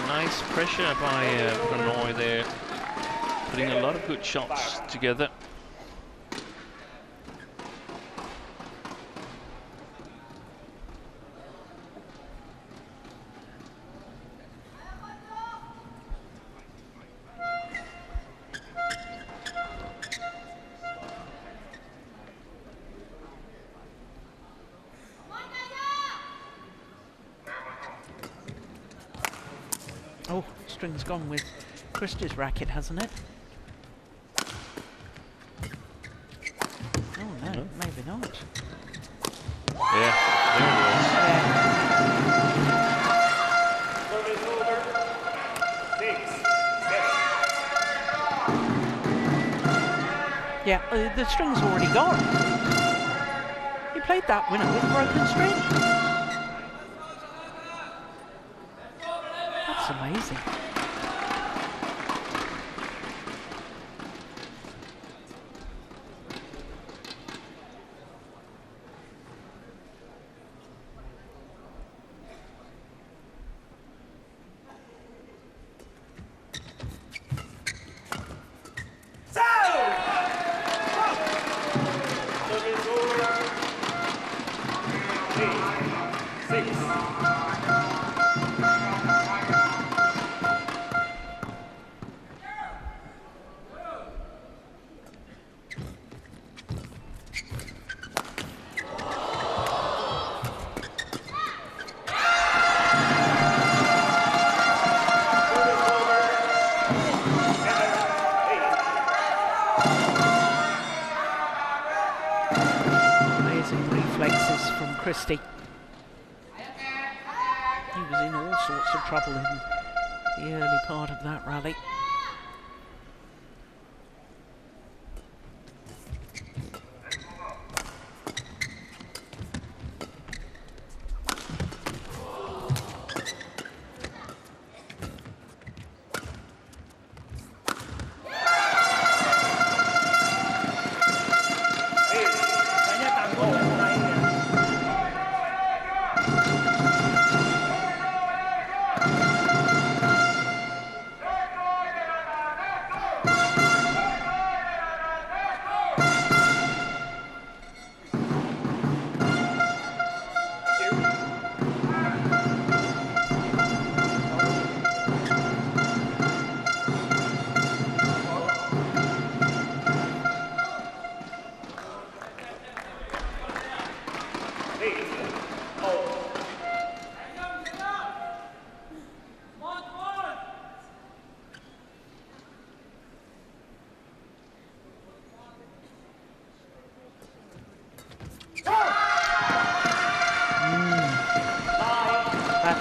Nice pressure by Pranoy there, putting a lot of good shots together. Oh, string's gone with Christie's racket, hasn't it? Oh no, maybe not. Yeah, there it was. Service over. 6-7. Yeah, the string's already gone. He played that winner with broken string. That's amazing. Christie. He was in all sorts of trouble in the early part of that rally.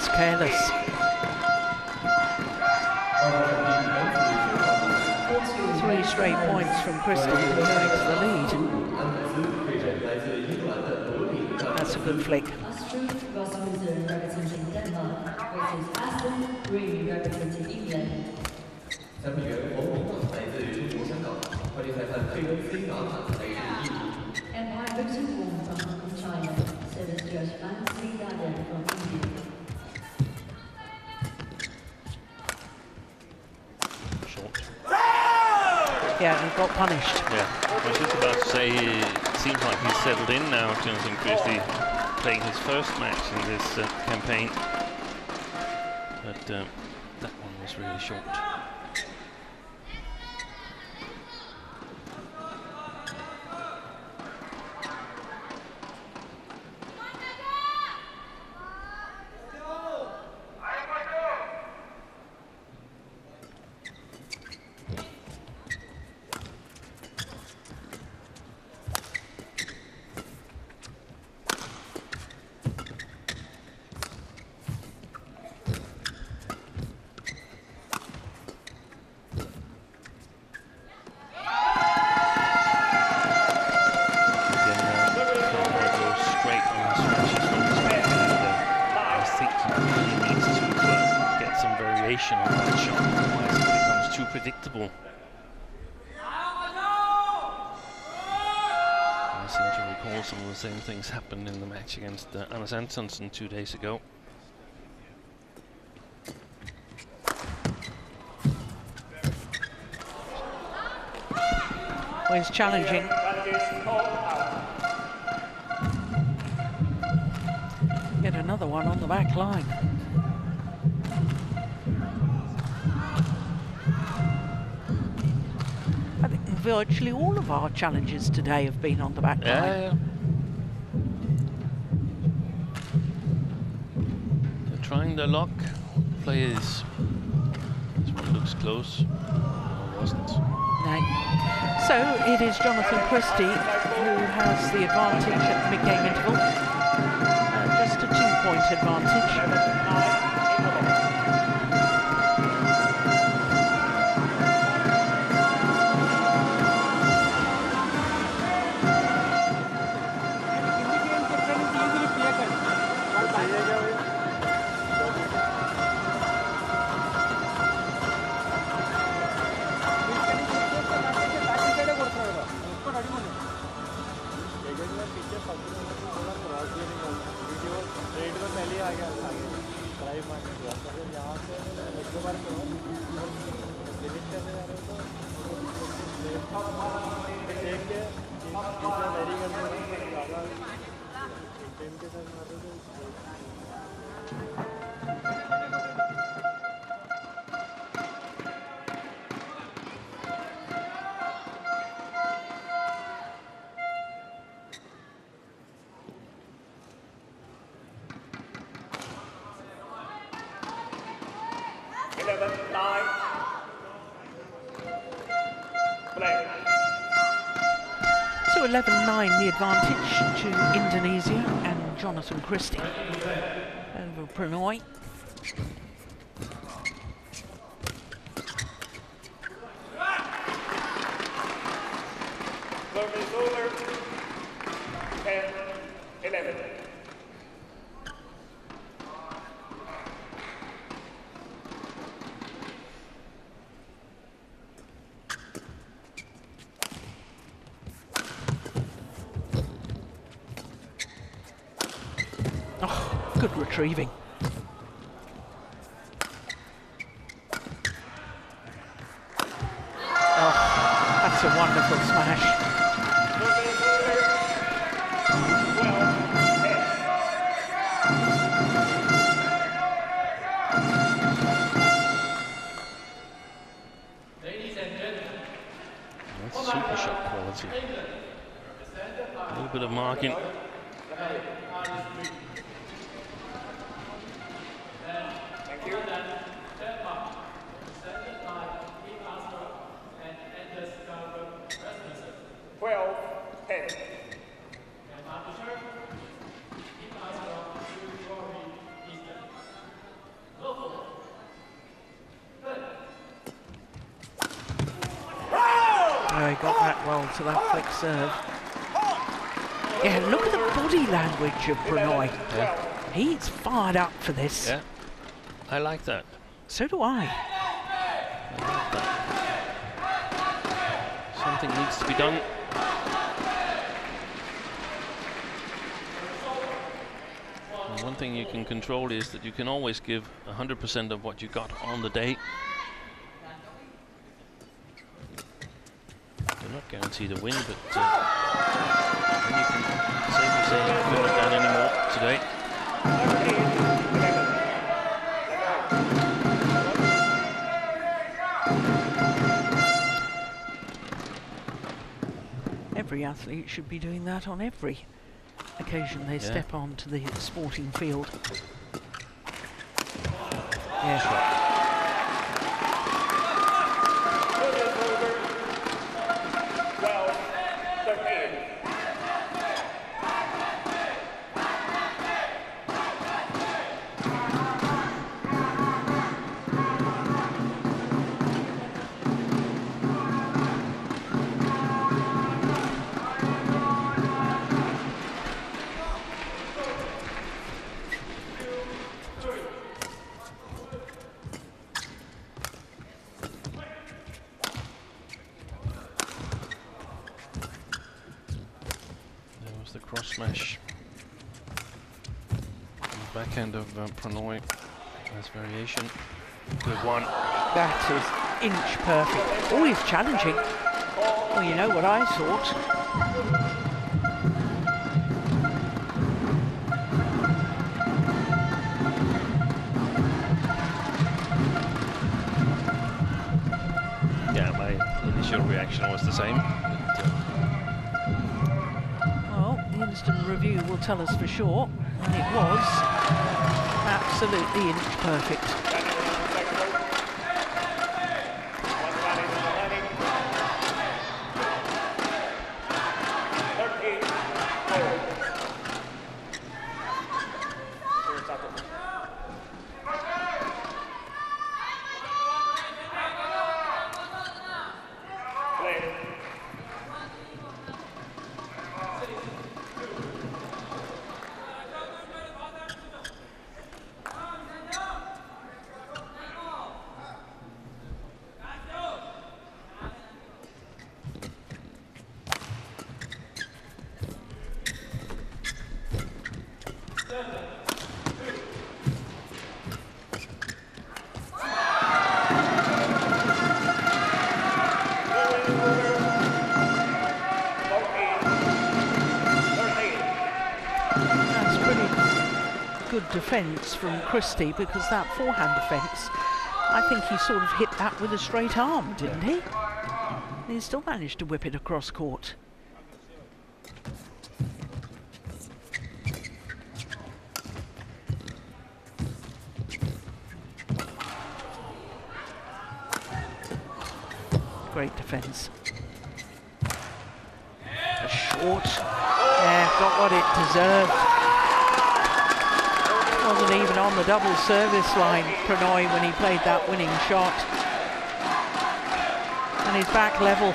That's careless. 3 straight points from Christie, who takes the lead. That's a good flick. Yeah, he got punished. Yeah, I was just about to say, it seems like he's settled in now, Jonathan Christie, playing his first match in this campaign. But that one was really short. On that shot, otherwise it becomes too predictable. I seem to recall some of the same things happened in the match against Anders Antonsen 2 days ago. Well, he's challenging. Get another one on the back line. Virtually all of our challenges today have been on the back line. Yeah. They're trying their luck. Players. This one looks close. No, it wasn't. No. So it is Jonathan Christie who has the advantage at the mid-game interval. Just a 2-point advantage. So 11-9 the advantage to Indonesia and Jonathan Christie over Pranoy. Service over. 10-11. Oh, good retrieving. Oh, that's a wonderful smash. That's super shot quality. A little bit of marking. Thank you. 12-10. to that flick serve. Yeah, look at the body language of Prannoy. Yeah. He's fired up for this. Yeah, I like that. So do I. Like that. Something needs to be done. And one thing you can control is that you can always give 100% of what you got on the day. You're not guaranteed a win, but then you can safely say you couldn't have done any more today. Every athlete should be doing that on every occasion they step onto the sporting field. Yeah. The cross smash. On the backhand of Prannoy. Nice variation. Good one. That is inch perfect. Always challenging. Well, you know what I thought. Yeah, my initial reaction was the same. Instant review will tell us for sure, and it was absolutely inch perfect. Defence from Christie, because that forehand defence, I think he sort of hit that with a straight arm, didn't he? And he still managed to whip it across court. Great defence. A short, yeah, got what it deserved. Wasn't even on the double service line, Prannoy, when he played that winning shot. And he's back level.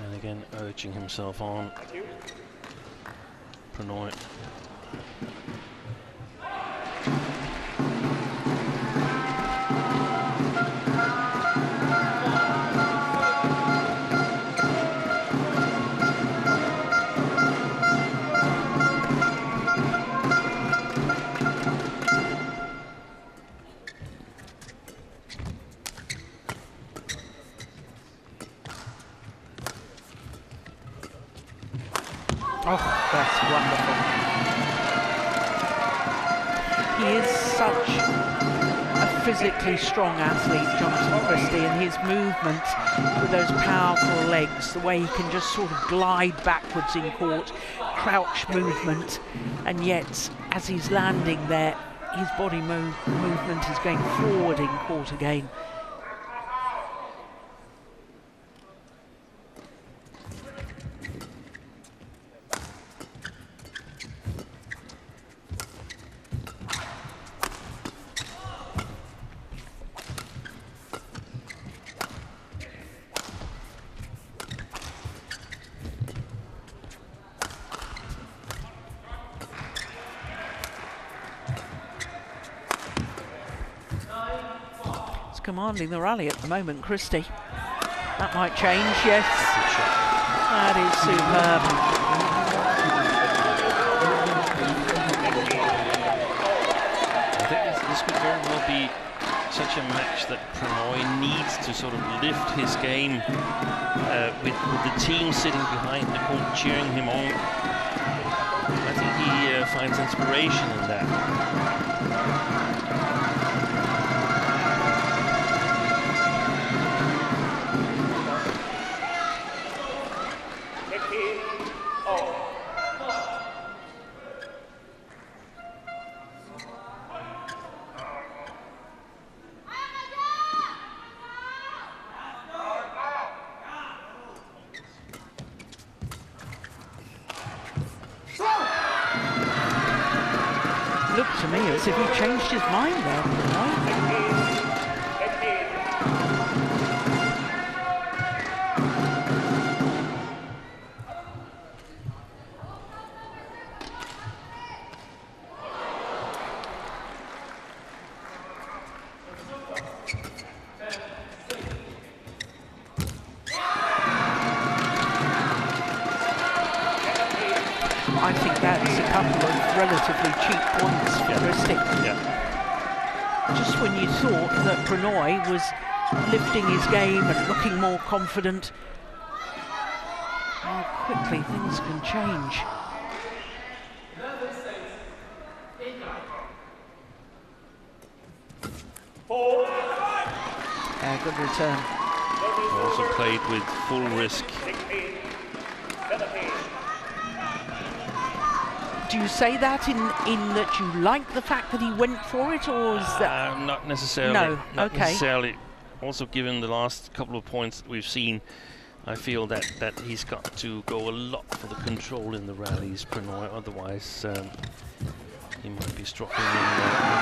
And again, urging himself on. Prannoy. Oh, that's wonderful. He is such a physically strong athlete, Jonathan Christie, and his movement with those powerful legs, the way he can just sort of glide backwards in court, crouch movement, and yet as he's landing there, his body movement is going forward in court again. commanding the rally at the moment, Christie. That might change, yes. That is superb. I think this could very well be such a match that Pranoy needs to sort of lift his game with the team sitting behind the court cheering him on. I think he finds inspiration in that. Looked to me as if he changed his mind there. I think that's a couple of relatively cheap points for Christie. Yeah. Just when you thought that Pranoy was lifting his game and looking more confident, how quickly things can change. Good return. Also played with full risk. Do you say that in that you like the fact that he went for it, or is that not necessarily? No, not okay. necessarily. Also, given the last couple of points that we've seen, I feel that he's got to go a lot for the control in the rallies, Pranoy. Otherwise, he might be struggling in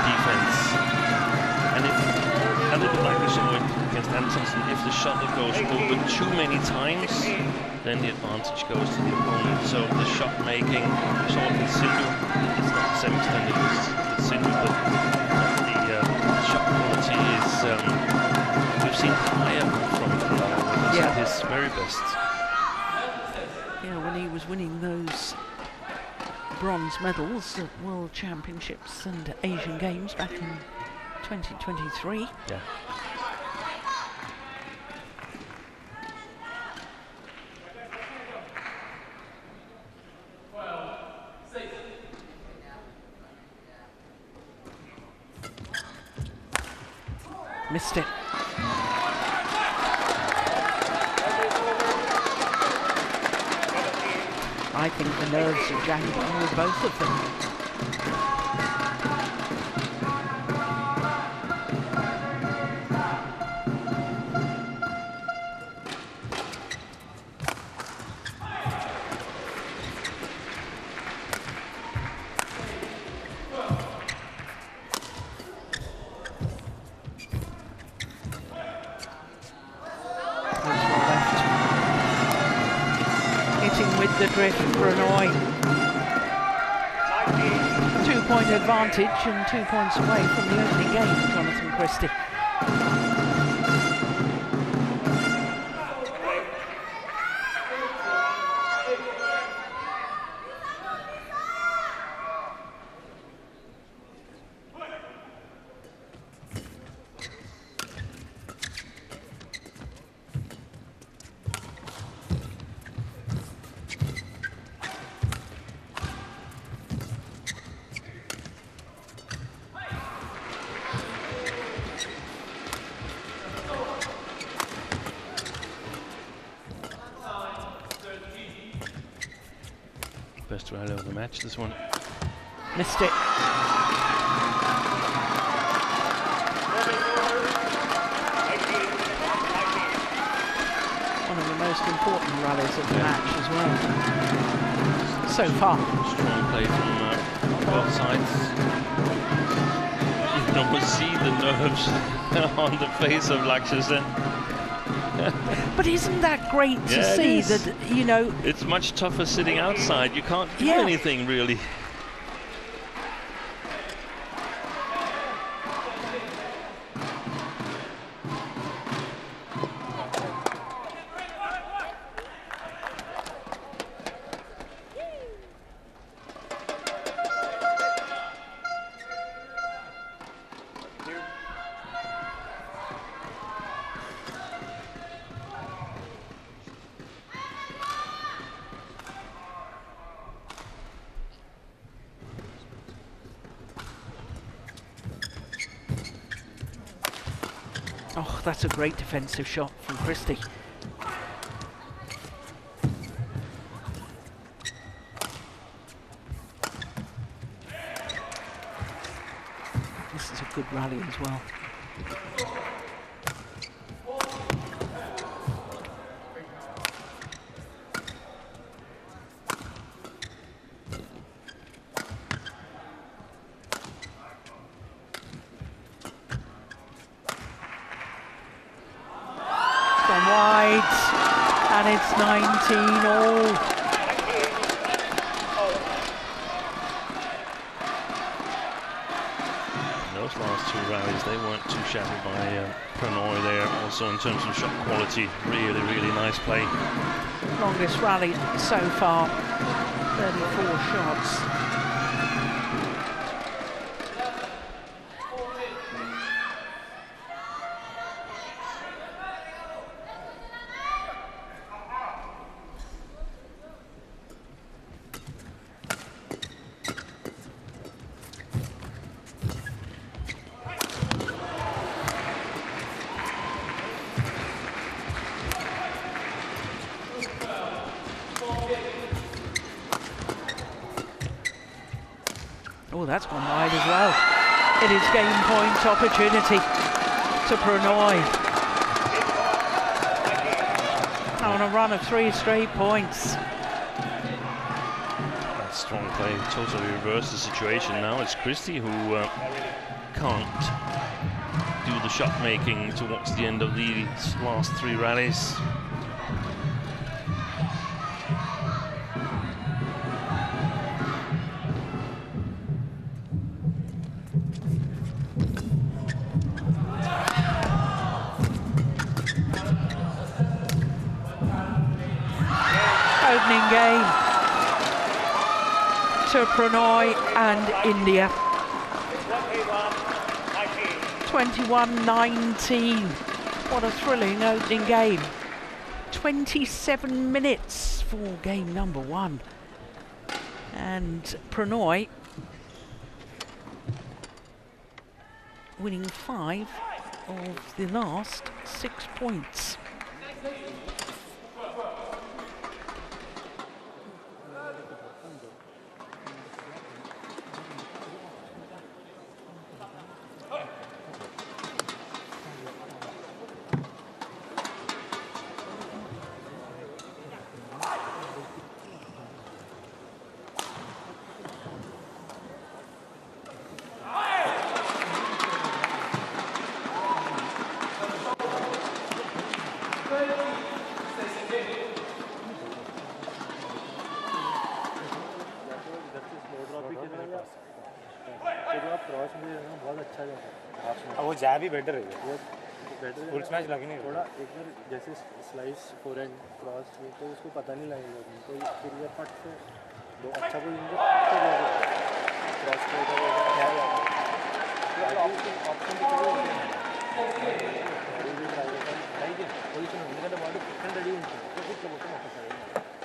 defense. And if, a little bit like we saw against Antonsen, if the shuttle goes over too many times, then the advantage goes to the opponent. So the shot making, we saw it with Sindhu, it's not the same extent as with Sindhu, but the shot quality is, we've seen higher from Pranoy at his very best. Yeah, when he was winning those bronze medals at World Championships and Asian Games back in 2023. Yeah. Missed it. I think the nerves are jammed on with both of them. The drift, Pranoy. 2-point advantage and 2 points away from the opening game, Jonathan Christie. Best rally of the match, this one. Missed it. One of the most important rallies of the match as well. So far. Strong play from both sides. You can almost see the nerves on the face of Xiamen. But isn't that great to see that, you know... It's much tougher sitting outside. You can't do anything, really. Oh, that's a great defensive shot from Christie. This is a good rally as well. Gone wide, and it's 19-all. Those last two rallies, they weren't too shabby by Pranoy there. Also in terms of shot quality, really, really nice play. Longest rally so far, 34 shots. Oh, that's gone wide as well. It is game point opportunity to Pranoy. On a run of 3 straight points. That strong play totally reversed the situation. Now it's Christie who can't do the shot making towards the end of these last 3 rallies. Opening game to Pranoy and India. 21-19. What a thrilling opening game. 27 minutes for game number 1. And Pranoy winning 5 of the last 6 points. वो जैब ही better है वो better full smash लगने थोड़ा एक बार जैसे slice forehand cross तो उसको पता नहीं लगेगा तो फिर ये फट से दो अच्छा कोई क्रॉस ऑप्शन पोजिशन होने का बॉडी फिर रेडी होती है तो फिर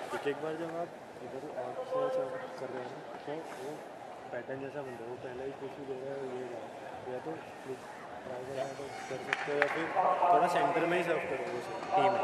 तो एक बार जब आप इधर से कर रहे हैं तो वो पैटर्न जैसा बनता है वो पहले ही कुछ दे रहा है ये या तो ट्राई करना तो कर सकते हो या फिर थोड़ा सेंटर में ही सर्व करो उसे टीम में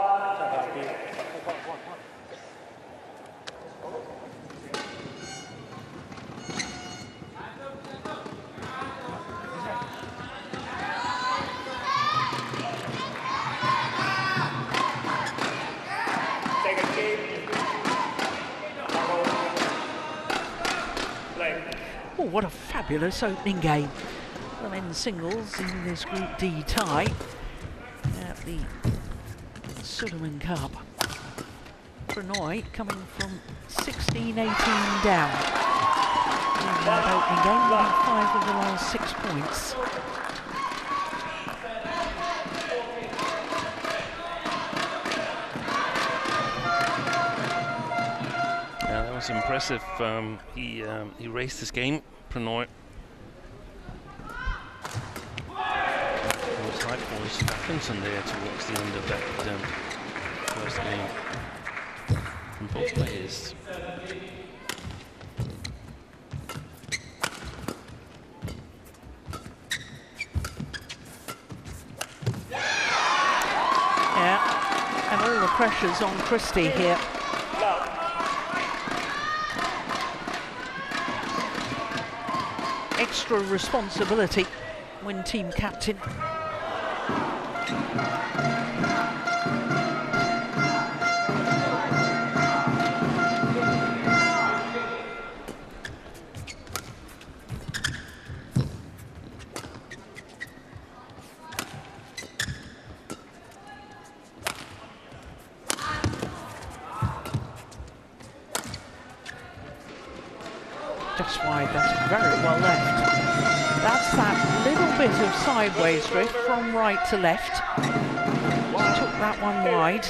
Oh, what a fabulous opening game. The men's singles in this Group D tie at the Sudirman Cup. Pranoy coming from 16-18 down in that opening game, winning 5 of the last 6 points. Yeah, that was impressive. He raced this game, Pranoy. Was Badminton there towards the end of that first game from both players. pressures on Christie here. Extra responsibility when team captain. Just wide, that's very well left. That's that little bit of sideways drift from right to left. Just took that one wide.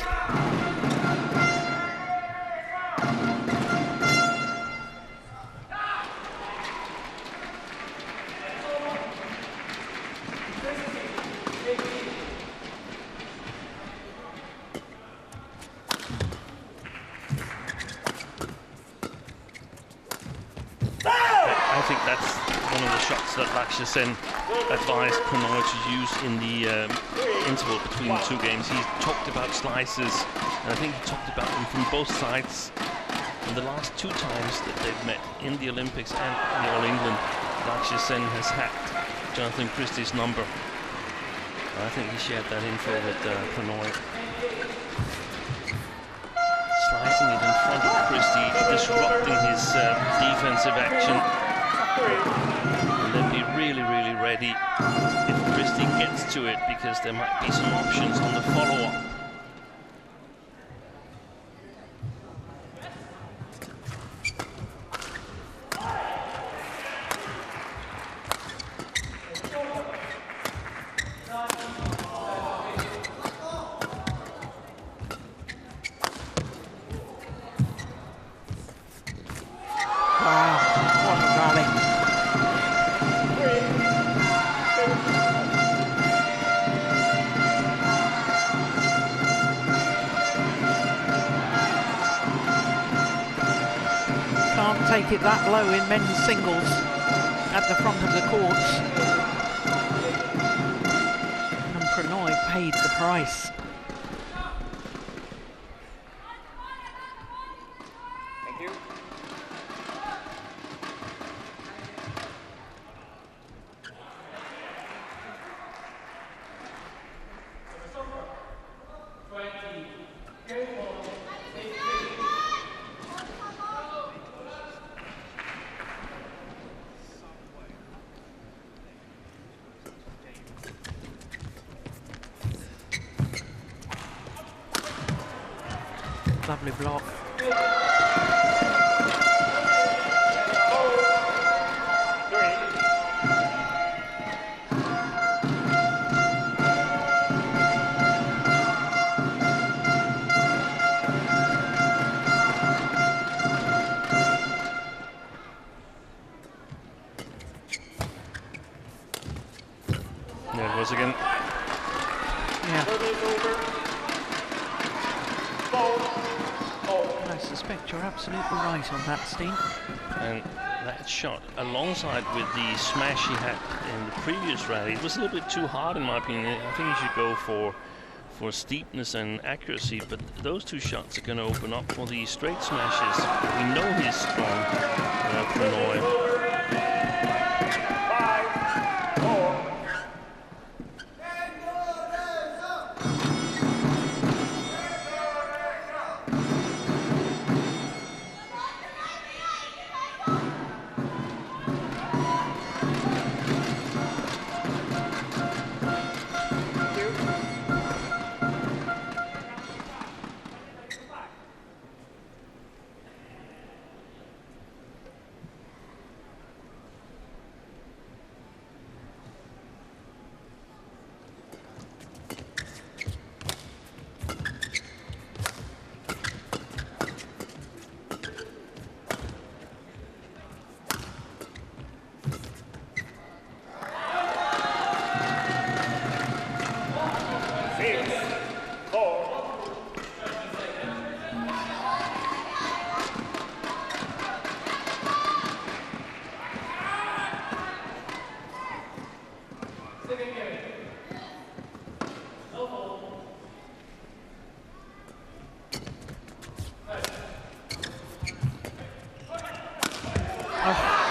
I think that's one of the shots that Xiamen advised Pranoy to use in the interval between the two games. He talked about slices, and I think he talked about them from both sides. And the last two times that they've met in the Olympics and in the All England, Xiamen has hacked Jonathan Christie's number. And I think he shared that info with Pranoy. Slicing it in front of Christie, disrupting his defensive action. And then be really, really ready if Christie gets to it, because there might be some options on the follow-up. Take it that low in men's singles at the front of the courts. And Pranoy paid the price. Thank you. Lovely block. There it was again. Yeah. I suspect you're absolutely right on that, Steen. And that shot, alongside with the smash he had in the previous rally, it was a little bit too hard in my opinion. I think he should go for steepness and accuracy, but those two shots are going to open up for the straight smashes. We know he's strong, Pranoy.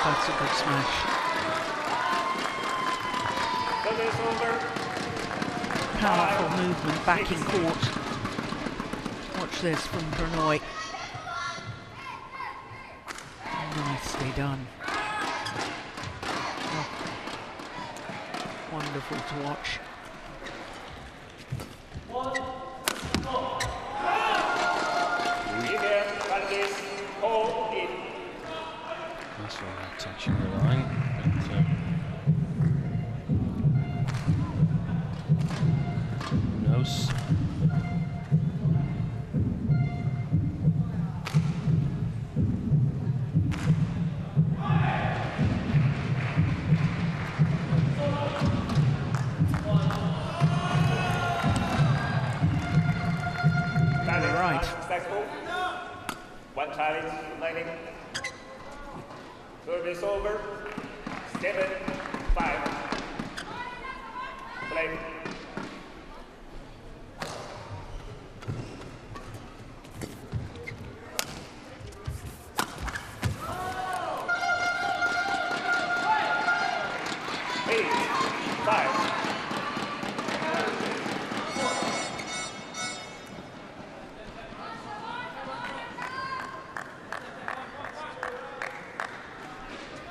That's a good smash. Service over. Powerful movement back in court. Watch this from Pranoy. Nicely done. Oh, wonderful to watch. That's all right, touching the line. But, who knows? One challenge remaining. Service over. 7-5. Play.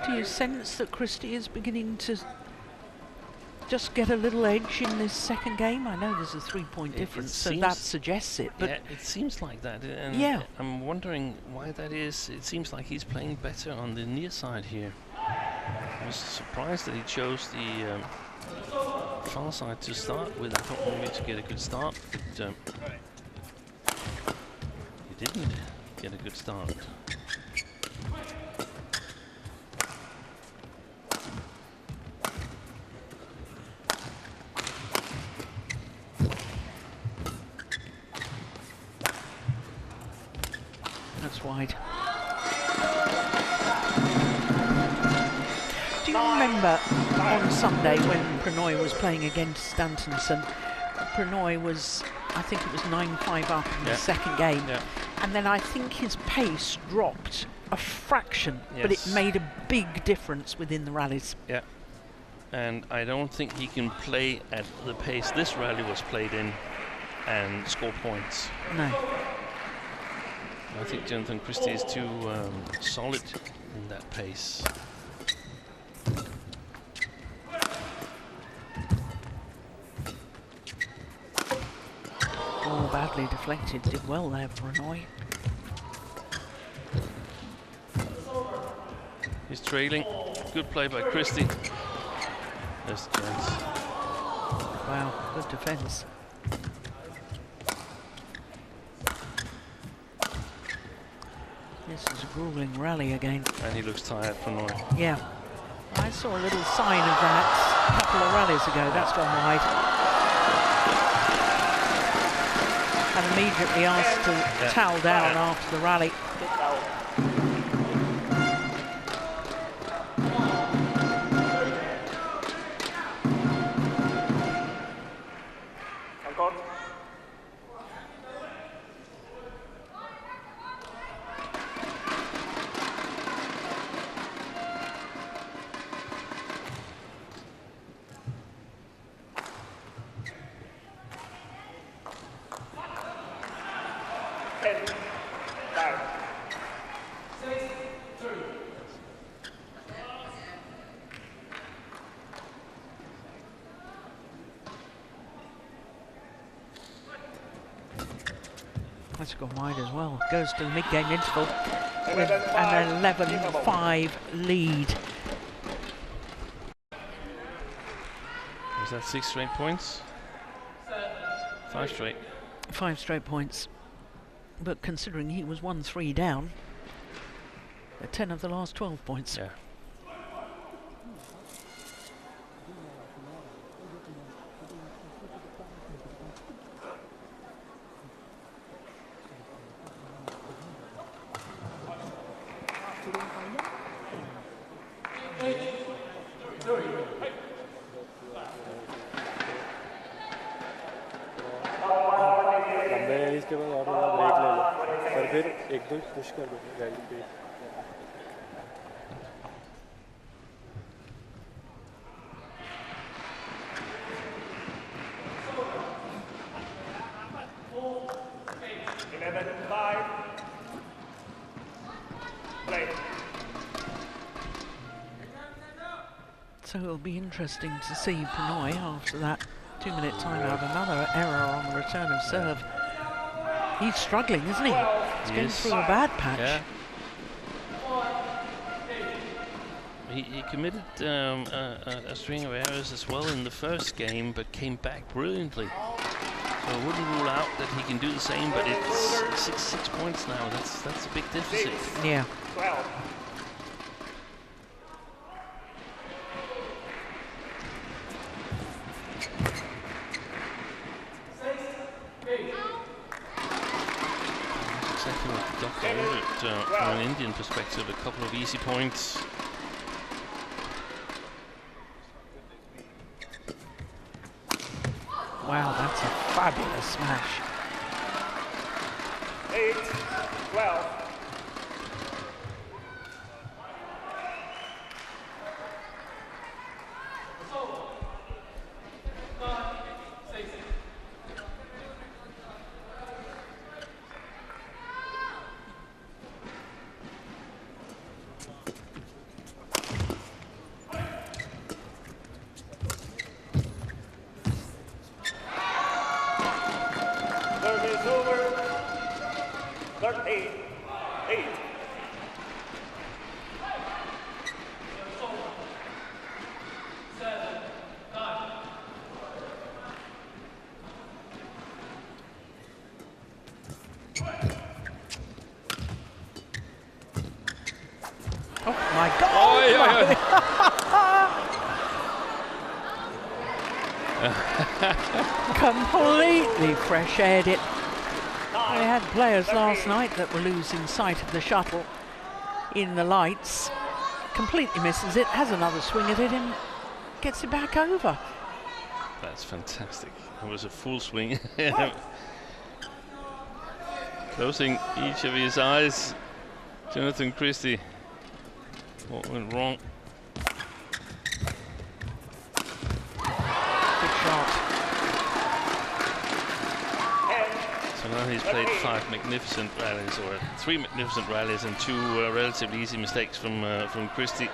Do you sense that Christie is beginning to just get a little edge in this second game? I know there's a 3-point difference, so that suggests it. But yeah, it seems like that. And yeah, I'm wondering why that is. It seems like he's playing better on the near side here. I was surprised that he chose the far side to start with. I thought maybe to get a good start, but he didn't get a good start. Wide. Do you remember on Sunday when Pranoy was playing against Stantonson? Pranoy was, I think it was 9-5 up in the second game, and then I think his pace dropped a fraction, but it made a big difference within the rallies. Yeah, and I don't think he can play at the pace this rally was played in and score points. No. I think Jonathan Christie is too solid in that pace. Oh, badly deflected. Did well there for Pranoy. He's trailing. Good play by Christie. There's the chance. Wow, good defence. This is a grueling rally again. And he looks tired, Pranoy. Yeah. I saw a little sign of that a couple of rallies ago. That's gone wide. And immediately asked to towel down after the rally. That's gone wide as well. Goes to the mid-game interval with an 11-5 lead. Was that 6 straight points? 5 straight. 5 straight points. But considering he was 1-3 down, 10 of the last 12 points. Yeah. इसके बाद और थोड़ा break ले लो और फिर एक दो push कर दो गाड़ी पे So it'll be interesting to see Prannoy after that 2-minute timeout, another error on the return of serve. He's struggling, isn't he? He's going through a bad patch. Yeah. He committed a string of errors as well in the first game, but came back brilliantly. So I wouldn't rule out that he can do the same, but it's 6 points now. That's a big deficit. Yeah. 12. That's exactly what the doctor ordered from an Indian perspective. A couple of easy points. Wow, that's a fabulous smash. 8, 12. Service over. 13, 8. Oh my God! Completely fresh-aired it. They had players last night that were losing sight of the shuttle in the lights. Completely misses it, has another swing at it and gets it back over. That's fantastic. It was a full swing. Closing each of his eyes. Jonathan Christie. What went wrong? Good shot. So now he's played 5 magnificent rallies, or 3 magnificent rallies, and 2 relatively easy mistakes from Christie.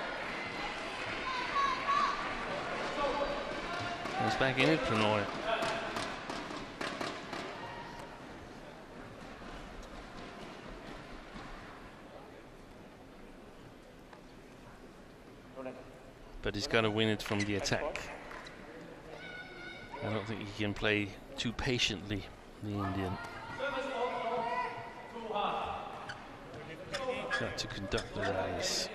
He's back in it, Prannoy. But he's got to win it from the attack. I don't think he can play too patiently, the Indian. Got to conduct the rallies.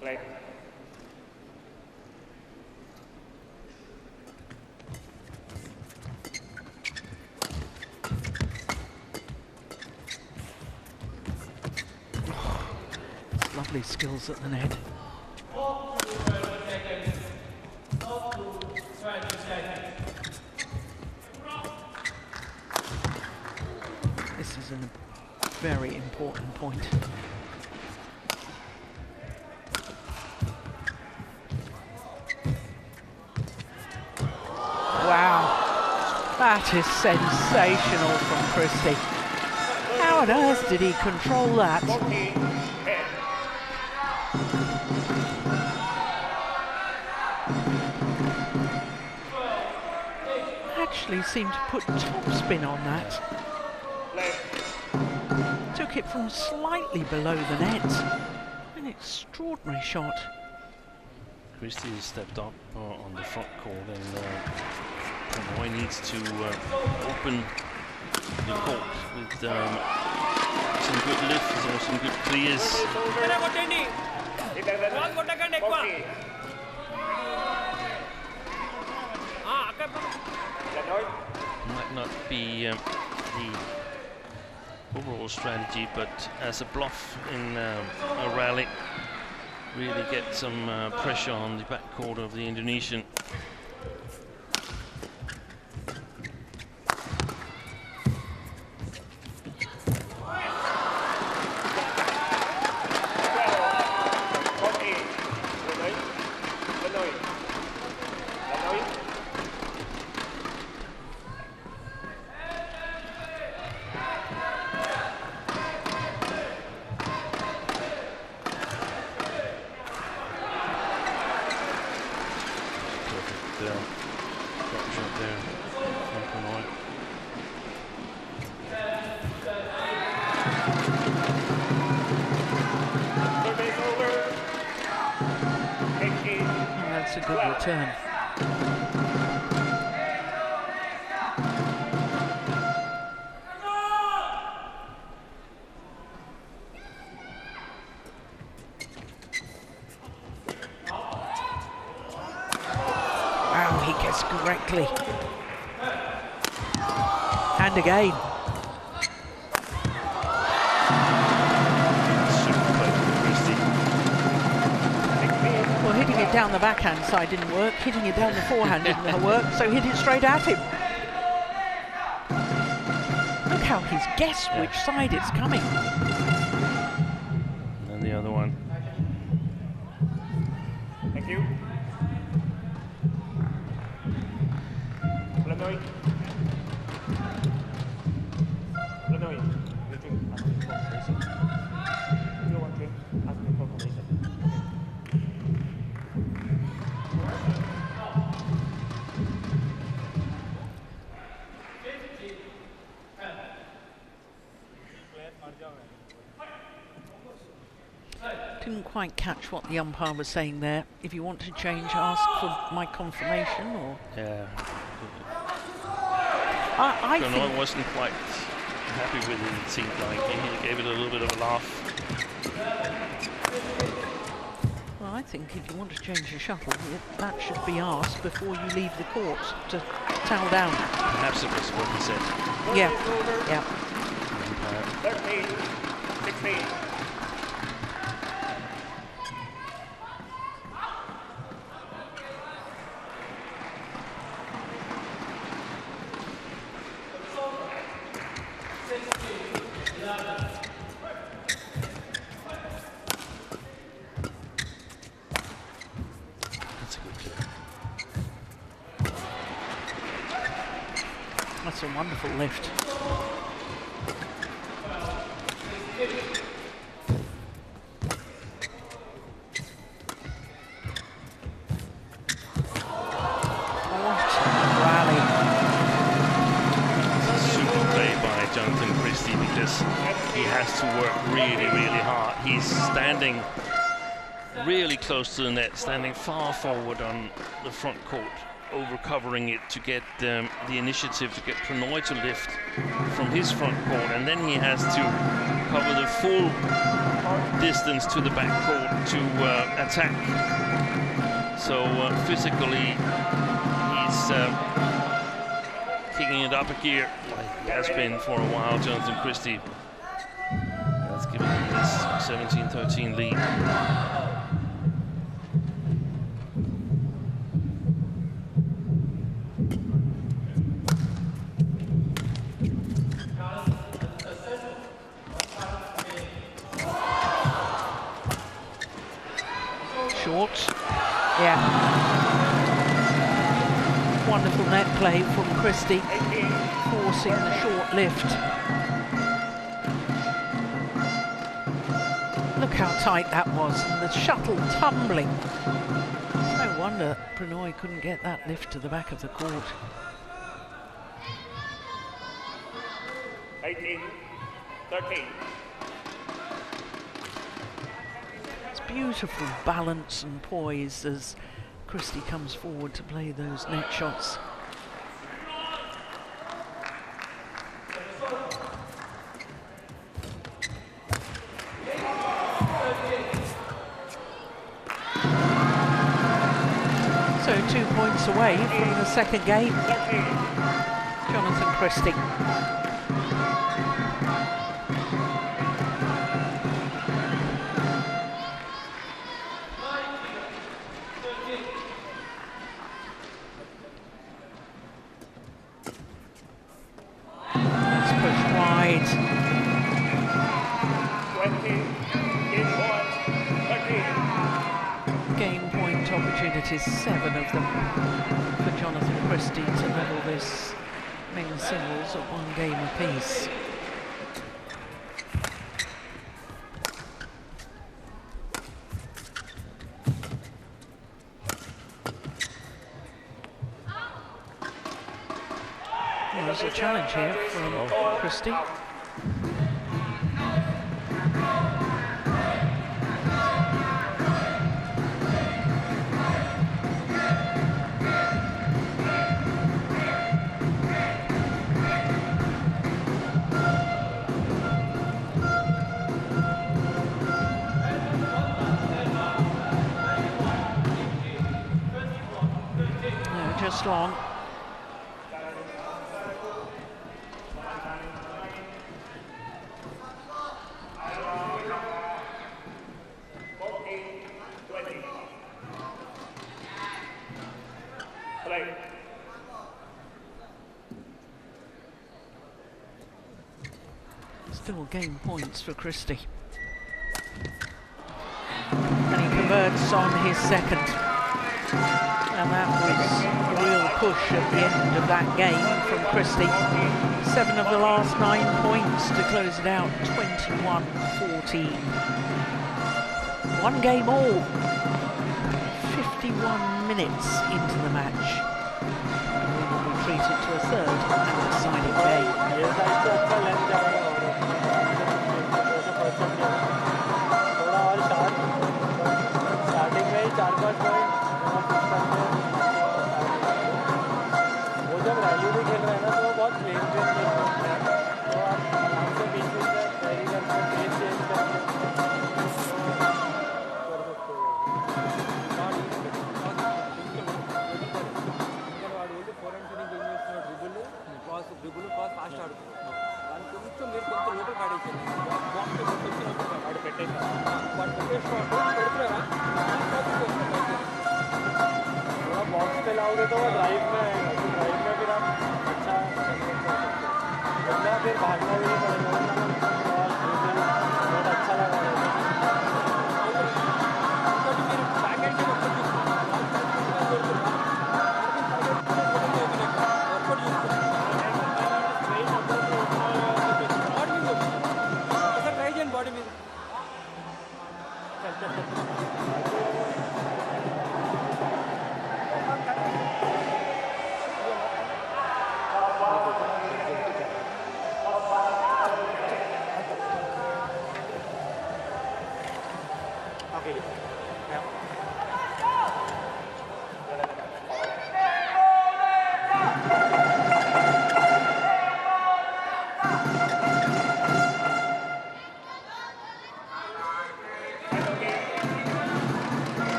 Play. Lovely skills at the net. This is a very important point. Wow, that is sensational from Christie. How on earth did he control that? Actually seemed to put topspin on that. Took it from slightly below the net. An extraordinary shot. Christie has stepped up on the front court, and Prannoy needs to open the court with some good lifts or some good clears. Might not be the overall strategy, but as a bluff in a rally, really get some pressure on the backcourt of the Indonesian. good return. Wow, he gets correctly. And again. Well, hitting it down the backhand side didn't work, hitting it down the forehand didn't work, so hit it straight at him. Look how he's guessed which side it's coming. And then the other one. Thank you. Illinois. Illinois. Meeting as confirmation. If you want to ask me confirmation. Didn't quite catch what the umpire was saying there. If you want to change, ask for my confirmation, or... Yeah. I Benoit think... wasn't quite happy with it, it seemed like. He gave it a little bit of a laugh. Well, I think if you want to change your shuttle, that should be asked before you leave the court to towel down. Perhaps it was what he said. Yeah, yeah. 13, 16. That's a wonderful lift. What a rally. Super play by Jonathan Christie, because he has to work really, really hard. He's standing really close to the net, standing far forward on the front court, over covering it to get the initiative to get Pranoy to lift from his front court, and then he has to cover the full distance to the back court to attack. So physically he's kicking it up a gear like he has been for a while, Jonathan Christie. That's given him this 17-13 lead. Short. Yeah. Wonderful net play from Christie, forcing the short lift. Look how tight that was, and the shuttle tumbling. No wonder Pranoy couldn't get that lift to the back of the court. 18, 13. Beautiful balance and poise as Christie comes forward to play those net shots. So 2 points away from the second game. Jonathan Christie. Opportunities, 7 of them for Jonathan Christie to level this men's singles at 1 game apiece. Well, there's a challenge here from Christie. long. Still gain points for Christie. And he converts on his second. And that was a real push at the end of that game from Christie. 7 of the last 9 points to close it out, 21-14. One game all. 51 minutes into the match. And we will be treated to a third and deciding game.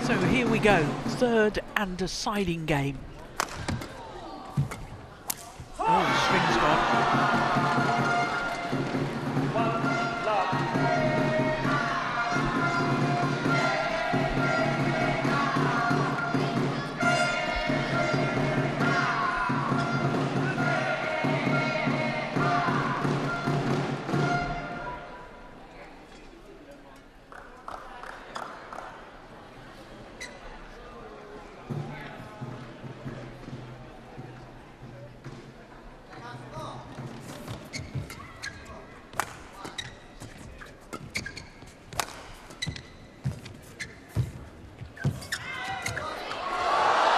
So here we go, third and deciding game. Oh, the string's gone.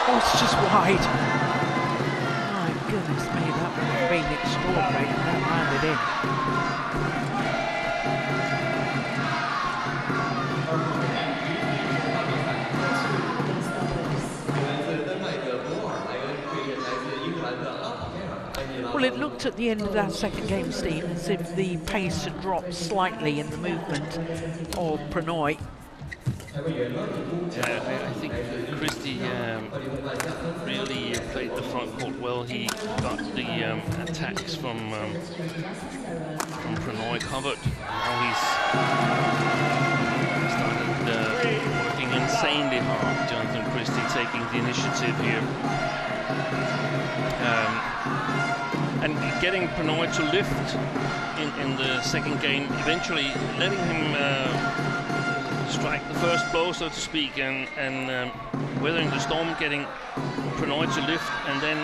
Oh, it's just wide. My goodness me, that would have been extraordinary and that landed in. Well, it looked at the end of that second game, Steve, as if the pace had dropped slightly in the movement of Pranoy. I think Christie really played the front court well. He got the attacks from Pranoy covered. Now he's started working insanely hard. Jonathan Christie taking the initiative here. And getting Pranoy to lift in the second game, eventually letting him strike the first blow, so to speak, and weathering the storm, getting Pranoy to lift, and then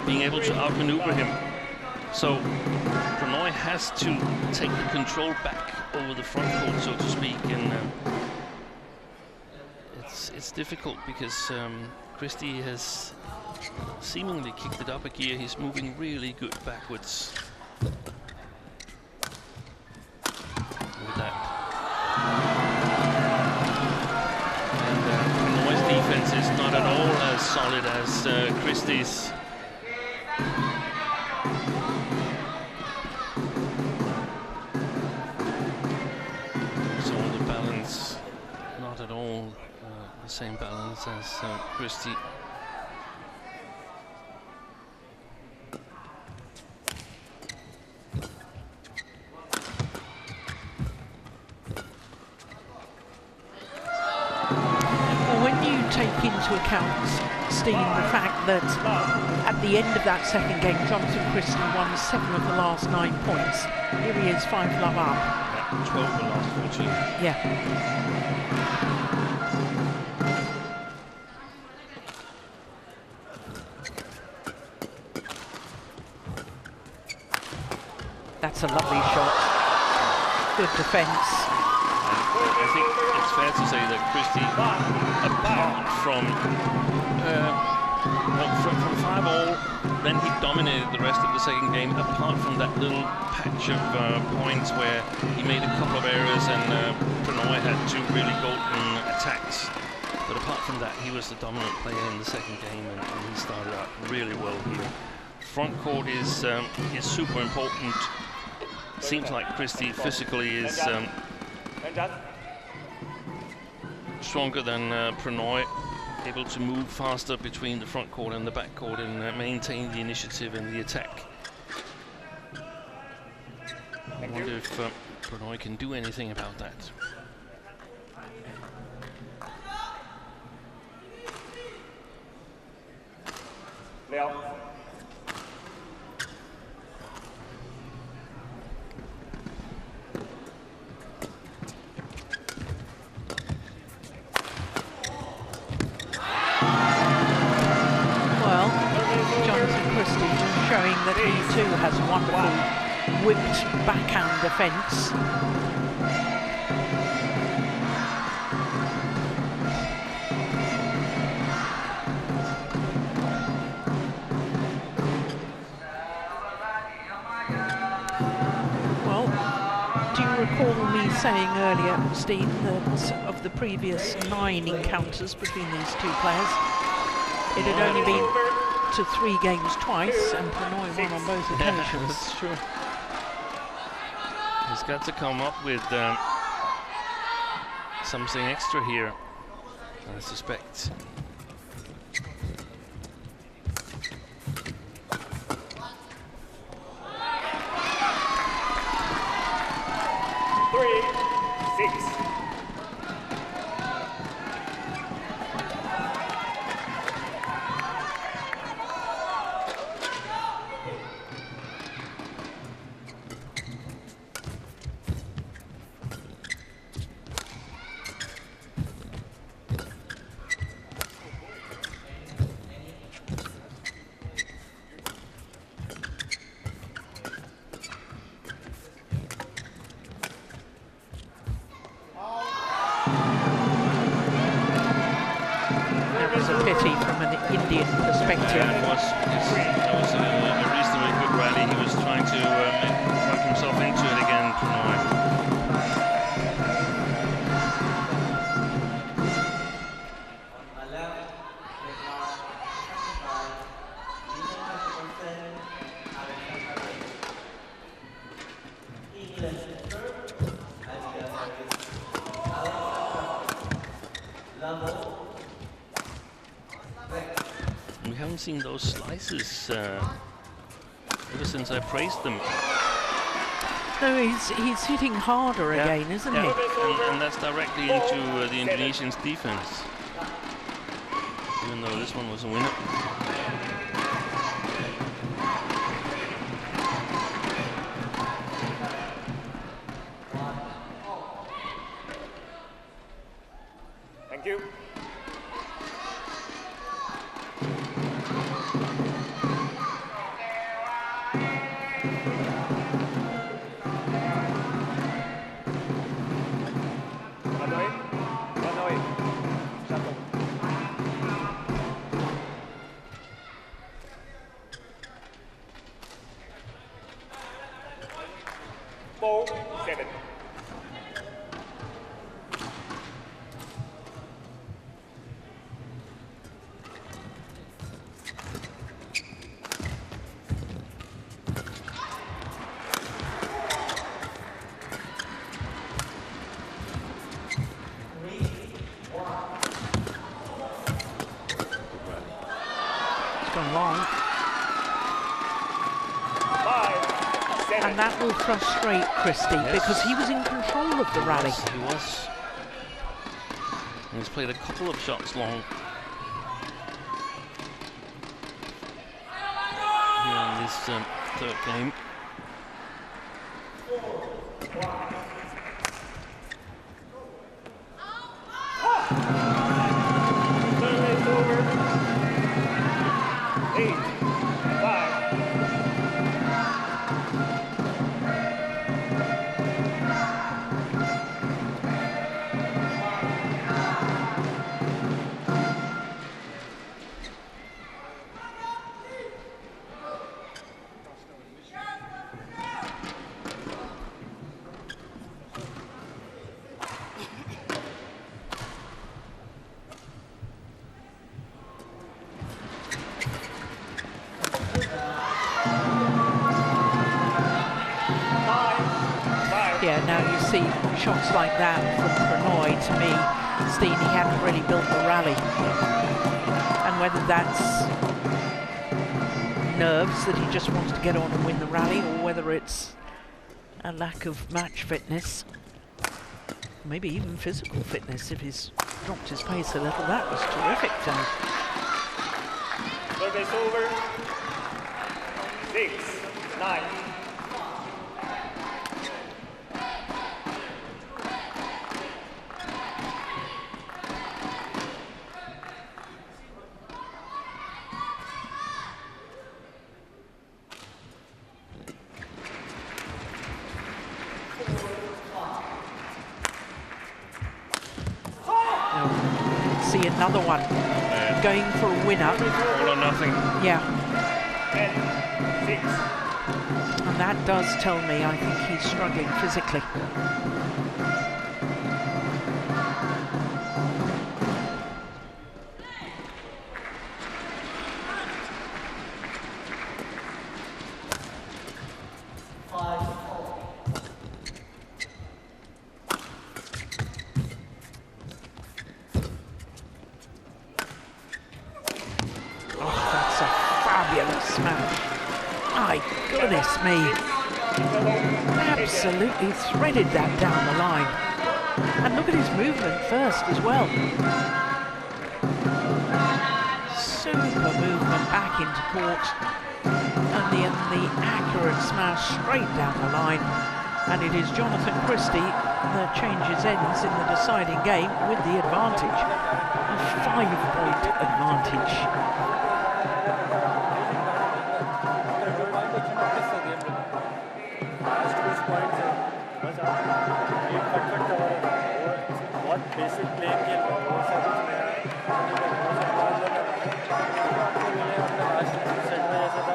being able to outmaneuver him. So Pranoy has to take the control back over the front court, so to speak, and it's difficult because Christie has seemingly kicked it up a gear. He's moving really good backwards. With that. And Pranoy's defense is not at all as solid as Christie's. So the same balance as Christie. Take into account, Steen, the fact that at the end of that second game, Jonathan Christie won 7 of the last 9 points. Here he is, 5-love up. Yeah, 12 of the last 14. Yeah. That's a lovely shot. Good defence. I think it's fair to say that Christie, apart from 5-all, then he dominated the rest of the second game, apart from that little patch of points where he made a couple of errors and Pranoy had 2 really golden attacks. But apart from that, he was the dominant player in the second game, and he started out really well here. Front court is super important. Seems like Christie physically is stronger than Pranoy, able to move faster between the front court and the back court and maintain the initiative and the attack. I wonder if Pranoy can do anything about that. Leo. Showing that he too has wonderful whipped backhand defence. Well, do you recall me saying earlier, Steen, that of the previous 9 encounters between these 2 players, it had only been to 3 games twice, and Pranoy won on both occasions. Yeah, that's true. He's got to come up with something extra here, I suspect. We haven't seen those slices ever since I praised them. No, he's hitting harder again, isn't he? And that's directly into the Indonesians' defense. Even though this one was a winner. Thank you. gone long. 5, 7. And that will frustrate Christie because he was in control of the rally. He was. And he's played a couple of shots long. Here in this third game. Service over. 8, 5. Yeah, now you see shots like that from Pranoy. To me, Steen, he hadn't really built the rally. And whether that's nerves that he just wants to get on and win the rally, or whether it's a lack of match fitness, maybe even physical fitness if he's dropped his pace a little. That was terrific to me. Service over. 6, 9. See another one going for a winner. All or nothing. Yeah. 10, 6. And that does tell me I think he's struggling physically. Absolutely threaded that down the line. And look at his movement first as well. Super movement back into court. And the accurate smash straight down the line. And it is Jonathan Christie that changes ends in the deciding game with the advantage. A 5-point advantage. Basic playing के वो सब कुछ मेरा आपको मिले अपने last set में जैसा था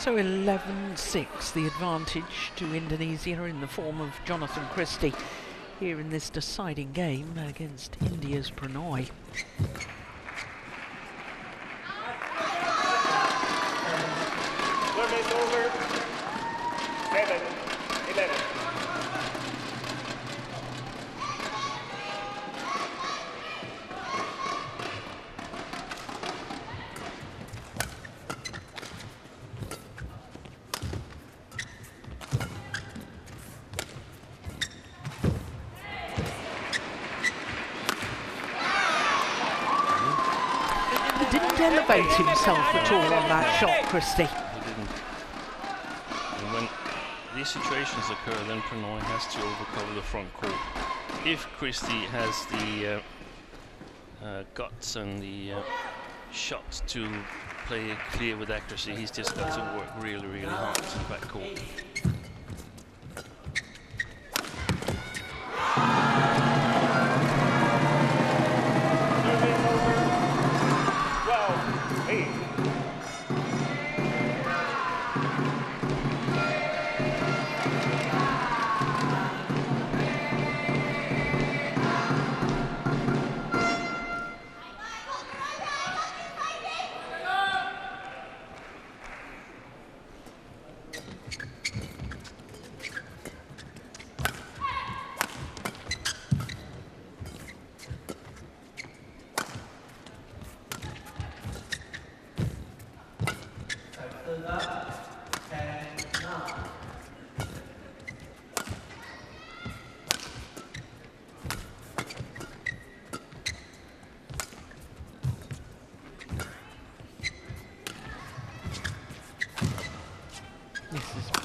So 11-6, the advantage to Indonesia in the form of Jonathan Christie here in this deciding game against India's Pranoy. Service over. 7-11. Elevate himself at all on that shot, Christie. He didn't. And when these situations occur, then Pranoy has to overcover the front court. If Christie has the guts and the shots to play it clear with accuracy, he's just got to work really, really hard in the back court.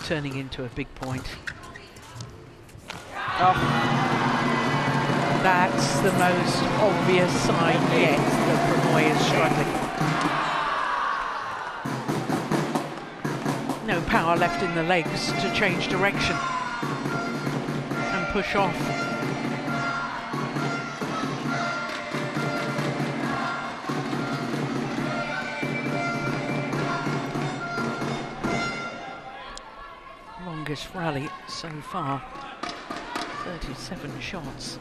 turning into a big point. Oh, that's the most obvious sign yet that Pranoy is struggling. No power left in the legs to change direction and push off. Longest rally so far, 37 shots.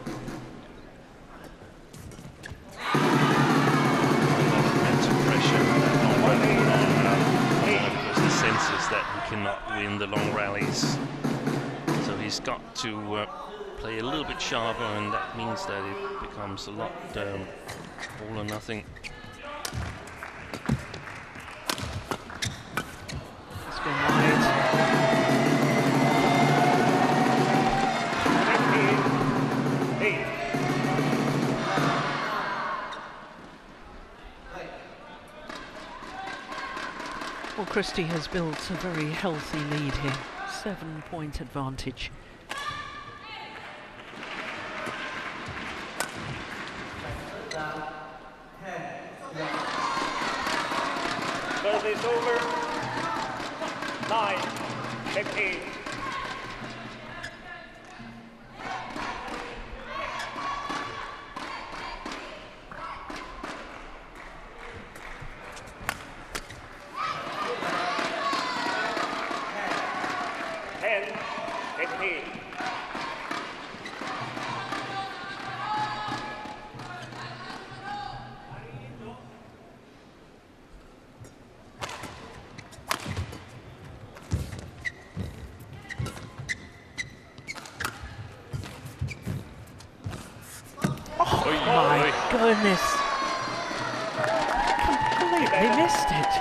Mental pressure because he senses that he cannot win the long rallies. So he's got to play a little bit sharper, and that means that it becomes a lot all or nothing. It's been wide. Well, Christie has built a very healthy lead here. 7-point advantage. Service over. 9-15. Goodness. Completely missed it.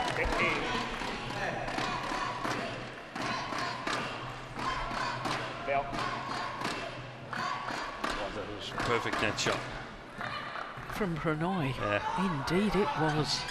That was a perfect net shot. From Pranoy. Yeah. Indeed it was.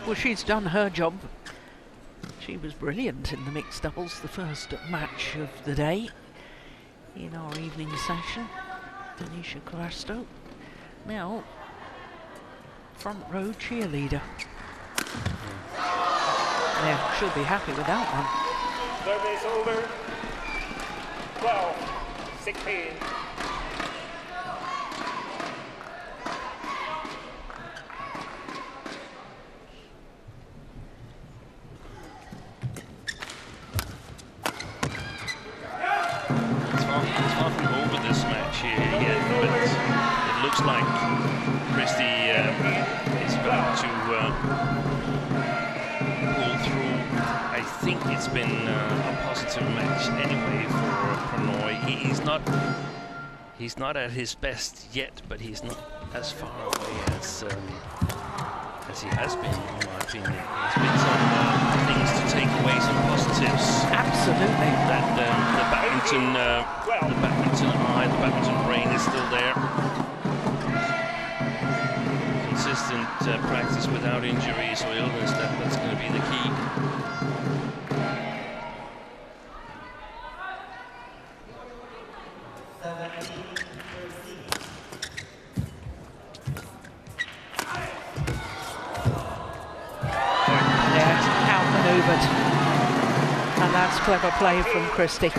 Well, she's done her job. She was brilliant in the mixed doubles, the first match of the day in our evening session. Tanisha Crasto, now front row cheerleader. Yeah, she'll be happy with that one. Service over. 12-16. Like Christie is about to pull through. I think it's been a positive match anyway for Pranoy. He's not at his best yet, but he's not as far away as he has been, in my opinion. There's been some things to take away, some positives. Absolutely. That the badminton eye, the badminton brain is still there. Consistent practice without injuries or illness, that's going to be the key. Yeah, outmaneuvered. And that's clever play from Christie.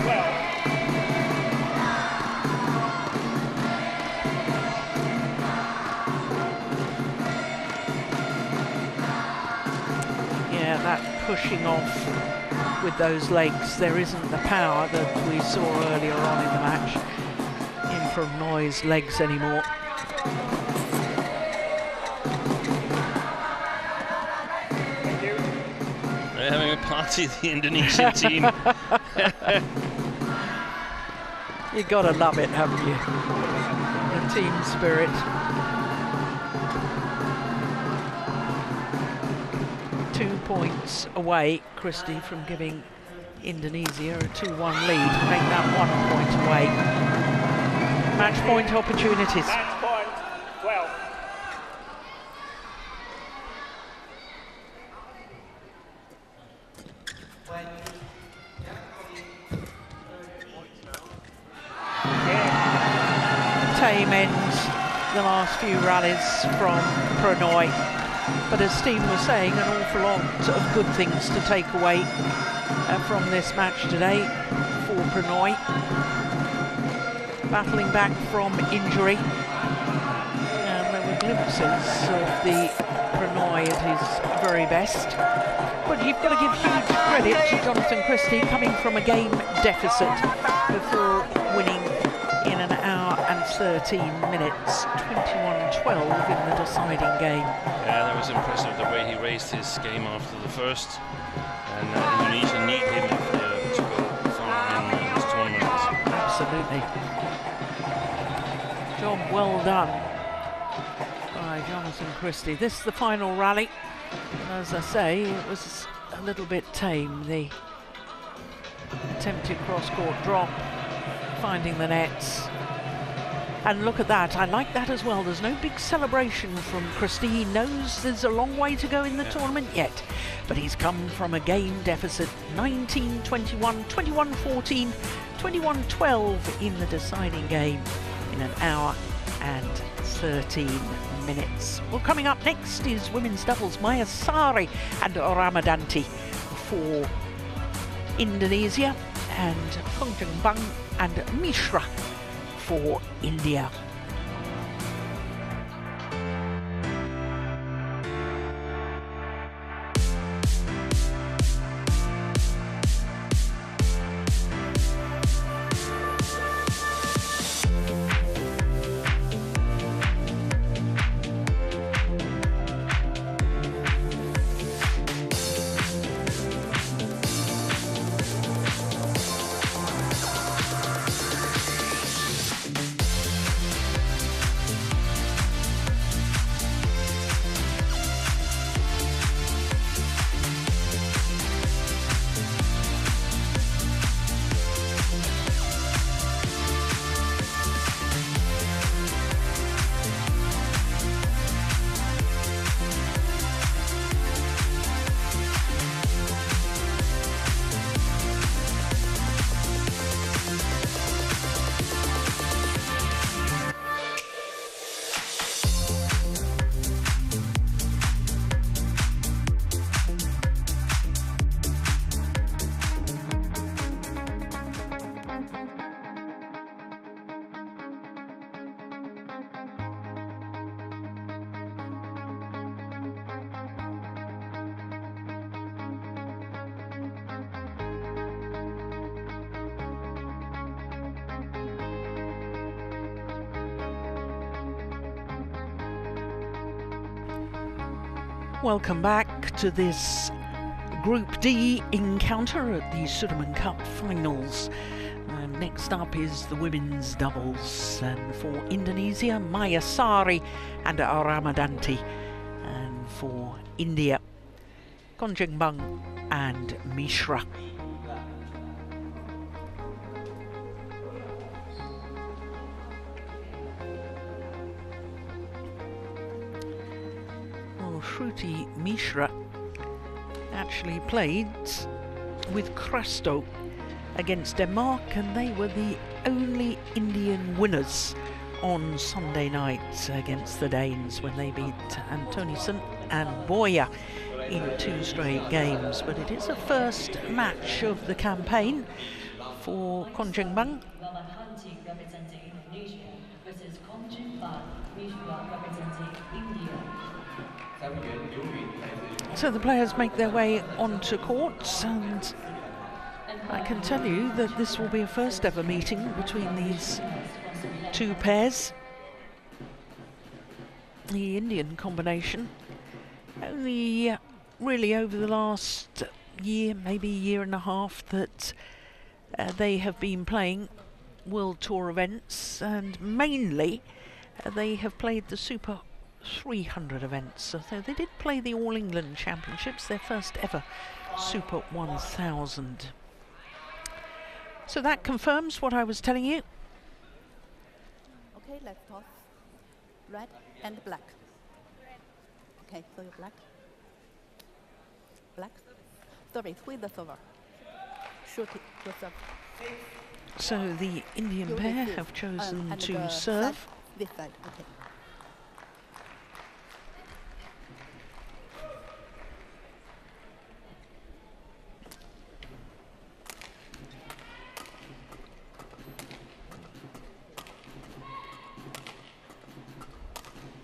That pushing off with those legs. There isn't the power that we saw earlier on in the match in Pranoy's legs anymore. They're having a party, the Indonesian team. You gotta love it, haven't you? The team spirit. 2 points away, Christie, from giving Indonesia a 2-1 lead. Make that 1 point away. Match point opportunities. Match point 12. Tame ends the last few rallies from Pranoy. But as Steve was saying, an awful lot of good things to take away from this match today for Pranoy. Battling back from injury. And there were glimpses of the Pranoy at his very best. But you've got to give huge credit to Jonathan Christie, coming from a game deficit before winning in an hour and 13 minutes, 21-12 in the deciding game. Yeah, that was impressive, the way he raised his game after the first. And Indonesia need him if they're to go far in this tournament. Absolutely. Job well done by Jonathan Christie. This is the final rally. As I say, it was a little bit tame. The attempted cross-court drop, finding the nets. And look at that, I like that as well. There's no big celebration from Christie. He knows there's a long way to go in the tournament yet. But he's come from a game deficit, 19-21, 21-14, 21-12 in the deciding game in an hour and 13 minutes. Well, coming up next is women's doubles. Maya Sari and Ramadanti for Indonesia, and Kongjung Bang and Mishra for India. Welcome back to this Group D encounter at the Sudirman Cup finals. And next up is the women's doubles, and for Indonesia, Maya Sari and Ramadanti, and for India, Kongjung Bang and Mishra. Shruti Mishra actually played with Crasto against Denmark, and they were the only Indian winners on Sunday night against the Danes when they beat Antonisen and Boya in 2 straight games. But it is the first match of the campaign for Kongjung Bang. So the players make their way onto courts, and I can tell you that this will be a first ever meeting between these two pairs. The Indian combination. Only really over the last year, maybe year and a half, that they have been playing World Tour events, and mainly they have played the Super 300 events. So they did play the All England Championships, their first ever Super 1000. So that confirms what I was telling you. Okay, let's toss. Red and black. Okay, so you're black. Black. Service with the server. Shoot it yourself. So the Indian pair have chosen to serve. This side, okay.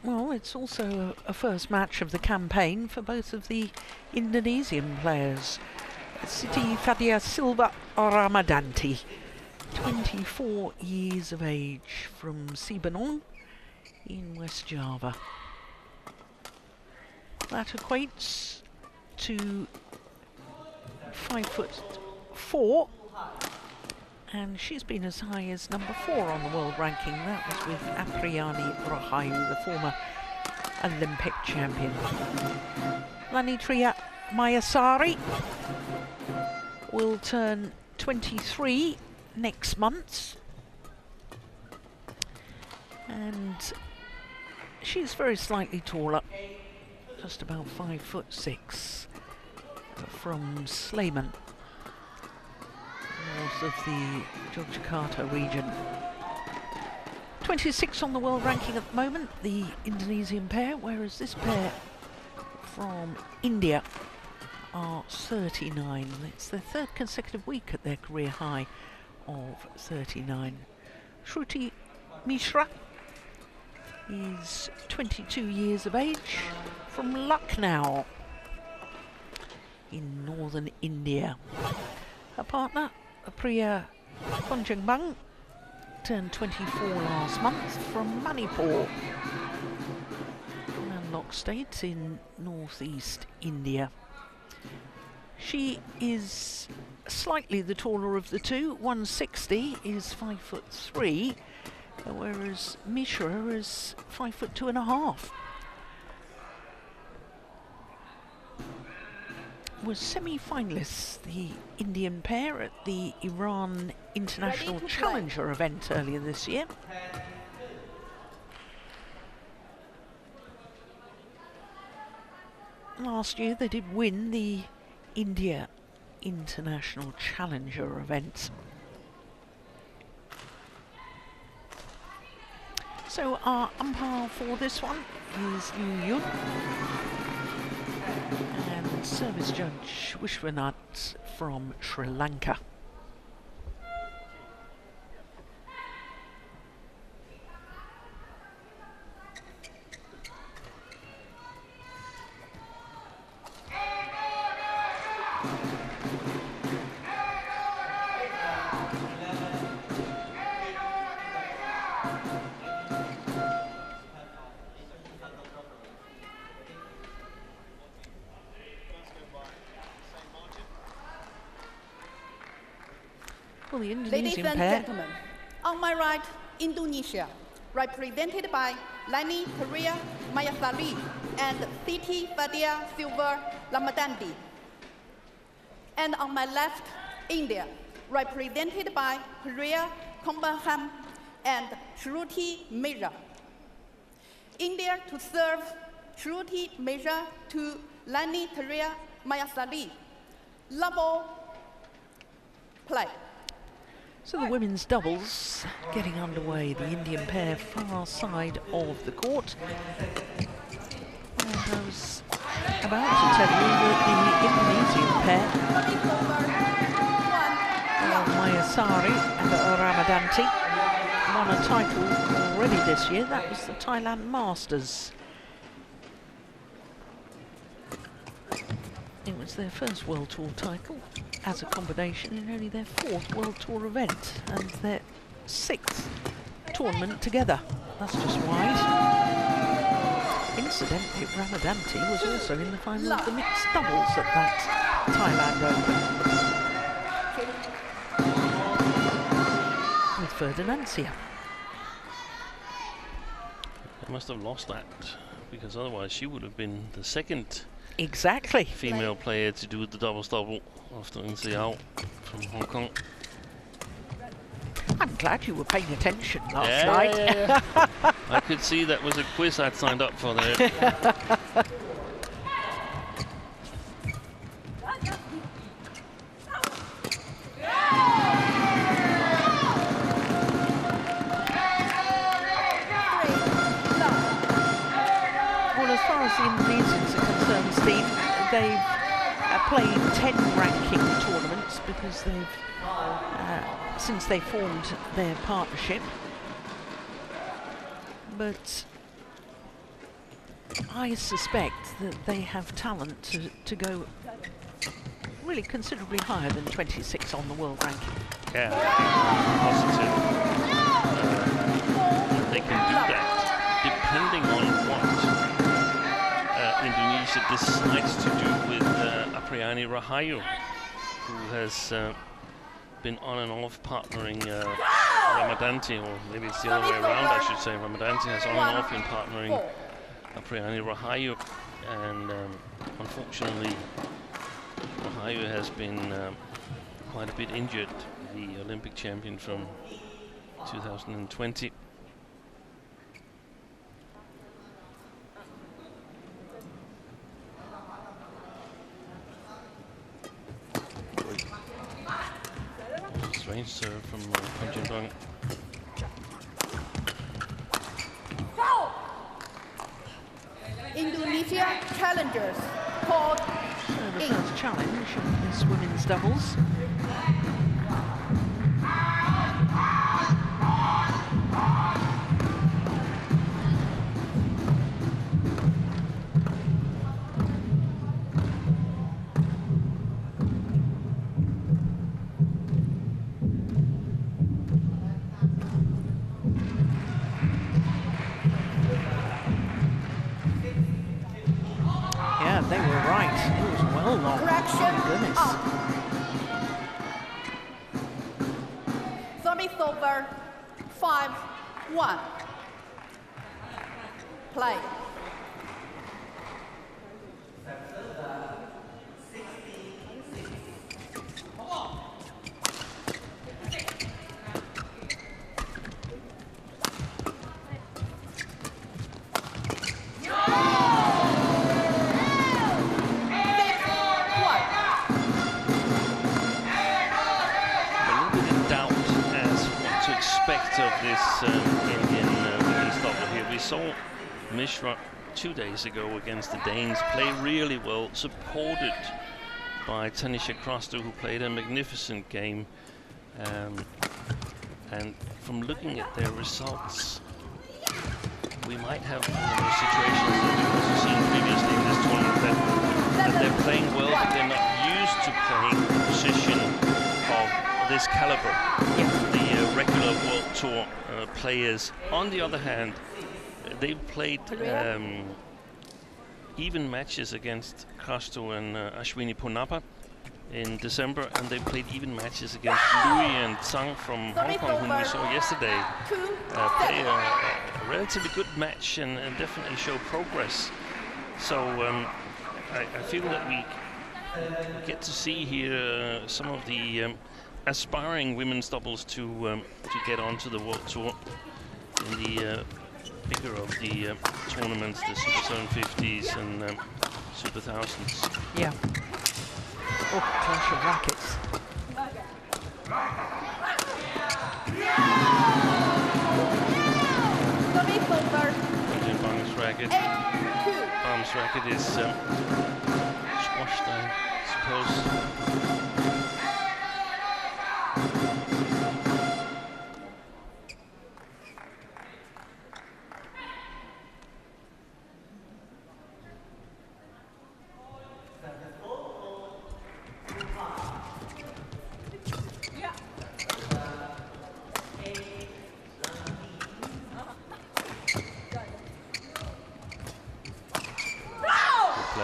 Well, it's also a first match of the campaign for both of the Indonesian players. Siti Fadia Silva Ramadanti, 24 years of age, from Sibenong in West Java. That equates to 5'4", and she's been as high as number 4 on the world ranking. That was with Apriyani Rahayu, the former Olympic champion. Lanitria Mayasari will turn 23 next month, and she's very slightly taller, just about 5'6", from Xiamen, north of the Yogyakarta region. 26 on the world ranking at the moment, the Indonesian pair, whereas this pair from India are 39. It's their third consecutive week at their career high of 39. Shruti Mishra is 22 years of age, from Lucknow in northern India. Her partner, Priya Konjangbang, turned 24 last month, from Manipur, landlocked state in northeast India. She is slightly the taller of the two. 160, is 5'3", whereas Mishra is 5'2.5". Was semi-finalists, the Indian pair, at the Iran International Challenger event earlier this year. Last year they did win the India International Challenger event. So our umpire for this one is Yu Yun, and service judge Vishwanath from Sri Lanka. The Indonesian Ladies and pair. gentlemen, on my right, Indonesia, represented by Lani Priya Mayasari and Siti Fadia Silva Ramadanti. And on my left, India, represented by Priya Konjangbang and Shruti Mishra. India to serve Shruti Mishra to Lani Priya Mayasari. Level play. So the women's doubles getting underway. The Indian pair far side of the court. And I was about to tell you that the Indonesian pair, Mayasari and Ramadanti, won a title already this year. That was the Thailand Masters. It was their first World Tour title, as a combination in only their 4th World Tour event and their 6th tournament together. That's just wide. Incidentally, Ramadanti was also in the final of the mixed doubles at that Thailand Open with Ferdinandsia. They must have lost that, because otherwise she would have been the 2nd female player to do the doubles double after Xiamen from Hong Kong. I'm glad you were paying attention last night. Yeah. I could see that was a quiz I'd signed up for there. Well, as far as the Indonesians are concerned, Steve, they've played 10 ranking tournaments because they've since they formed their partnership, but I suspect that they have talent to go really considerably higher than 26 on the world ranking. Yeah, positive. They can do that depending on what Indonesia decides to do with Apriani Rahayu, who has been on and off partnering Ramadanti, or maybe it's the other way around, I should say. Ramadanti has on and off been partnering Apriani Rahayu, and unfortunately Rahayu has been quite a bit injured, the Olympic champion from 2020. Strange serve from Panjindong. Indonesia challengers called the first challenge in this women's doubles. They were right. It was well long. Correction. Oh, goodness. Service over. 5-1. Play. Of this Indian women's double here. We saw Mishra 2 days ago against the Danes play really well, supported by Tanisha Kroster, who played a magnificent game. And from looking at their results, we might have situations that we've also seen previously in this tournament that they're playing well, but they're not used to playing a position of this caliber. The regular World Tour players. On the other hand, they've played even matches against Kasto and Ashwini Ponnappa in December, and they played even matches against Louis and Tsang from Hong Kong, whom we saw yesterday play a relatively good match and definitely show progress. So I feel that we get to see here some of the aspiring women's doubles to get onto the World Tour in the bigger of the tournaments, the Super 750s and Super 1000s. Yeah. Oh, clash of rackets. Bang's racket. Bang's racket is squashed, I suppose.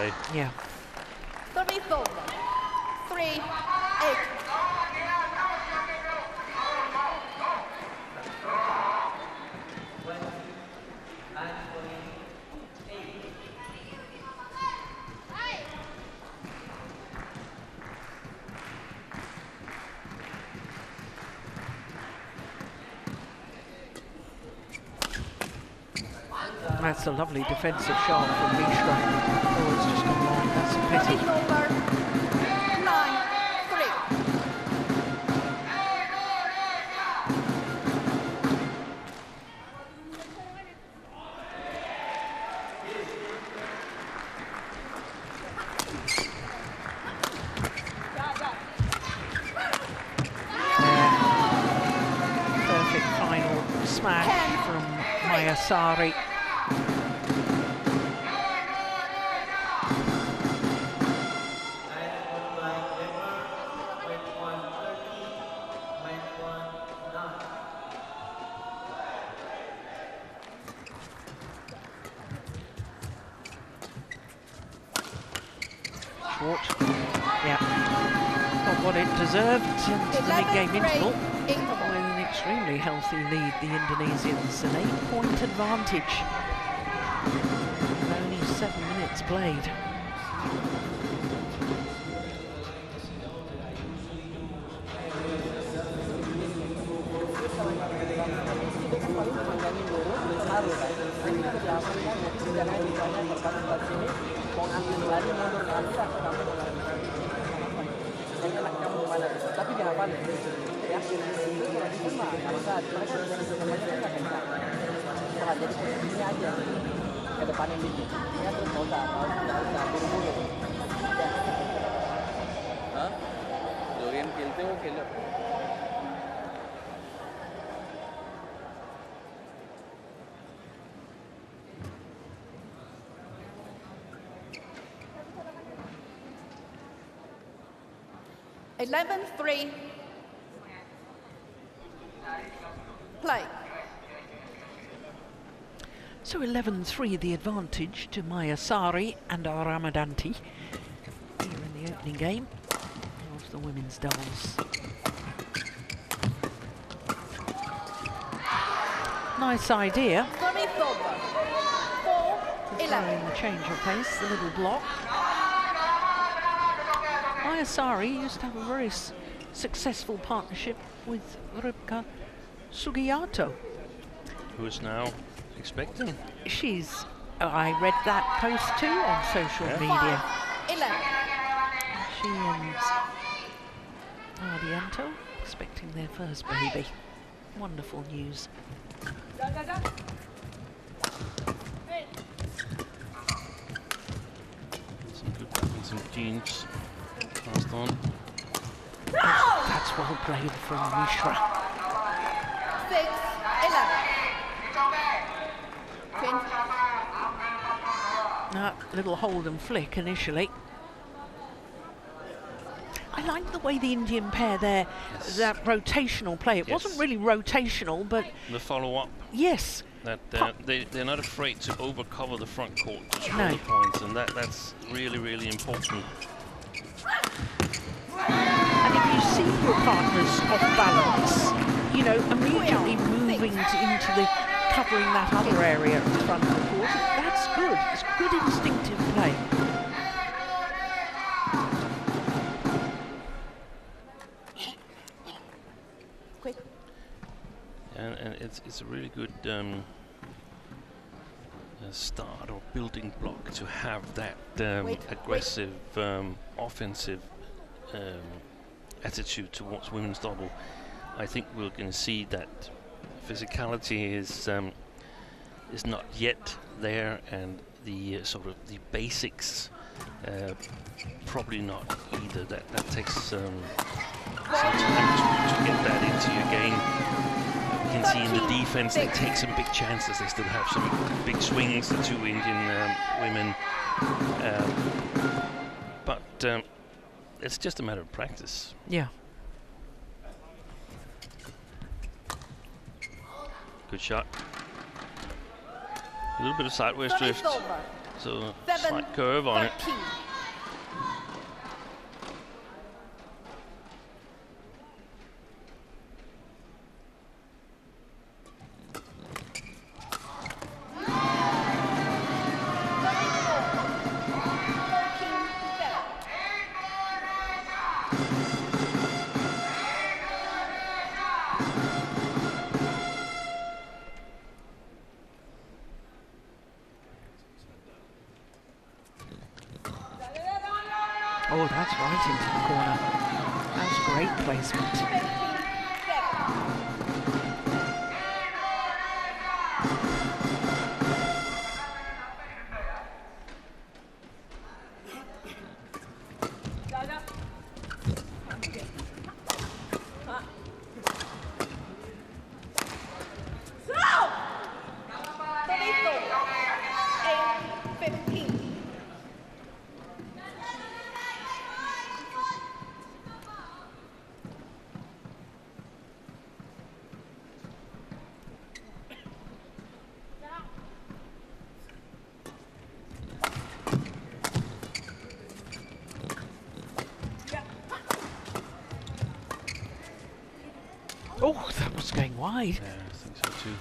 play. Yeah. 3-4. 3-8. That's a lovely defensive shot from Mishra. Oh, it's just gone long. That's a pity. 9-3. Perfect final smash from Mayasari. Yeah, got what it deserved into the mid-game interval with an extremely healthy lead, the Indonesians, an 8-point advantage with only 7 minutes played. tapi dihafalin ya itu itu mah kalau saat mereka sudah nggak kencang jadi posisinya aja ke depanin dikit ya terus nggak usah buru-buru हाँ Dorian खेलते हो खेलो 11-3. Play. So 11-3 the advantage to Mayasari and Aramadanti here in the opening game of the women's doubles. Nice idea. 4-11. The change of pace, the little block. Mayasari used to have a very successful partnership with Rybka Sugiyato, who is now expecting. She's, I read that post too on social media. 5-11. She and Ardianto expecting their first baby. Wonderful news. Some good badminton genes passed on. That's well played from Mishra. 6-11. That little hold and flick initially. I like the way the Indian pair there, that rotational play. It wasn't really rotational, but the follow-up. Yes. That they're not afraid to overcover the front court to score No. the points, and that's really, really important. And if you see your partners off balance, you know, immediately moving into the covering that other area in front of the court, that's good. It's good instinctive play. Quick. And it's a really good start or building block to have that aggressive offensive attitude towards women's double. I think we're going to see that physicality is not yet there, and the sort of the basics probably not either. That takes some time to get that into your game. You can see in the defense they take some big chances. They still have some big swings, the two Indian women, but it's just a matter of practice. Yeah. Good shot. A little bit of sideways drift. So slight curve on it. Oh, that's right into the corner. That's great placement. Oh, that was going wide. Yeah, I think so too.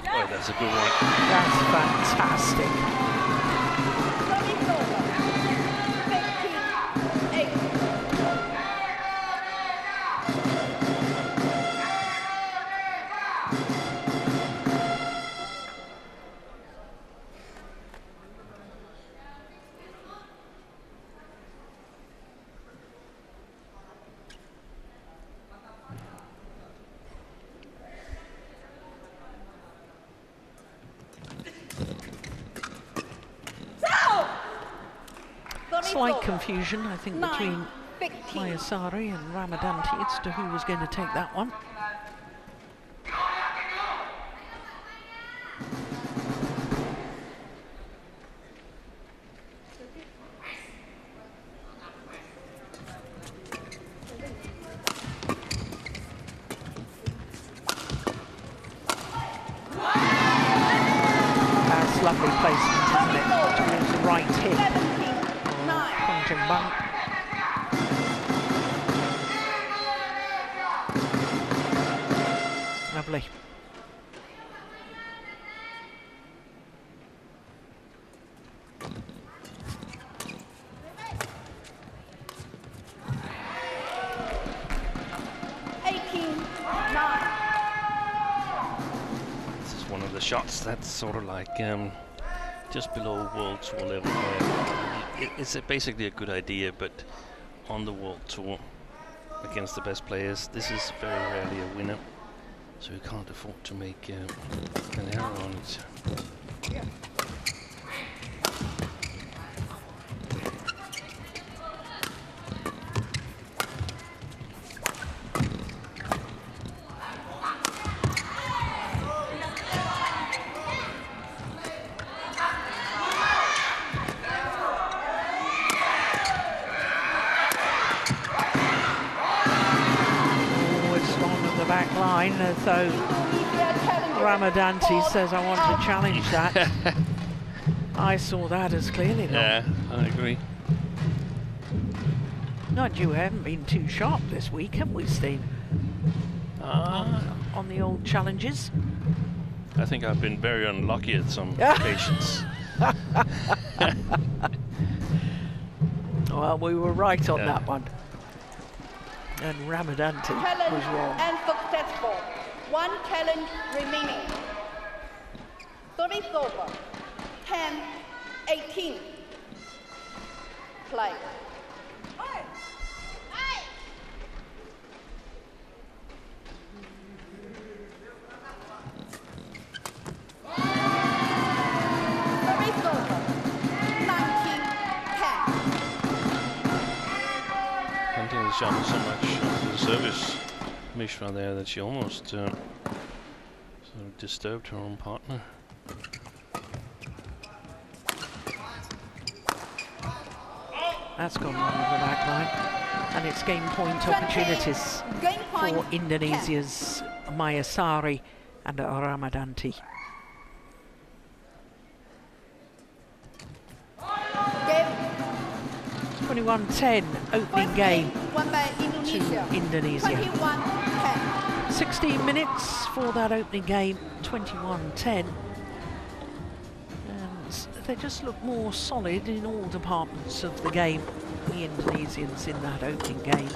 Oh, that's a good one. That's fantastic. Slight confusion, I think, between Mayasari and Ramadanti as to who was going to take that one. That's lovely placement, isn't it? Towards the right hip. Bang. Lovely. This is one of the shots that's sort of like just below World Tour level. It's basically a good idea, but on the World Tour against the best players, this is very rarely a winner, so you can't afford to make an error on it. Back line, so Ramadanti says, I want to challenge that. I saw that as clearly. Yeah, I agree. Not you haven't been too sharp this week, have we, Steve? On the old challenges. I think I've been very unlucky at some occasions. Well, we were right on that one. And Ramadanti was wrong. And successful. One challenge remaining. Service over. 10-18. Play. Service over. 19-10. Hunting Xiamen so much on the service Mishra there that she almost Sort of disturbed her own partner. That's gone wrong with the back line. And it's game point opportunities for Indonesia's Mayasari and Ramadanti. 21-10 opening game to Indonesia. 16 minutes for that opening game, 21-10. And they just look more solid in all departments of the game, the Indonesians in that opening game.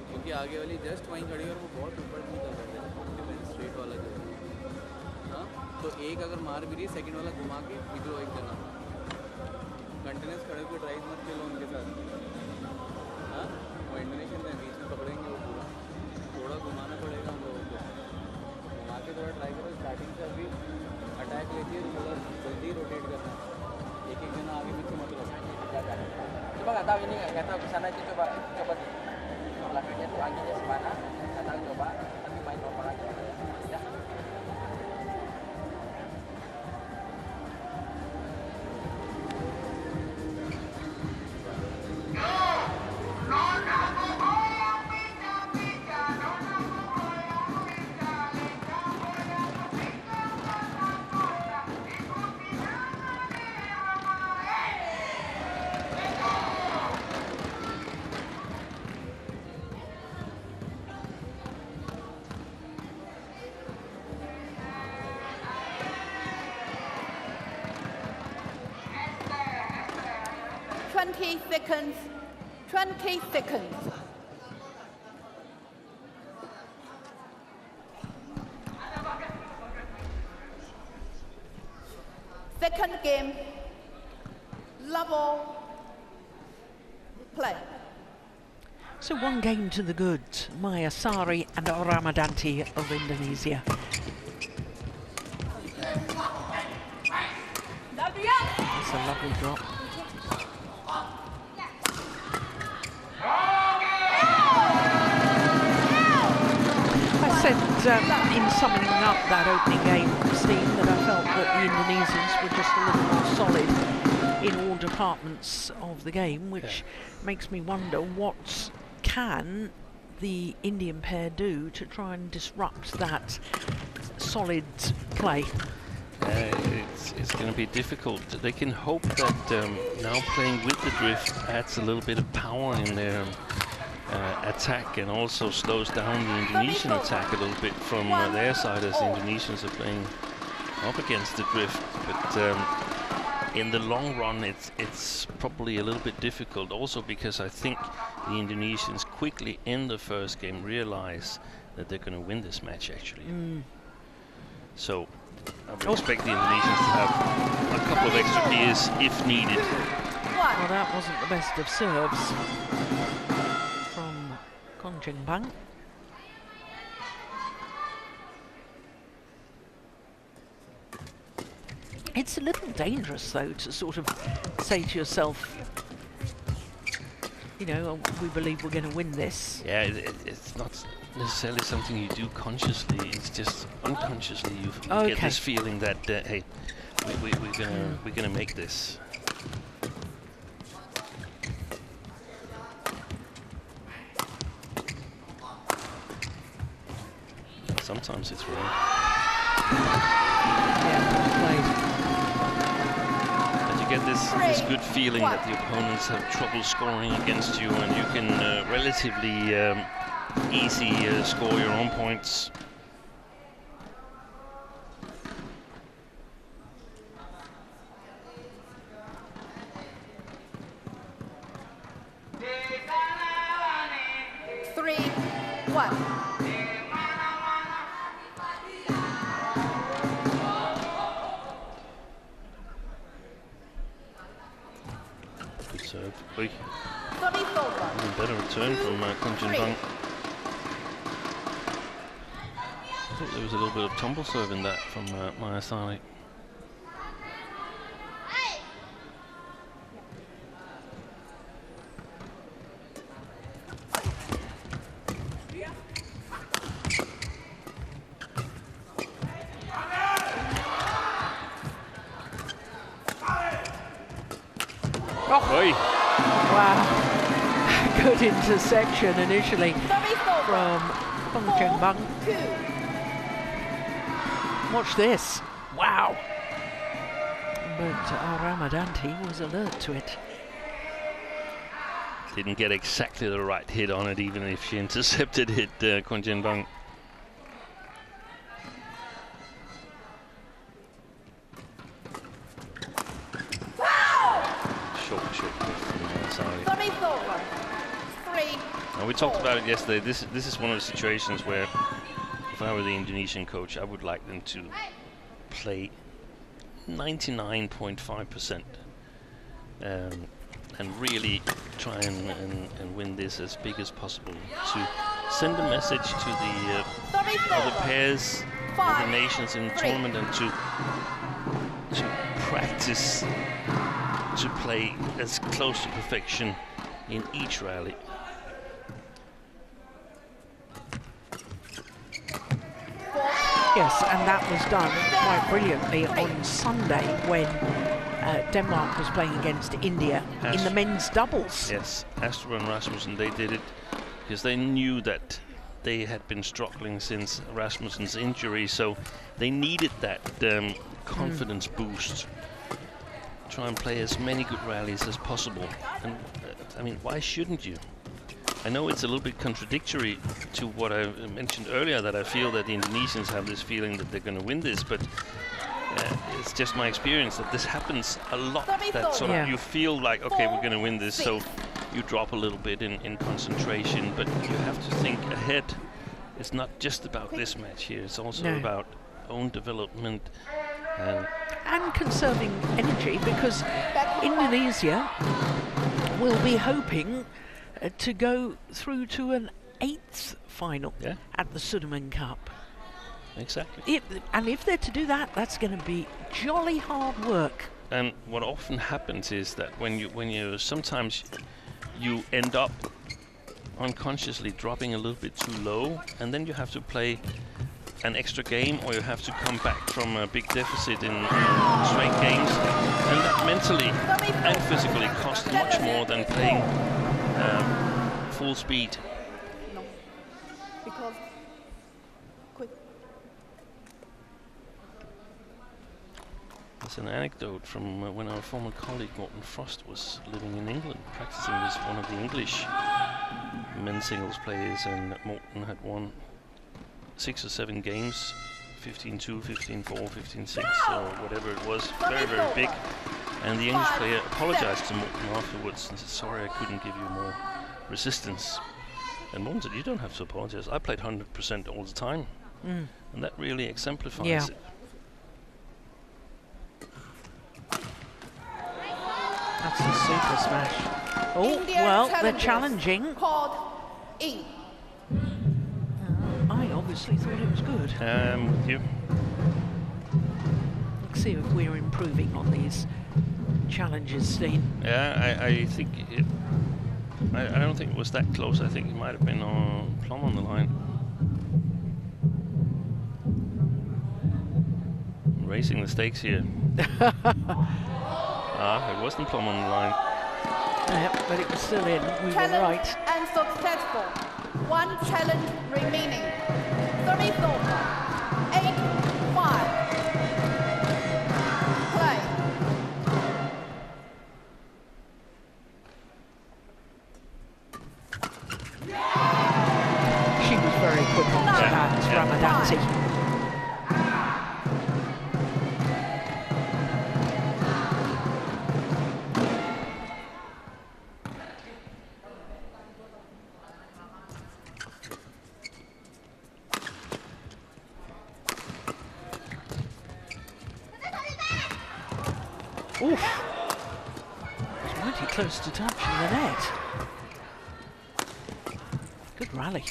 क्योंकि आगे वाली just वहीं खड़ी है और वो बहुत ऊपर नहीं कर रहे थे डिफेंस स्ट्रेट वाला जो है हाँ तो एक अगर मार भी रही है सेकंड वाला घुमा के इधर एक जना कंटिन्यूस खड़े होकर ड्राइव मत खेलो उनके साथ हाँ वो इंडोनेशियन में बीच में पकड़ेंगे वो पूरा थोड़ा घुमाना पड़ेगा हम लोगों को घुमा के थोड़ा ट्राई करो स्टार्टिंग से अभी अटैक लेती है तो थोड़ा जल्दी रोटेट करना एक एक जना आगे पीछे मत रखना coba nggak tahu ini nggak tahu kesana itu coba belakangnya tuh anginnya semana nggak tahu coba tapi main normal aja ya. Seconds. 20 seconds. Second game, level play. So one game to the good, Mayasari and Ramadanti of Indonesia. That's a lovely drop. In summing up that opening game, Steve, that I felt that the Indonesians were just a little more solid in all departments of the game, which makes me wonder what can the Indian pair do to try and disrupt that solid play. It's going to be difficult. They can hope that now playing with the drift adds a little bit of power in their attack and also slows down the Indonesian attack a little bit from their side as the Indonesians are playing up against the drift. But in the long run, it's probably a little bit difficult also because I think the Indonesians quickly in the first game realize that they're going to win this match actually. So I would expect the Indonesians to have a couple of extra gears if needed. Well, that wasn't the best of serves. Bang. It's a little dangerous though to sort of say to yourself, you know, we believe we're going to win this. Yeah, it's not necessarily something you do consciously, it's just unconsciously you get this feeling that hey, we're gonna make this. Sometimes it's wrong. But you get this good feeling that the opponents have trouble scoring against you, and you can relatively easy score your own points. Even better return from Bang. I thought there was a little bit of tumble serve in that from Mayasari. Wow. Good interception initially from Fenghuang. Watch this. Wow. But Ramadanti was alert to it. Didn't get exactly the right hit on it, even if she intercepted it, Fenghuang. Short from side. And we talked about it yesterday. This is one of the situations where, if I were the Indonesian coach, I would like them to play 99.5% and really try and win this as big as possible, to send a message to the other pairs, other nations in the tournament, and to practice to play as close to perfection in each rally. Yes, and that was done quite brilliantly on Sunday when Denmark was playing against India in the men's doubles. Yes, Astrup and Rasmussen, they did it because they knew that they had been struggling since Rasmussen's injury, so they needed that confidence boost. Try and play as many good rallies as possible. And I mean, why shouldn't you? I know it's a little bit contradictory to what I mentioned earlier, that I feel that the Indonesians have this feeling that they're going to win this, but it's just my experience that this happens a lot, that sort of you feel like, okay, we're going to win this, so you drop a little bit in concentration, but you have to think ahead. It's not just about this match here, it's also about own development and conserving energy, because Indonesia will be hoping to go through to an 8th final at the Sudirman Cup. Exactly. And if they're to do that, that's going to be jolly hard work. And what often happens is that when you sometimes you end up unconsciously dropping a little bit too low, and then you have to play an extra game, or you have to come back from a big deficit in straight games, and that mentally and physically costs much more than playing full speed. No, because quick. There's an anecdote from when our former colleague Morten Frost was living in England, practicing with one of the English men's singles players, and Morten had won 6 or 7 games, 15-2, 15-4, 15-6, or whatever it was, very, very big. And the English player apologized to Morten afterwards and said, sorry, I couldn't give you more resistance. And Morten said, you don't have to apologize. I played 100% all the time. And that really exemplifies it. That's a super smash. Oh, well, they're challenging. I obviously thought it was good. With you. Let's see if we're improving on these challenges, Steen. Yeah, I think it. I don't think it was that close. I think it might have been plumb on the line. Raising the stakes here. It wasn't plumb on the line. Yeah, but it was still in. We were right. And successful. 1 challenge remaining. 34, 8-5. Play. She was very quick on that, Ramadanti. Oof. It was mighty close to touching the net. Good rally.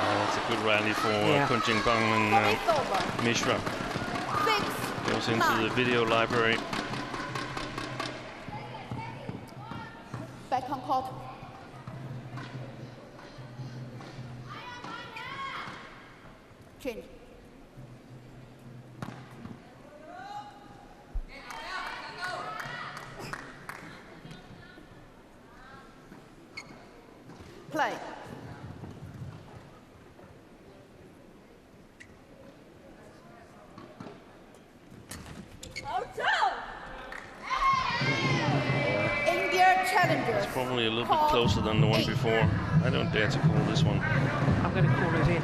That's a good rally for Fenghuang and Mishra. goes into the video library. Back on court. Change. Play. India challengers. It's probably a little bit closer than the one before. I don't dare to call this one. I'm going to call it in.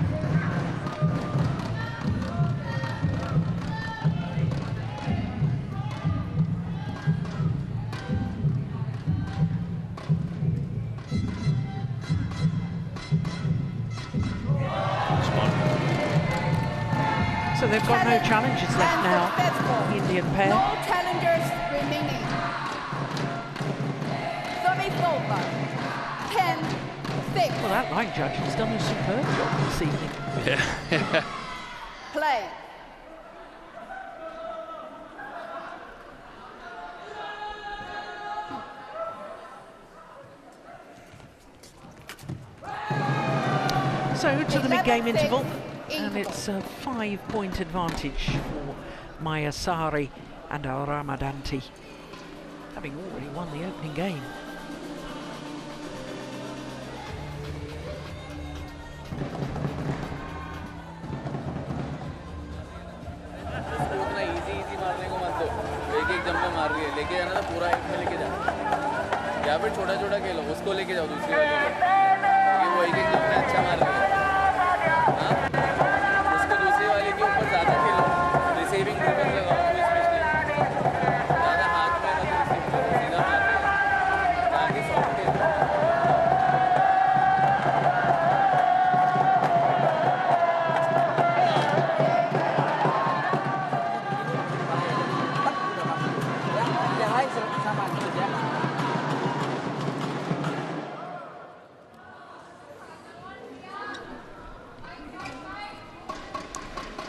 So they've got no challenges left now, the Indian pair. No challengers remaining. 30-over. 10-6. Well, that line judge has done a superb job this evening. Yeah. Play. So to the mid-game interval. And it's a 5-point advantage for Mayasari and Ramadanti, having already won the opening game. Easy मारने को मत दो, एक jump में मार रही है, लेके जाना तो पूरा एक में लेके जा, या फिर छोटा छोटा खेलो, उसको लेके जाओ दूसरी वाली को, वो एक जंप में अच्छा मार रही है, उसको दूसरी वाली के ऊपर ज़्यादा खेलो, रिसीविंग ड्रिबल लगाओ, स्पेशली ज़्यादा हाथ में मत रिसीव करो, सीधा मार रही है, ताकि soft Khelo.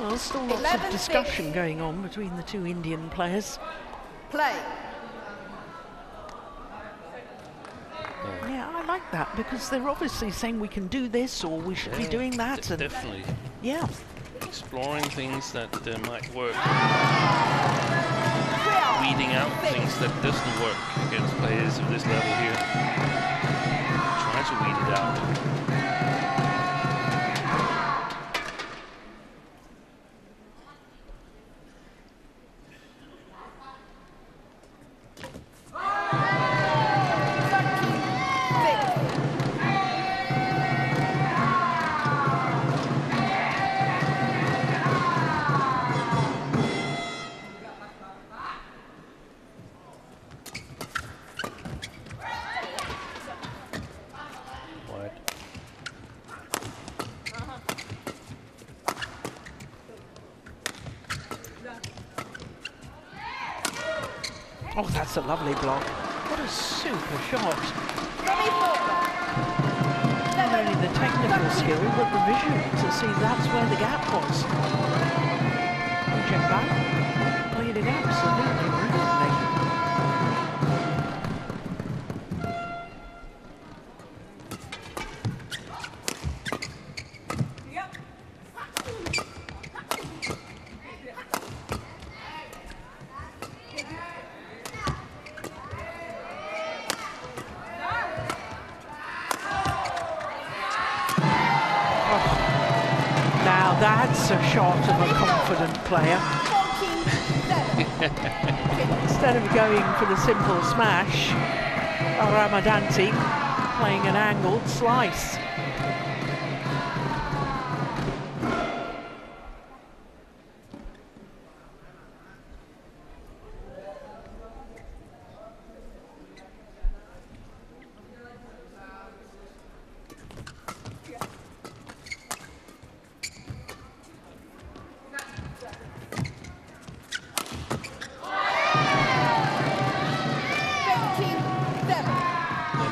Well, still lots of discussion going on between the two Indian players. Play. Yeah, I like that because they're obviously saying we can do this or we should be doing that. And definitely. Yeah. Exploring things that might work. Weeding out things that doesn't work against players of this level here. Try to weed it out. Oh, that's a lovely block. What a super shot. Not only the technical skill, but the vision to see that's where the gap was. Check back. Played it absolutely brilliantly. That's a shot of a confident player. Instead of going for the simple smash, Ramadanti playing an angled slice.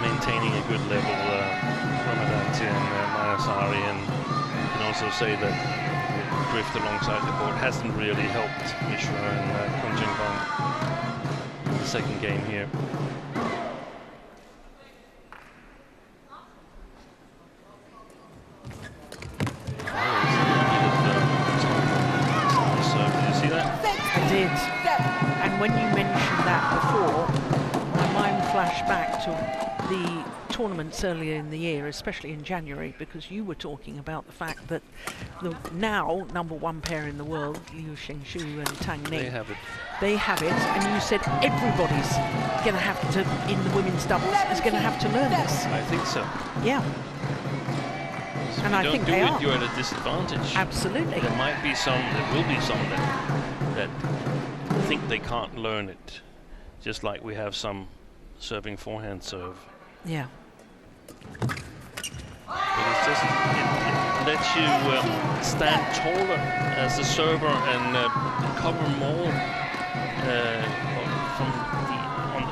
Maintaining a good level, Ramadanti and Mayasari, and you can also say that the drift alongside the board hasn't really helped Mishra and second game here. I did. And when you mentioned that before, my mind flashed back to the tournaments earlier in the year, especially in January, because you were talking about the fact that the now #1 pair in the world, Liu Shengshu and Tang Ning, they have it, and you said everybody's going to have to, in the women's doubles, is going to have to learn this. I think so. Yeah. So and I think they are. You're at a disadvantage. Absolutely. There might be some, there will be some that think they can't learn it, just like we have some serving forehand serve. Yeah. But it's just, it lets you stand taller as a server and cover more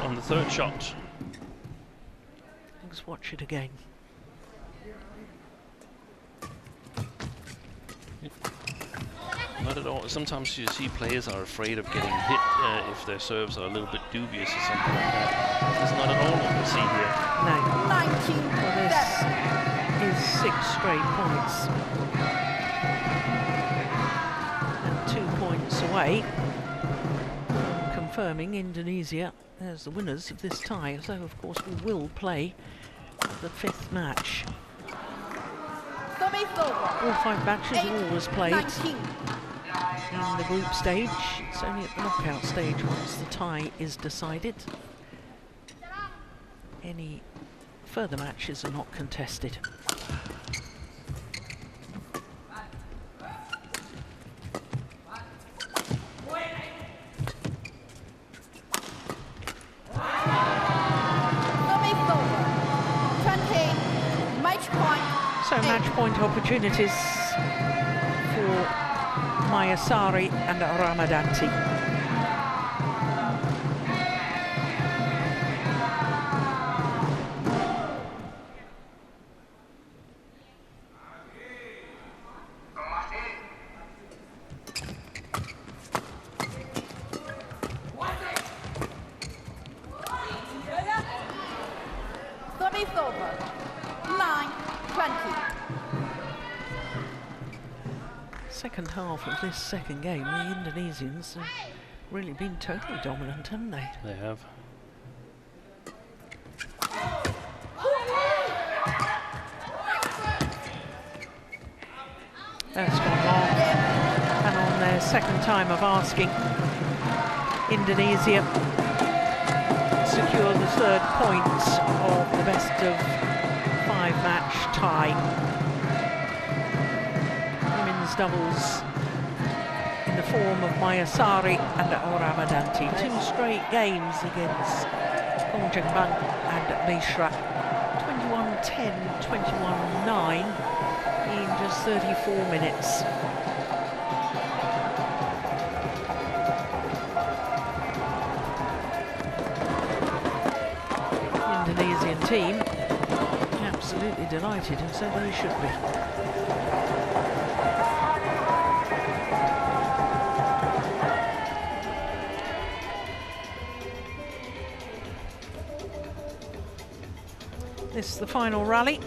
on the third shot. Let's watch it again. Not at all. Sometimes you see players are afraid of getting hit if their serves are a little bit dubious or something like that. That's not at all what we see here. No. Well, this is 6 straight points. And 2 points away. Confirming Indonesia as the winners of this tie. So, of course, we will play the 5th match. All 5 matches are always played in the group stage. It's only at the knockout stage once the tie is decided. Any further matches are not contested. So match point opportunities for Mayasari and Ramadanti. Second half of this second game, the Indonesians have really been totally dominant, haven't they? They have. That's gone long. And on their second time of asking, Indonesia secure the 3rd point of the best of 5 match tie. Doubles in the form of Mayasari and Ramadanti. 2 straight games against Fenghuang and Mishra. 21-10, 21-9 in just 34 minutes. The Indonesian team absolutely delighted, and so they should be. This is the final rally.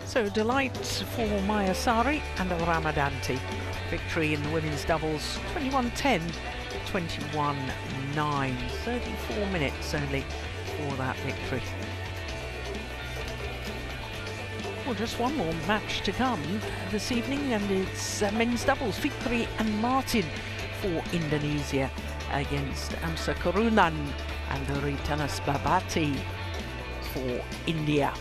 So delight for Mayasari and Ramadanti. Victory in the women's doubles, 21-10, 21-9. 34 minutes only for that victory. Well, just one more match to come this evening, and it's men's doubles. Fikri and Martin for Indonesia against Amsa Karunan and Ritanas Babati for India.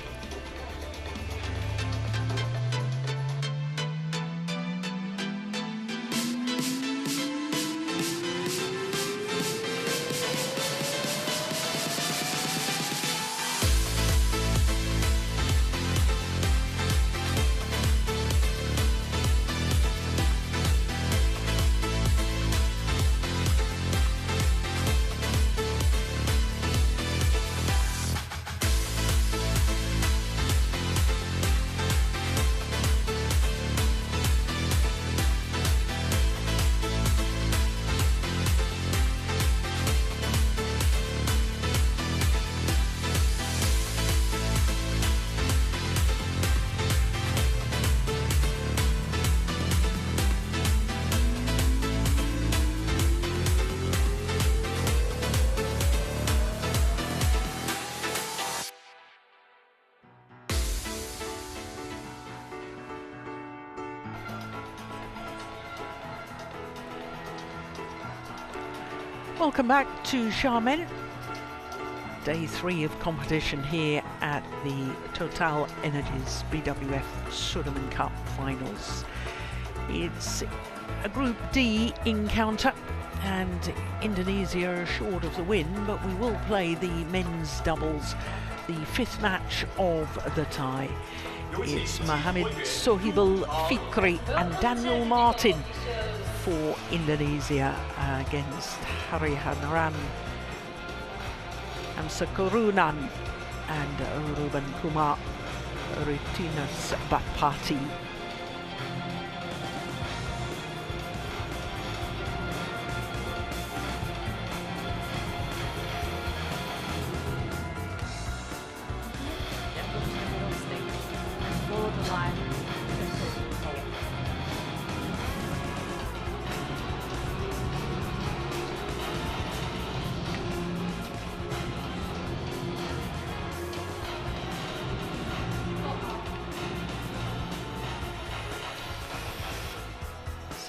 Welcome back to Xiamen. Day 3 of competition here at the TotalEnergies BWF Sudirman Cup Finals. It's a Group D encounter, and Indonesia are short of the win, but we will play the men's doubles, the 5th match of the tie. It's Mohammed Sohibul Fikri and Daniel Martin for Indonesia against Hariharan Amsakurunan and Ruben Kumar Retinas Bapati.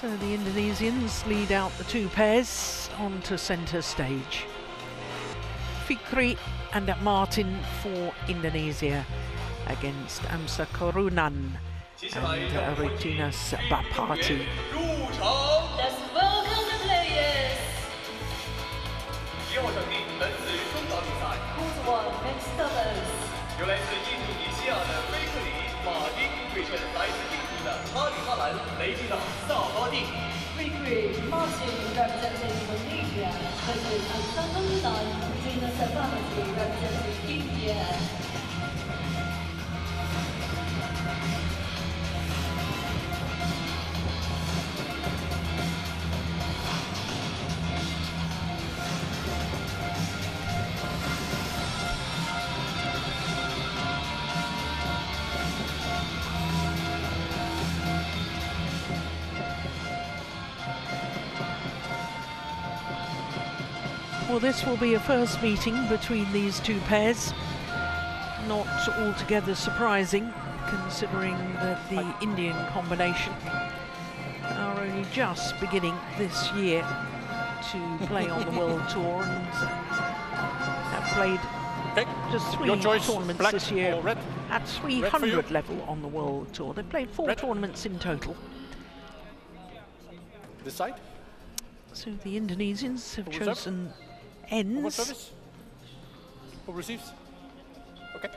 So the Indonesians lead out the 2 pairs onto centre stage. Fikri and Martin for Indonesia against Amsakurunan and Retinas Bapati. Let's welcome the players. 1号场地本次双打比赛， Court 1 mixed doubles. 由来自印度尼西亚的菲克里·马丁对阵来自印度的哈里哈兰雷吉娜·萨巴蒂。 Fikri Martin representing Indonesia versus Amsakurunan Retinas Bapati representing India. Well, this will be a first meeting between these 2 pairs. Not altogether surprising, considering that the Indian combination are only just beginning this year to play on the World Tour and have played just 3 tournaments this year at 300 level on the World Tour. They've played 4 tournaments in total. This side? So the Indonesians have Who chosen Who ends. service? Who receives? Okay.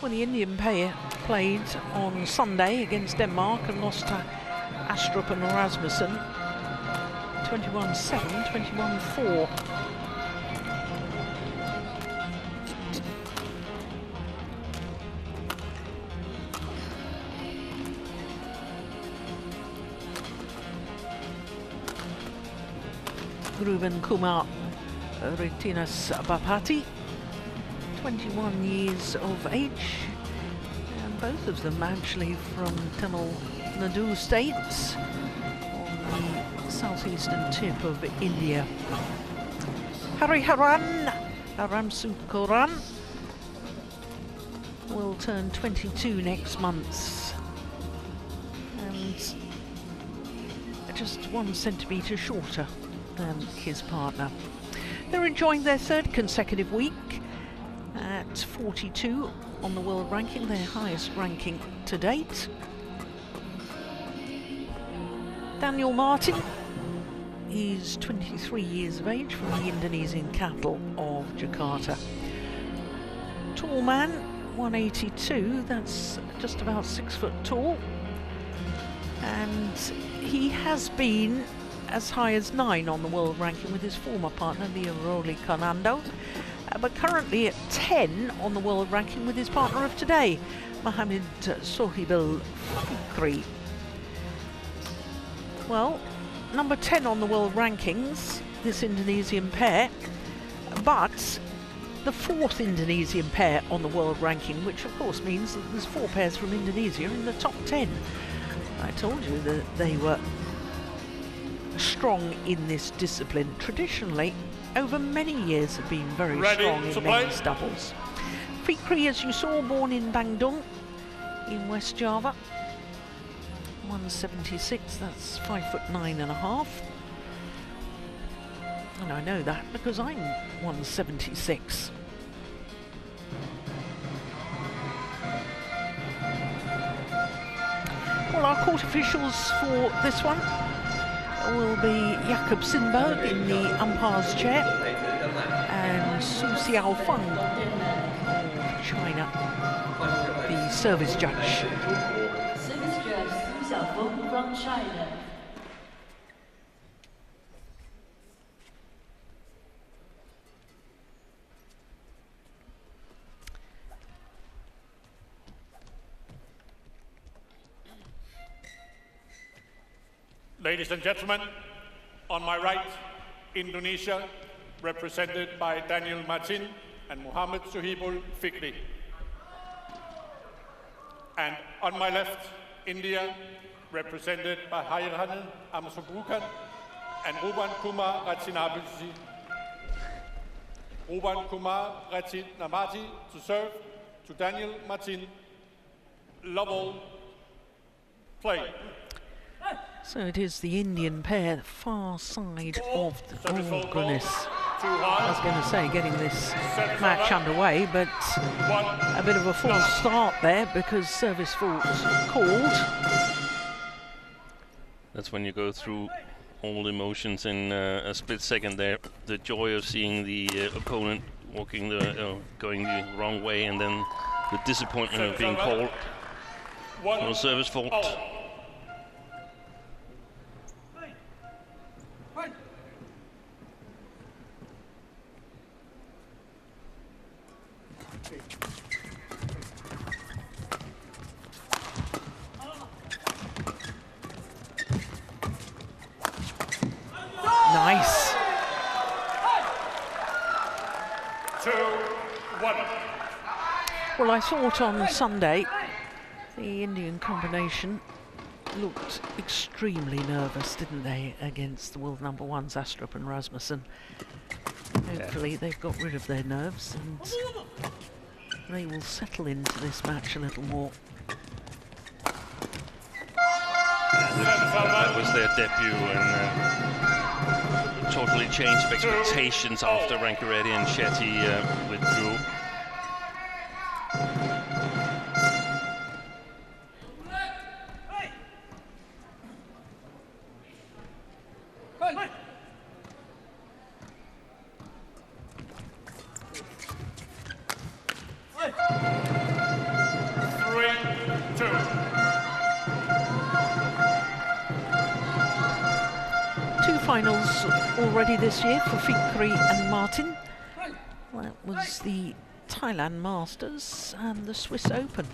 Well, the Indian pair played on Sunday against Denmark and lost to Astrup and Rasmussen 21-7, 21-4. Ruben Kumar Retinas Bapati, 21 years of age, and both of them actually from Tamil Nadu states on the southeastern tip of India. Hariharan Amsakurunan will turn 22 next month, and just 1 centimetre shorter than his partner. They're enjoying their 3rd consecutive week at 42 on the world ranking, their highest ranking to date. Daniel Martin, he's 23 years of age from the Indonesian capital of Jakarta. Tall man, 182, that's just about 6 foot tall, and he has been as high as 9 on the world ranking with his former partner, Leo Roli Kanando, but currently at 10 on the world ranking with his partner of today, Mohammed Sohibul Fikri. Well, number 10 on the world rankings, this Indonesian pair, but the 4th Indonesian pair on the world ranking, which of course means that there's 4 pairs from Indonesia in the top 10. I told you that they were strong in this discipline. Traditionally, over many years have been very strong in men's doubles. Fikri, as you saw, born in Bandung in West Java. 176, that's 5'9½". And I know that because I'm 176. Well, our court officials for this one will be Jakob Sinberg in the umpire's chair and Su Xiaofeng of China, the service judge. Service judge Su Xiaofeng from China. Ladies and gentlemen, on my right, Indonesia, represented by Daniel Martin and Muhammad Suhibul Fikri. And on my left, India, represented by Hayran Amsogrukan and Ruban Kumar Ratsinamati. Ruban Kumar Ratsinamati to serve to Daniel Martin. Love all. Play. So it is the Indian pair, the far side of the... Oh, goodness. I was going to say, getting this match underway, but a bit of a false start there because service fault's called. That's when you go through all the emotions in a split second there. The joy of seeing the opponent walking going the wrong way, and then the disappointment of being called. No service fault. Nice. 2-1. Well, I thought on Sunday the Indian combination looked extremely nervous, didn't they, against the world number ones, Astrup and Rasmussen. Hopefully they've got rid of their nerves and they will settle into this match a little more. That was their debut and totally changed expectations after Rankireddy and Shetty withdrew. Finals already this year for Fikri and Martin. That was the Thailand Masters and the Swiss Open.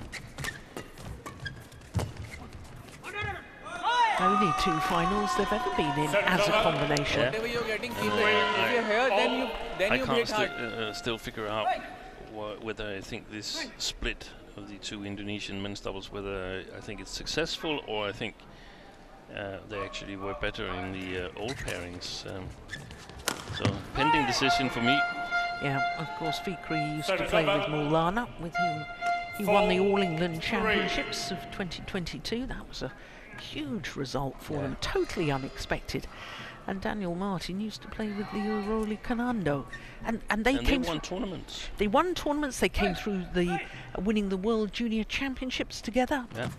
Only 2 finals they've ever been in as a combination. Whatever you're getting feedback, if you're here, then you I can't still figure out whether I think this split of the 2 Indonesian men's doubles, whether I think it's successful or I think they actually were better in the old pairings. So, pending decision for me. Yeah, of course, Fikri used to play with Maulana, with whom he won the All England Championships of 2022. That was a huge result for them, totally unexpected. And Daniel Martin used to play with the Uroli Kanando. And they won tournaments. They won tournaments. They came through the winning the World Junior Championships together. Yeah.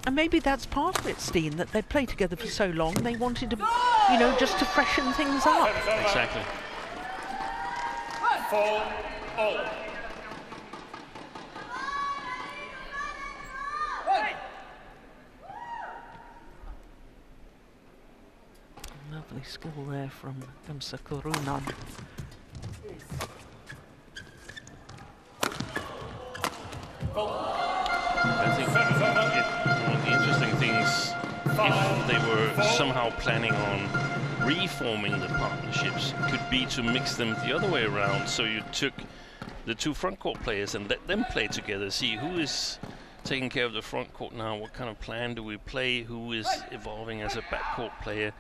And maybe that's part of it, Steen, that they played together for so long. They wanted to, you know, just to freshen things up. Exactly. 4-0. Lovely skill there from Gamsa Kurunan. I think one of the interesting things, if they were somehow planning on reforming the partnerships, could be to mix them the other way around. So you took the 2 front court players and let them play together, see who is taking care of the front court now, what kind of plan do we play, who is evolving as a back court player,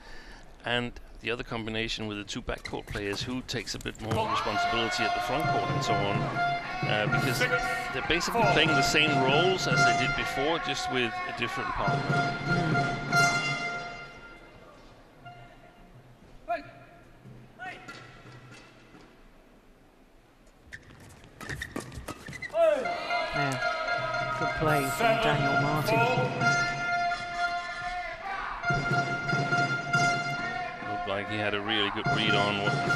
and the other combination with the two backcourt players, who takes a bit more responsibility at the front court and so on, because they're basically playing the same roles as they did before, just with a different partner. Yeah, good play from Daniel Martin. Looked like he had a really good read on what the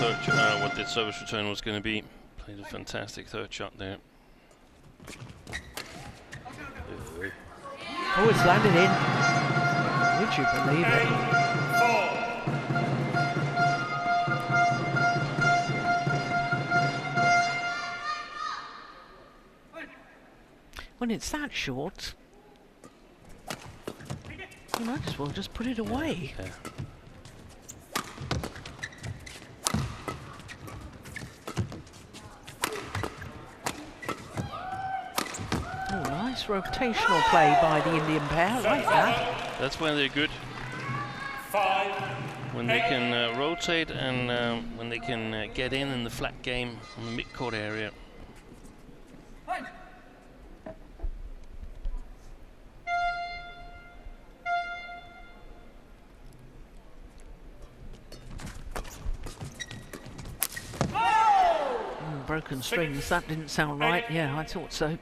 what the service return was going to be. Played a fantastic third shot there. Oh, it's landed in. Would you believe it? When it's that short, you might as well just put it away. Yeah. Oh, nice rotational play by the Indian pair. I like that. That's when they're good. When they can rotate and when they can get in the flat game on the mid-court area. Broken strings, that didn't sound right. Yeah, I thought so.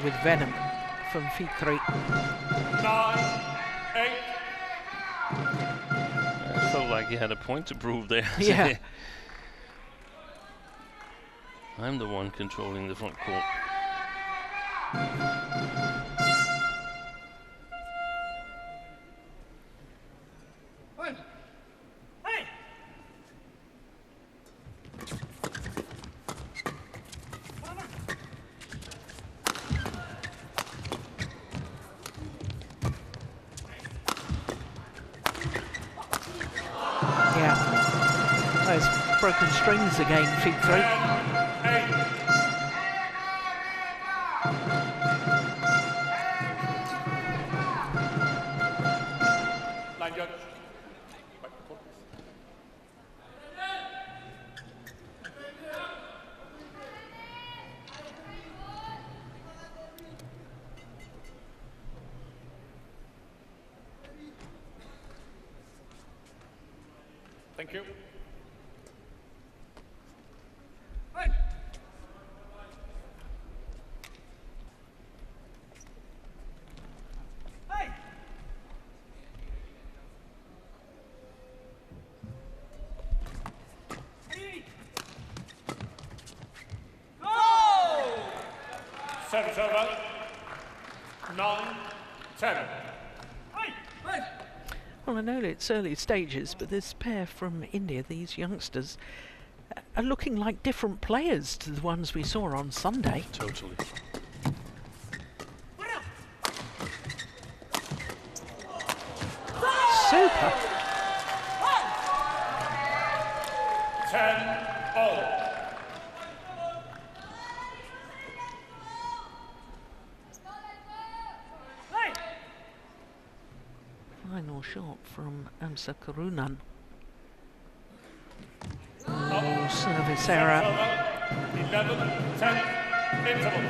With venom from feet 3. 9, 8. I felt like he had a point to prove there. Yeah. I'm the one controlling the front court. Broken strings again, feet 3. Line judge. Thank you. Service over. 9, 10. Well, I know it's early stages, but this pair from India, these youngsters, are looking like different players to the ones we saw on Sunday. Totally. Super. 10-all. Final shot from Amsa Karunan. Oh, service error. 11-10 interval.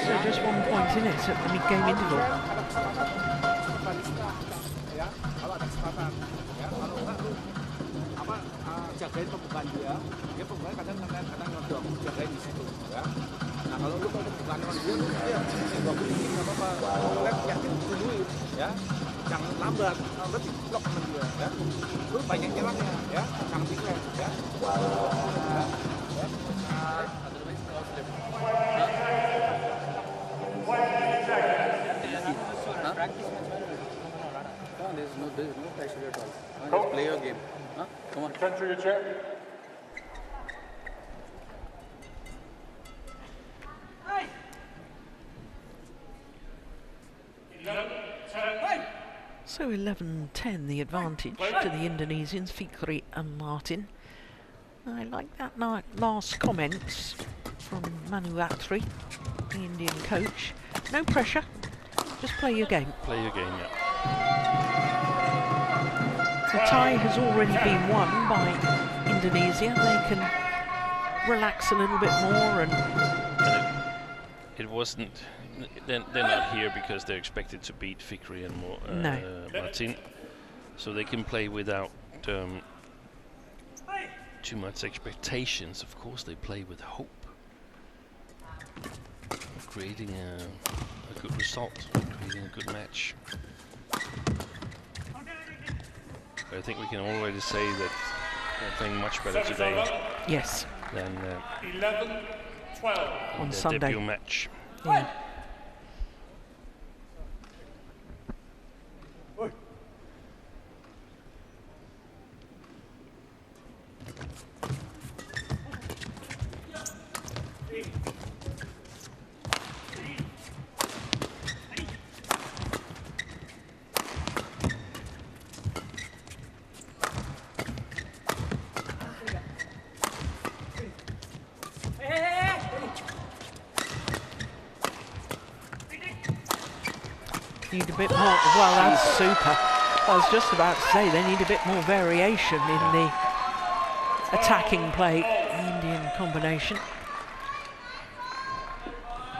So just 1 point in it at the mid-game interval. Ya, kalau ada kesempatan, ya, kalau enggak lu jagain pembukaan dia pembukaan kadang ngedok, jagain di situ, ya. Nah kalau lu mau pembukaan dia, lu ya bagus ini nggak apa-apa. Lu yakin duluin, ya, jangan lambat di blok sama dia, ya. Lu banyak nyerangnya, ya, jangan pikir, ya. There's no pressure at all. Just play your game. Huh? Come on. Turn through your chair. So 11-10 the advantage to the Indonesians, Fikri and Martin. I like that last comments from Manu Atri, the Indian coach. No pressure, just play your game. Play your game, yeah. The tie has already been won by Indonesia. They can relax a little bit more and it wasn't. They're not here because they're expected to beat Fikri and Martin, so they can play without too much expectations. Of course, they play with hope, creating a good result, creating a good match. I think we can already say that they're playing much better today. Yes. Than 11-12 on their Sunday debut match. Yeah. Need a bit more. Well, that's super. I was just about to say they need a bit more variation in the attacking play, the Indian combination.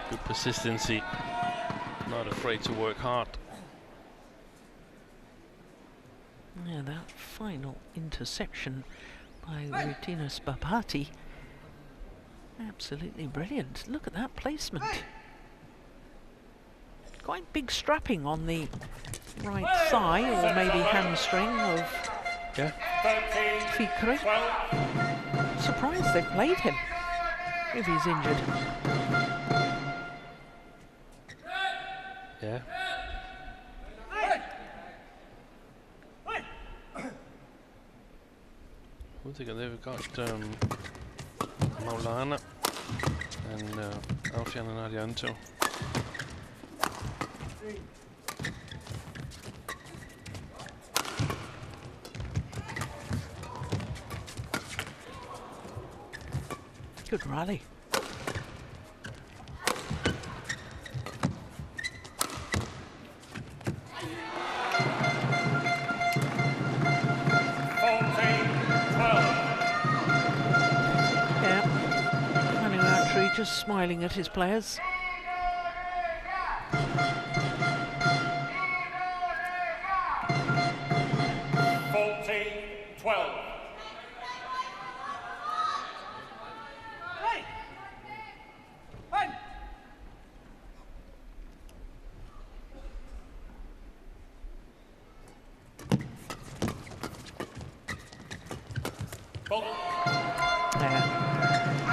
Good persistency, not afraid to work hard. Yeah, that final interception by Rutinas Bapati, absolutely brilliant. Look at that placement. Quite big strapping on the right thigh or maybe hamstring of Fikri. Surprised they played him if he's injured. Yeah. They've got Maulana and Alfian and Arianto. Good rally. Yeah, Manu Atri just smiling at his players.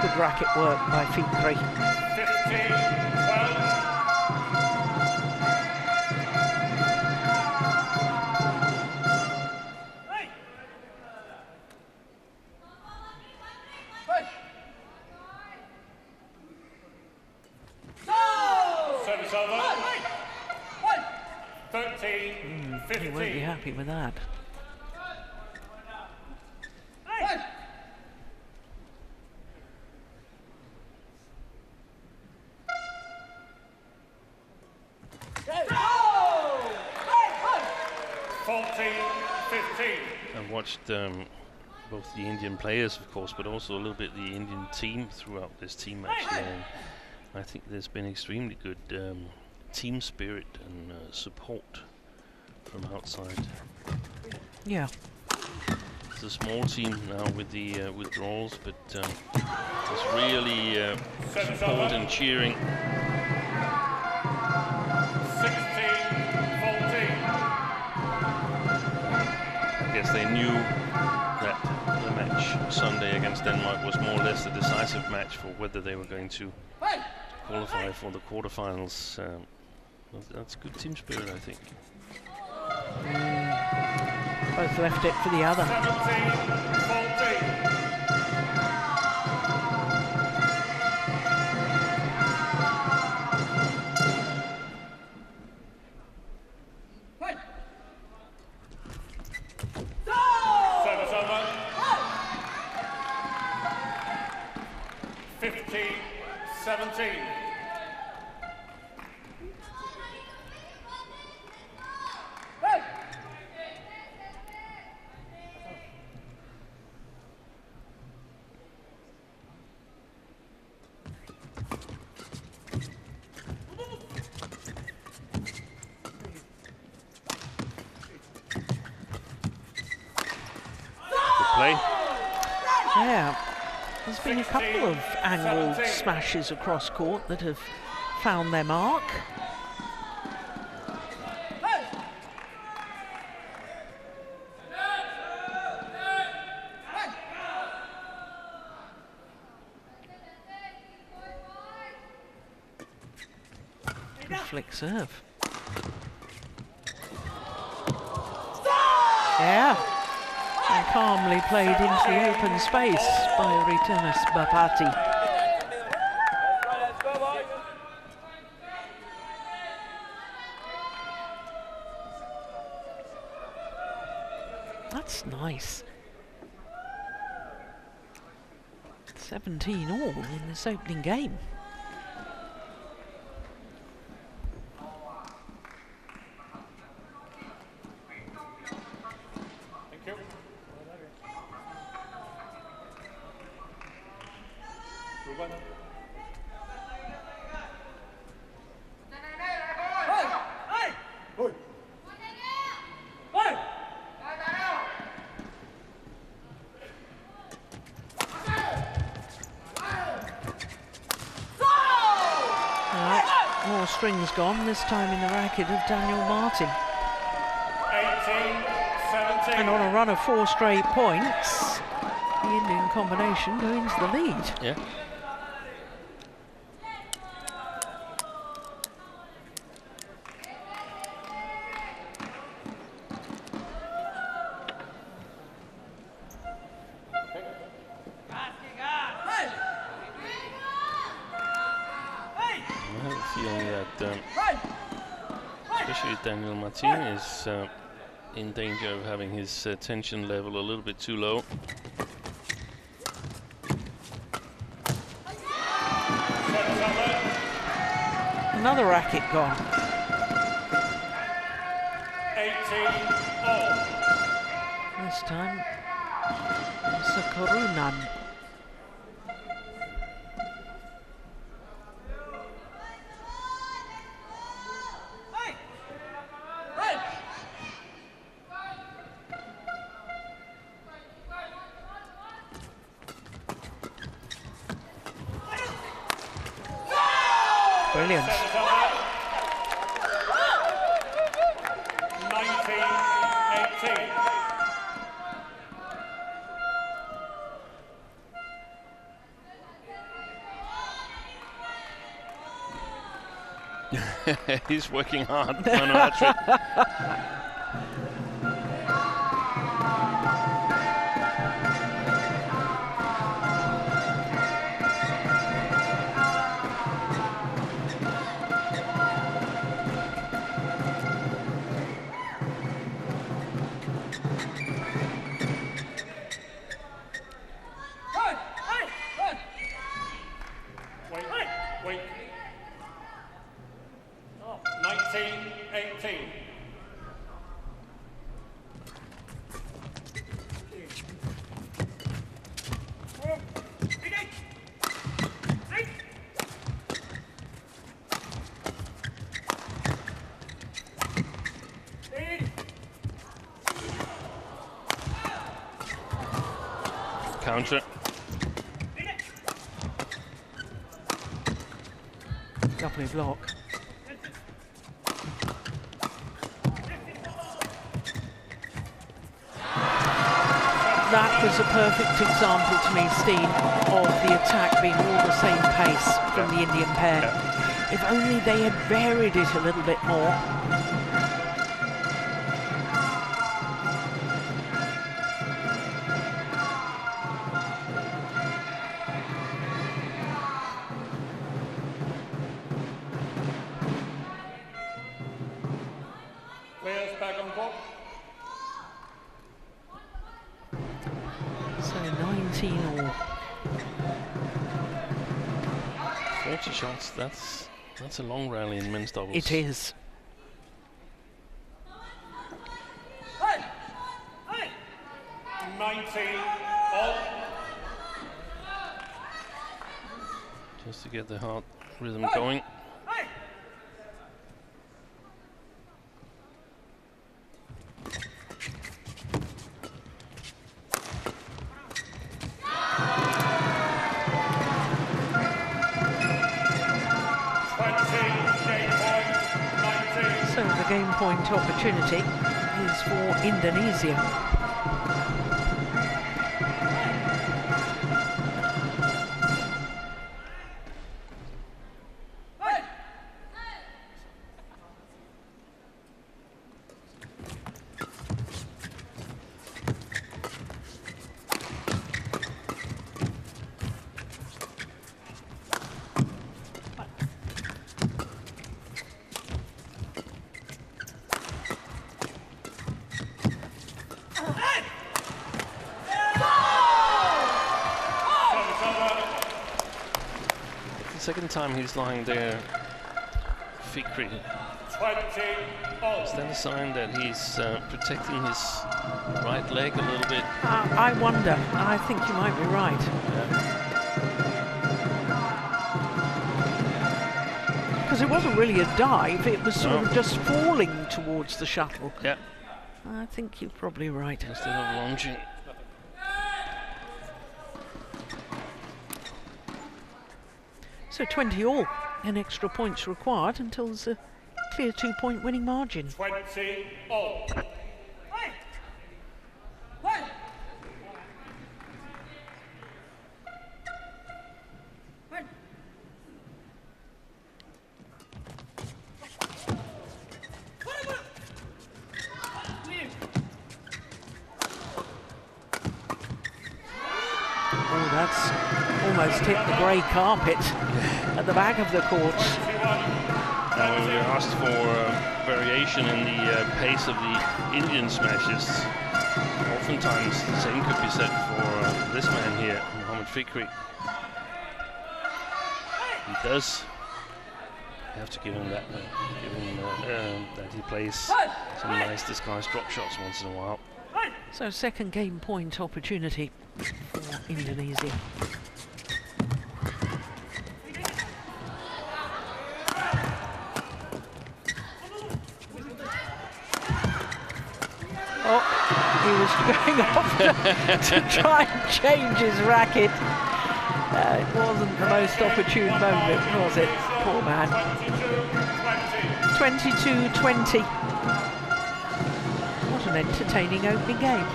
Good racket work by Fikri. 15-12. Service over. 13-15. He won't be happy with that. watched both the Indian players, of course, but also a little bit the Indian team throughout this team match here. And I think there's been extremely good team spirit and support from outside. Yeah. It's a small team now with the withdrawals, but it's really support and cheering. 16-14. I guess they knew that the match Sunday against Denmark was more or less a decisive match for whether they were going to qualify for the quarterfinals. That's good team spirit, I think. Both left it for the other. 17-14. Service over. 15-17. Yeah, there's been a couple of angled smashes across court that have found their mark. Good flick serve. Yeah. And calmly played into the open space by Ritenis Bapati. That's nice. 17 all in this opening game. More strings gone, this time in the racket of Daniel Martin. 18-17. And on a run of 4 straight points, the Indian combination go into the lead. Yeah. Daniel Martin is in danger of having his tension level a little bit too low. Another racket gone. 18-all. This time, Sakarunan. Brilliant. 19-18. He's working hard, Manu Atri. Wait. 19-18. counter. Lovely block. That was a perfect example to me, Steen, of the attack being all the same pace from the Indian pair. If only they had varied it a little bit more. Players back on court. So 19 all. 40 shots, that's a long rally in men's doubles. It is. Hey! 19 all. Just to get the heart rhythm going. So the game point opportunity is for Indonesia. Second time he's lying there, Fikri. Is that a sign that he's protecting his right leg a little bit? I wonder. I think you might be right. Because it wasn't really a dive, it was sort of just falling towards the shuttle. Yeah. I think you're probably right. Instead of launching. So 20 all, and extra points required until there's a clear 2-point winning margin. 20 all. Oh, that's almost hit the grey carpet at the back of the court. Now we were asked for variation in the pace of the Indian smashes. Oftentimes the same could be said for this man here, Mohamed Fikri. He does have to give him that, that he plays some nice disguised drop shots once in a while. So second game point opportunity for Indonesia. Oh, he was going off to try and change his racket. It wasn't the most opportune moment, was it? Poor man. 22-20. What an entertaining opening game.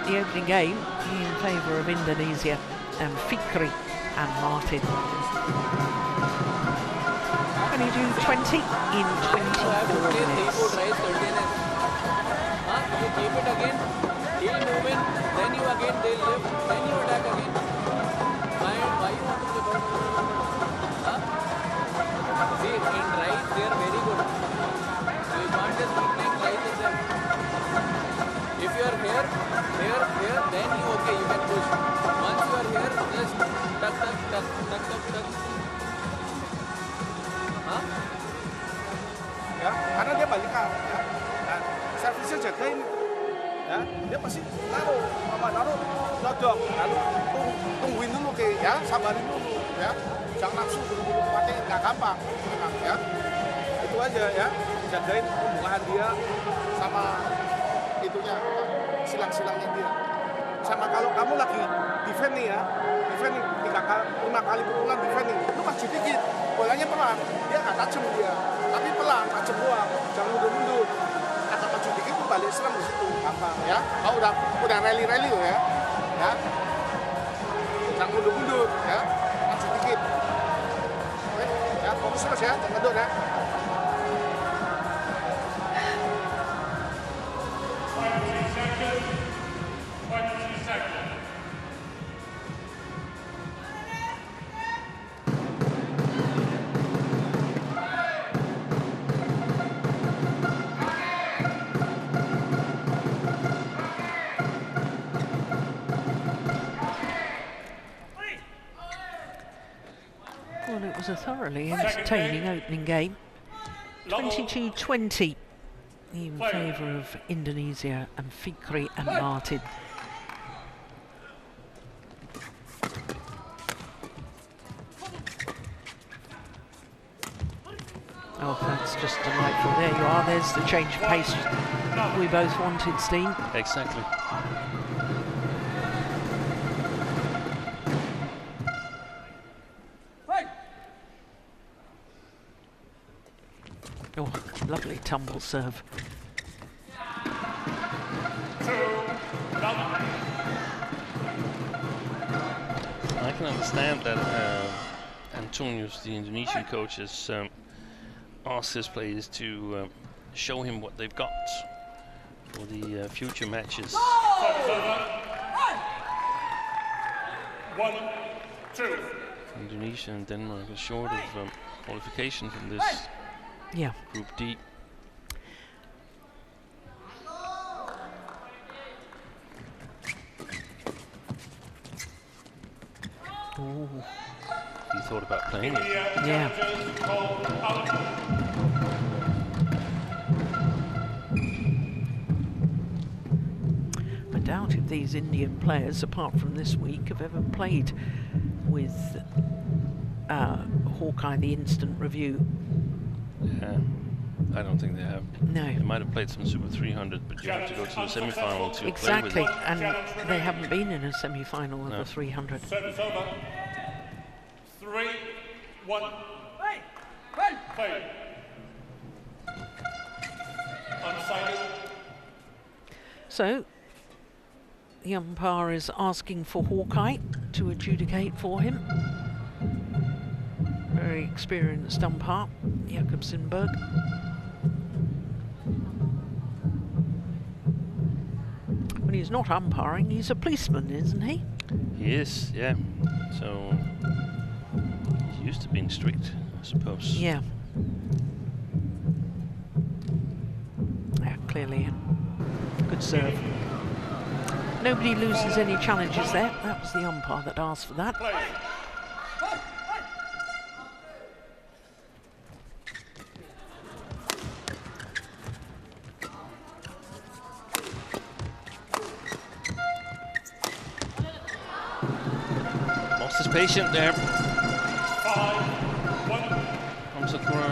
The opening game in favour of Indonesia and Fikri and Martin. 22-20 in 24 minutes. You keep it again, he'll move in, then you again, they'll lift, then you attack again. Why you want to give out? See, in right, they are very good. So you can't just keep playing right with them. If you are here, then you okay, you can push. Once you are here, just tuck. Ya, karena dia balik ya. Servisnya jagain, ya dia pasti naruh, nodong, lalu tungguin dulu ya, sabarin dulu, ya, jangan langsung buru-buru pakai, nggak gampang, ya, itu aja ya, jagain pembukaan dia sama itunya, silang-silangnya dia. sama kalau kamu lagi defend nih ya, defend nih 5 kali pukulan defend nih, lu maju dikit, bolanya pelan, dia nggak tajam dia, tapi pelan, tajam doang, jangan mundur-mundur. Kata maju dikit tuh balik serang di situ, gampang ya. Oh udah rally lo ya, jangan mundur-mundur ya, maju dikit. Oke, ya fokus terus ya, jangan kendor ya. Well, it was a thoroughly entertaining opening game. 22-20 in favour of Indonesia and Fikri and Martin. Oh, that's just delightful. There you are. There's the change of pace we both wanted, Steen. Exactly. Oh, lovely tumble serve. I can understand that Antonius, the Indonesian coach, has asked his players to show him what they've got for the future matches. 1-2. Indonesia and Denmark are short of qualification from this Group D. Ooh. You thought about playing it? Yeah. I doubt if these Indian players, apart from this week, have ever played with Hawkeye, the instant review. Yeah, I don't think they have. No. They might have played some Super 300, but you have to go to the semi-final to play with it. And they haven't been in a semi-final of the 300. Service over. 3-1. Play. Undecided. So, the umpire is asking for Hawkeye to adjudicate for him. Very experienced umpire, Jakobsenberg. When he's not umpiring, he's a policeman, isn't he? He is, yeah. So he's used to being strict, I suppose. Yeah. Yeah, clearly. Good serve. Nobody loses any challenges there. That was the umpire that asked for that. Lost his patient there. 5-1. Comes the corner.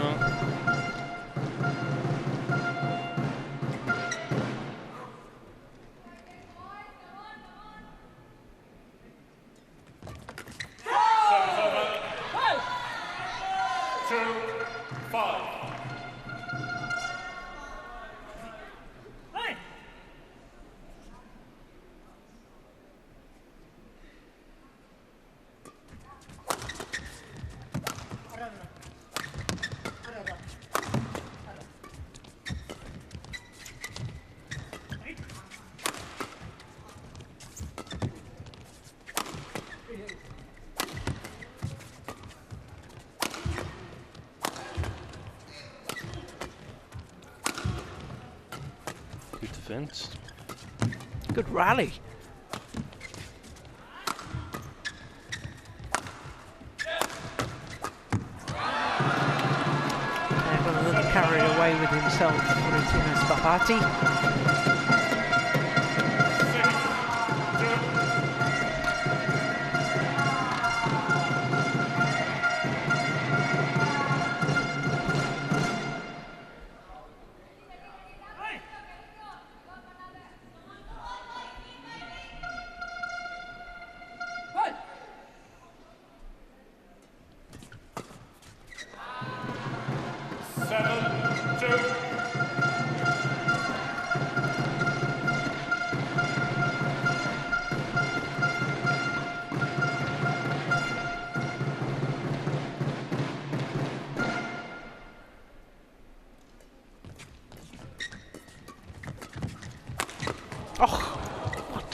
Good defense. Good rally. Got a little carried away with himself, Martinez Babati.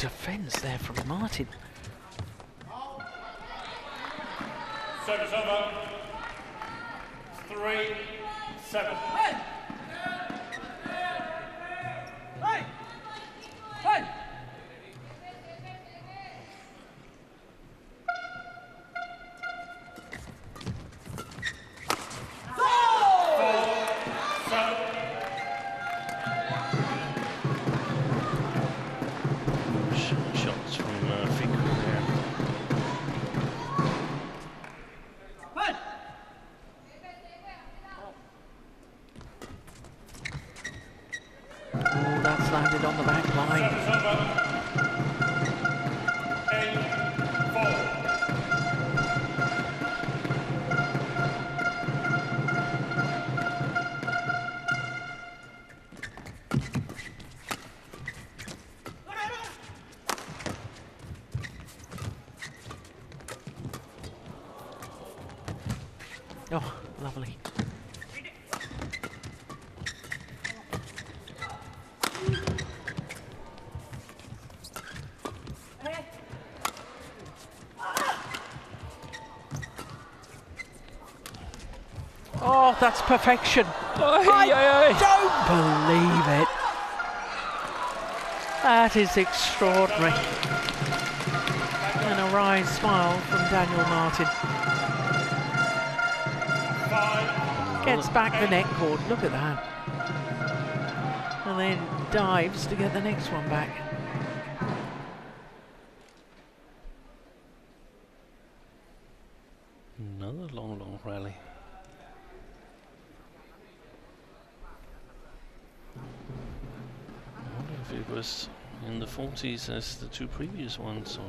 defence there from Martin. Service over. 3-7. Shots from Fenghuang there. Oh, that's landed on the back line. Oh, lovely. Oh, that's perfection. I don't believe it. That is extraordinary. And a wry smile from Daniel Martin. Gets back the net cord, look at that. And then dives to get the next one back. Another long rally. I wonder if it was in the 40s as the two previous ones, or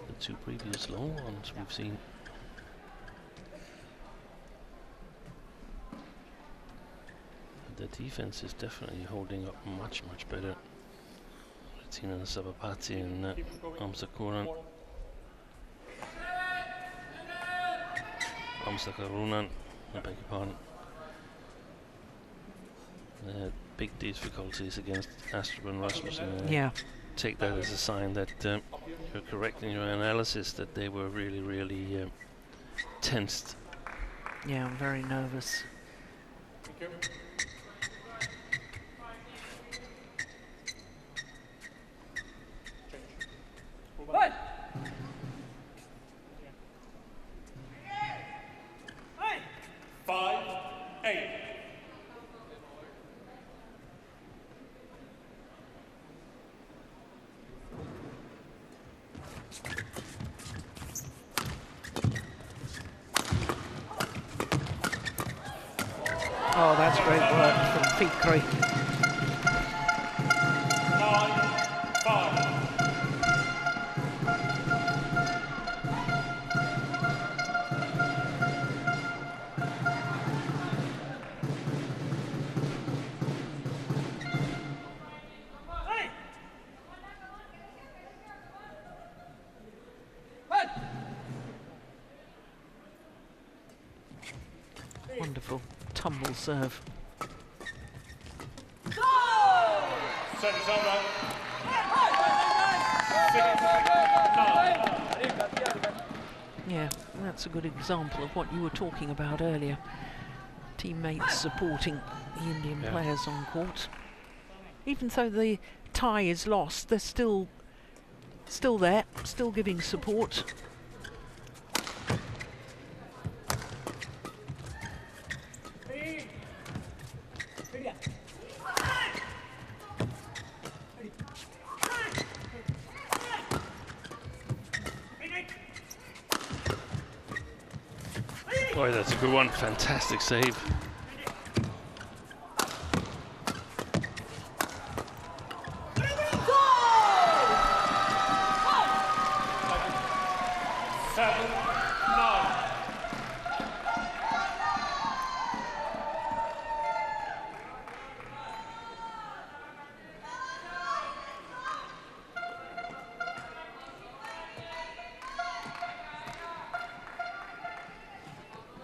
the two previous long ones we've seen. The defense is definitely holding up much better. Tina Sabapati and Amsakuran. Amsakarunan, I beg your pardon. They had big difficulties against Astrup and Rasmussen. Yeah. Take that as a sign that you're correct in your analysis, that they were really tensed. Yeah, I'm very nervous. Thank you. What? 5-8. Oh, that's great work from Fikri. 9-5. Wonderful tumble serve. Service over. 6-9. Yeah, that's a good example of what you were talking about earlier. Teammates supporting the Indian players on court. Even though the tie is lost, they're still there, still giving support. Boy, that's a good one. Fantastic save.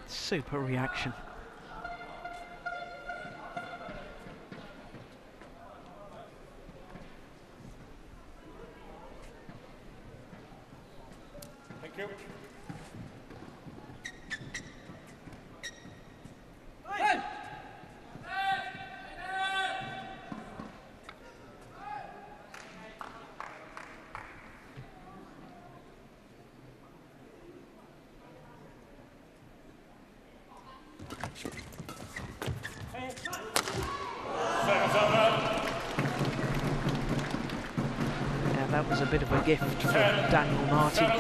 Super reaction. you. Yeah, that was a bit of a gift for Daniel Martin.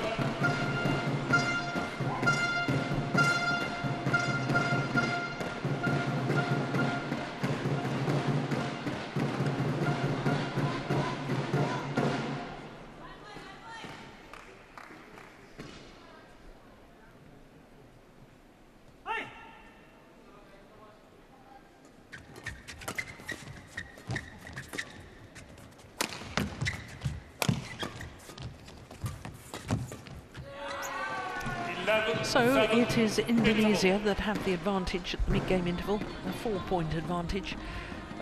So it is Indonesia that have the advantage at the mid-game interval, a 4-point advantage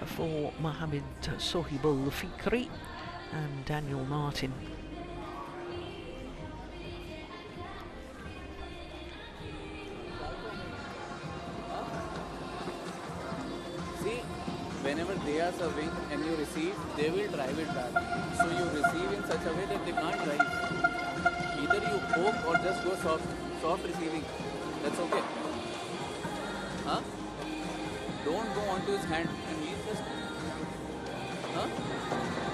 for Mohammed Sohibul Fikri and Daniel Martin. See, whenever they are serving and you receive, they will drive it back. So you receive in such a way that they can't drive. Either you poke or just go soft receiving. That's okay. Huh? Don't go onto his hand and he's just. Huh?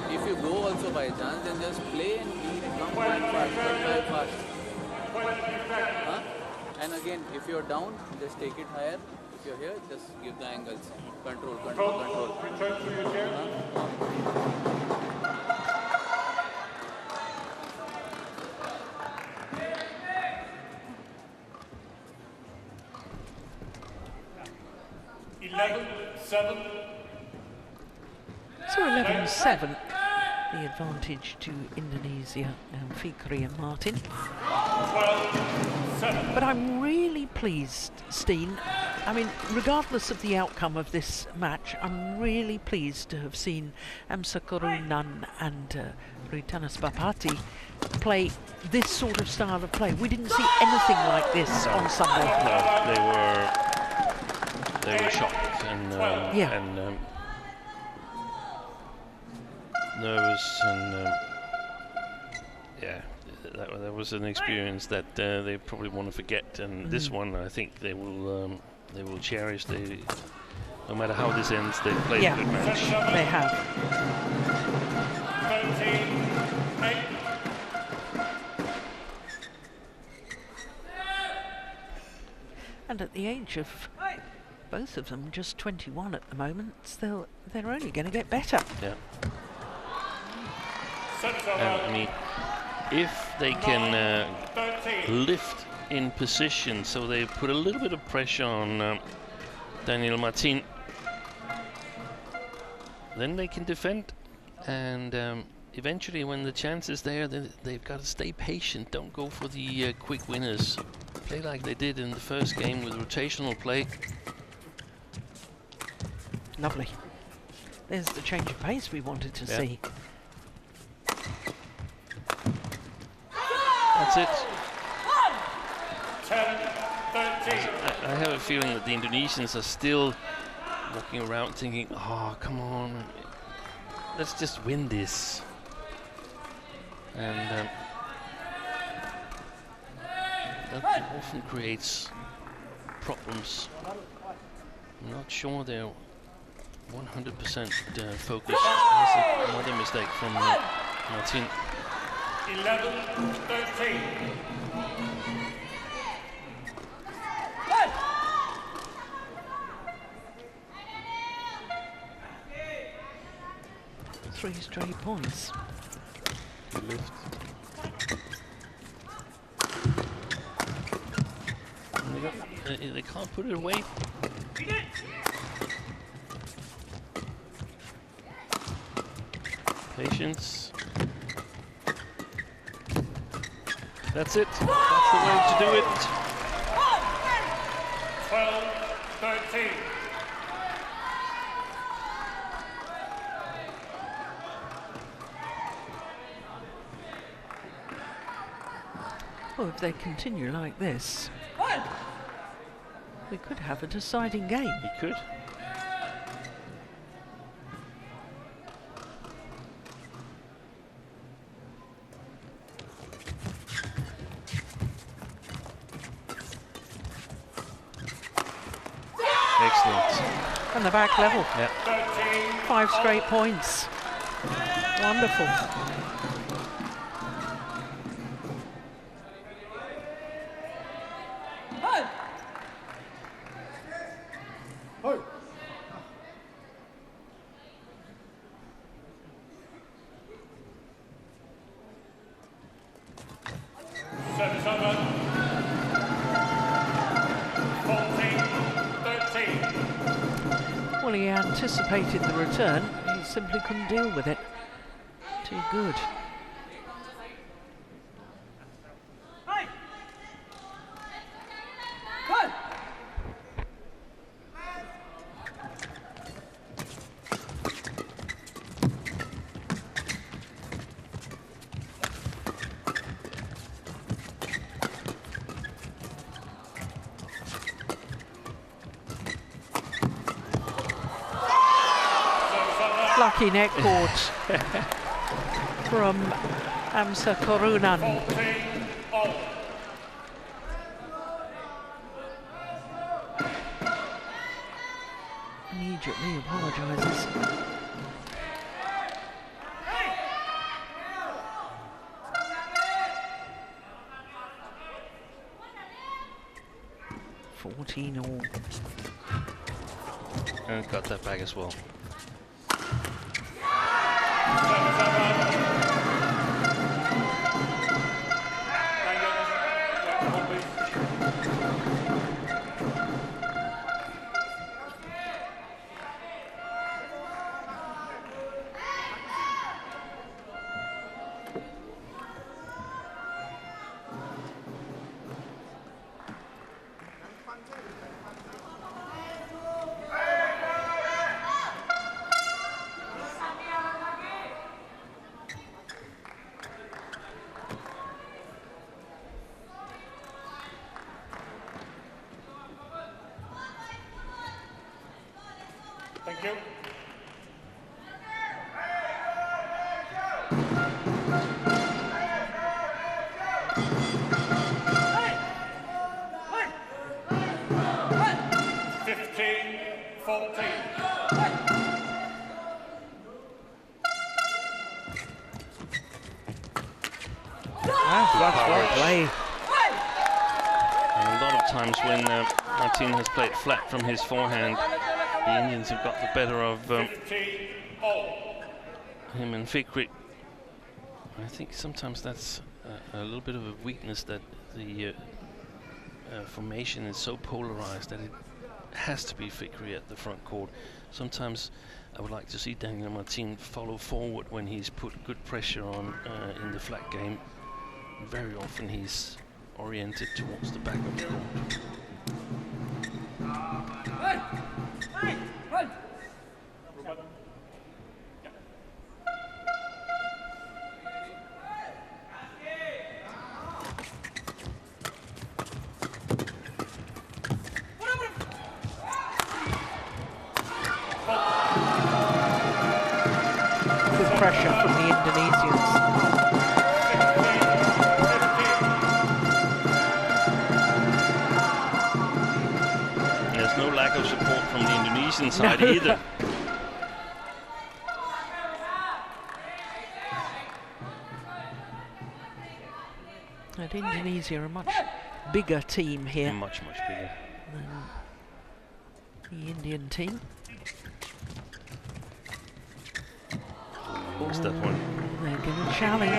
If you go also by chance, then just play and come back fast. Huh? And again, if you're down, just take it higher. If you're here, just give the angles. Control. Return to your chair. So 11-7, the advantage to Indonesia and Fikri and Martin. 12-7. But I'm really pleased, Steen. I mean, regardless of the outcome of this match, I'm really pleased to have seen Amsakarunan and Ritanas Bapati play this sort of style of play. We didn't see anything like this on Sunday. No, they were shocked and nervous, and yeah, that was an experience that they probably want to forget. And this one, I think they will cherish. No matter how this ends, they played a good match. They have. 13-8. And at the age of both of them, just 21 at the moment, they're only going to get better. Yeah. I mean, if they can lift in position, so they put a little bit of pressure on Daniel Martin, then they can defend, and eventually when the chance is there, they've got to stay patient. Don't go for the quick winners. Play like they did in the first game with rotational play. Lovely. There's the change of pace we wanted to see. That's it. 10-13. I have a feeling that the Indonesians are still walking around thinking, oh, come on, let's just win this. And that often creates problems. I'm not sure they're 100% focused. That's another mistake from Martin. 11-13. Three straight points. Lift. They can't put it away. Patience. That's it. That's the way to do it. 12-13. Well, if they continue like this, we could have a deciding game. He could. Excellent. And the back level. Yeah. 5 straight points. Wonderful. Service over. 14-13. Well, he anticipated the return. He simply couldn't deal with it. Too good. Lucky net court from Amsa Korunan. Immediately apologises. all. And got that back as well. Thank you. That's well played. And a lot of times when Martin has played flat from his forehand, the Indians have got the better of him and Fikri. I think sometimes that's a little bit of a weakness, that the formation is so polarized that it has to be Fikri at the front court. Sometimes I would like to see Daniel Martin follow forward when he's put good pressure on in the flat game. Very often he's oriented towards the back of the court. Good pressure from the Indonesians. No lack of support from the Indonesian side either. And Indonesia are a much bigger team here. Much bigger than the Indian team. What's that one? They're going to challenge.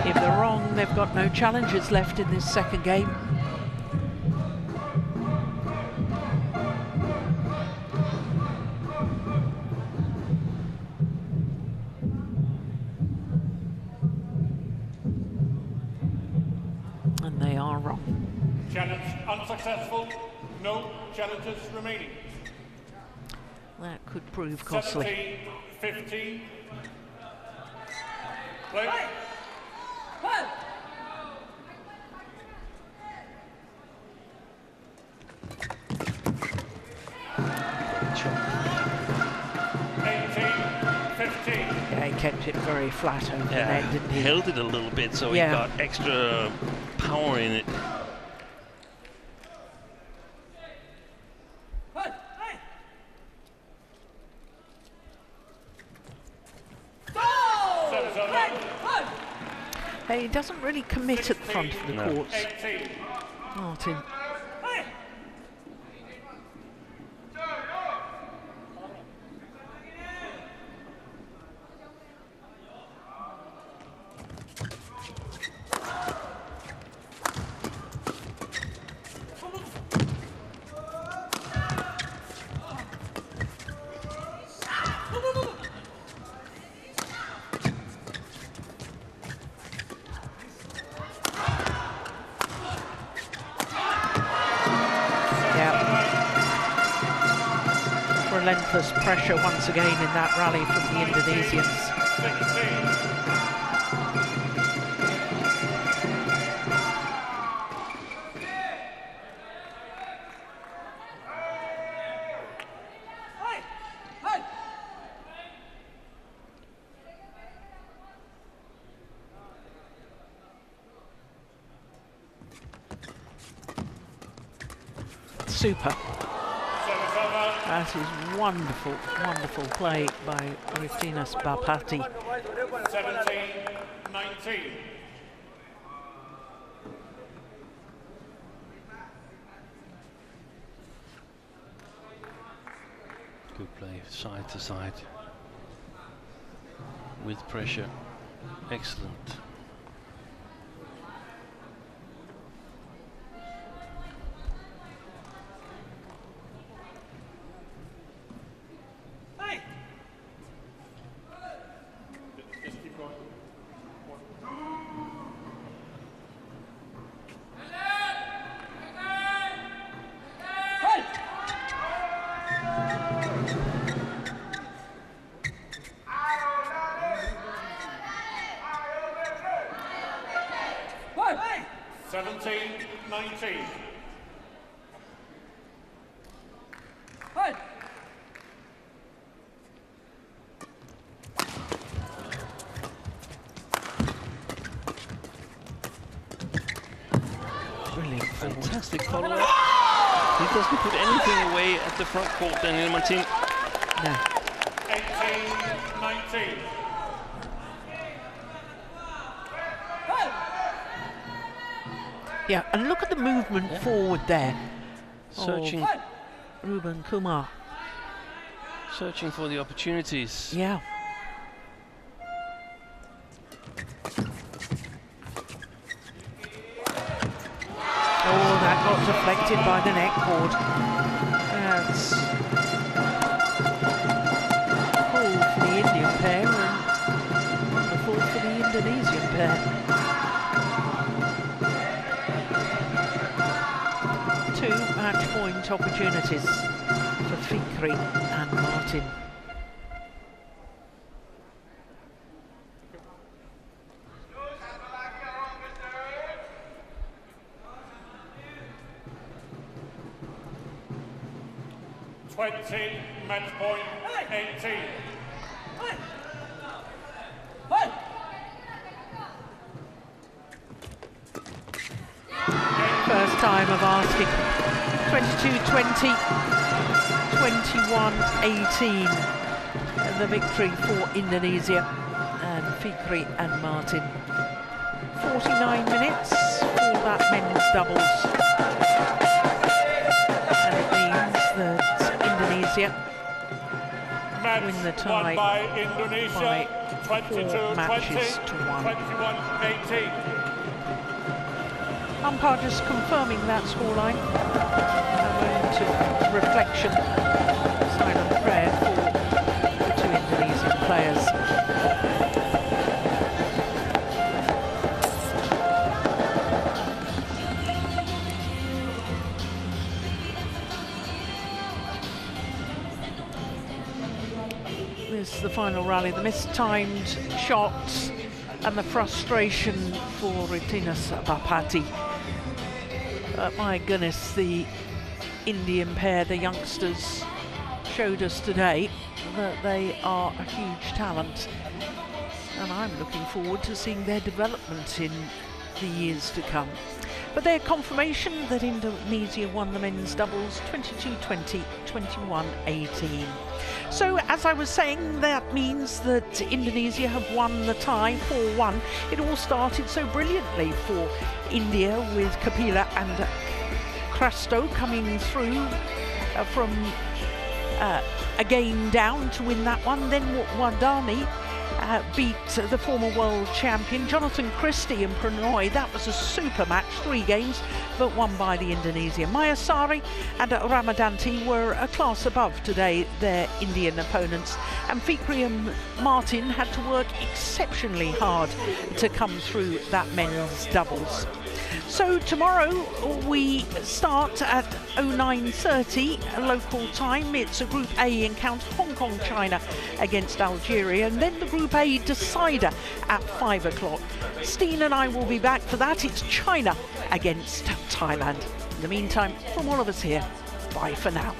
If they're wrong, they've got no challenges left in this second game. Challenge unsuccessful. No challenges remaining. That could prove costly. 17-15. Play. Yeah, he kept it very flat over the net, didn't he? Held it a little bit, so he got extra power in it. He doesn't really commit at the front of the courts, Martin. Relentless pressure once again in that rally from the Indonesians. Super. That is wonderful, wonderful play by Rutinas Bapati. 17-19. Good play, side to side, with pressure. Excellent. Brilliant, fantastic follow-up. He doesn't put anything away at the front court, Daniel Martin. No. 18-19. Yeah, and look at the movement forward there. Searching. Ruben Kumar. Searching for the opportunities. Yeah. Oh, that got deflected by the net cord. That's a fall for the Indian pair and a fall for the Indonesian pair. Two match point opportunities for Fikri and Martin. Match point 18. First time of asking. 22-20, 21-18. The victory for Indonesia and Fikri and Martin. 49 minutes for that men's doubles. And it means that Indonesia win the tie by Indonesia, by 4 matches to 1. 21-18. Umpire just confirming that scoreline. A moment of reflection, silent prayer for the two Indonesian players. This is the final rally, the mistimed shots and the frustration for Rutinas Bapati. My goodness, the Indian pair, the youngsters, showed us today that they are a huge talent And I'm looking forward to seeing their development in the years to come. But their confirmation that Indonesia won the men's doubles 22-20, 21-18. So, as I was saying, that means that Indonesia have won the tie 4-1. It all started so brilliantly for India with Kapila and Crasto coming through from a game down to win that one. Then Wardani beat the former world champion Jonathan Christie and Pranoy. That was a super match, 3 games, but won by the Indonesian. Mayasari and Ramadanti were a class above today, their Indian opponents, and Fikri and Martin had to work exceptionally hard to come through that men's doubles. So tomorrow we start at 09:30 local time. It's a Group A encounter, Hong Kong, China against Algeria, and then the Group A decider at 5 o'clock. Steen and I will be back for that. It's China against Thailand. In the meantime, from all of us here, bye for now.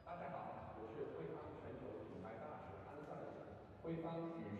大家好，我是汇康全球品牌大使安塞尔，汇方与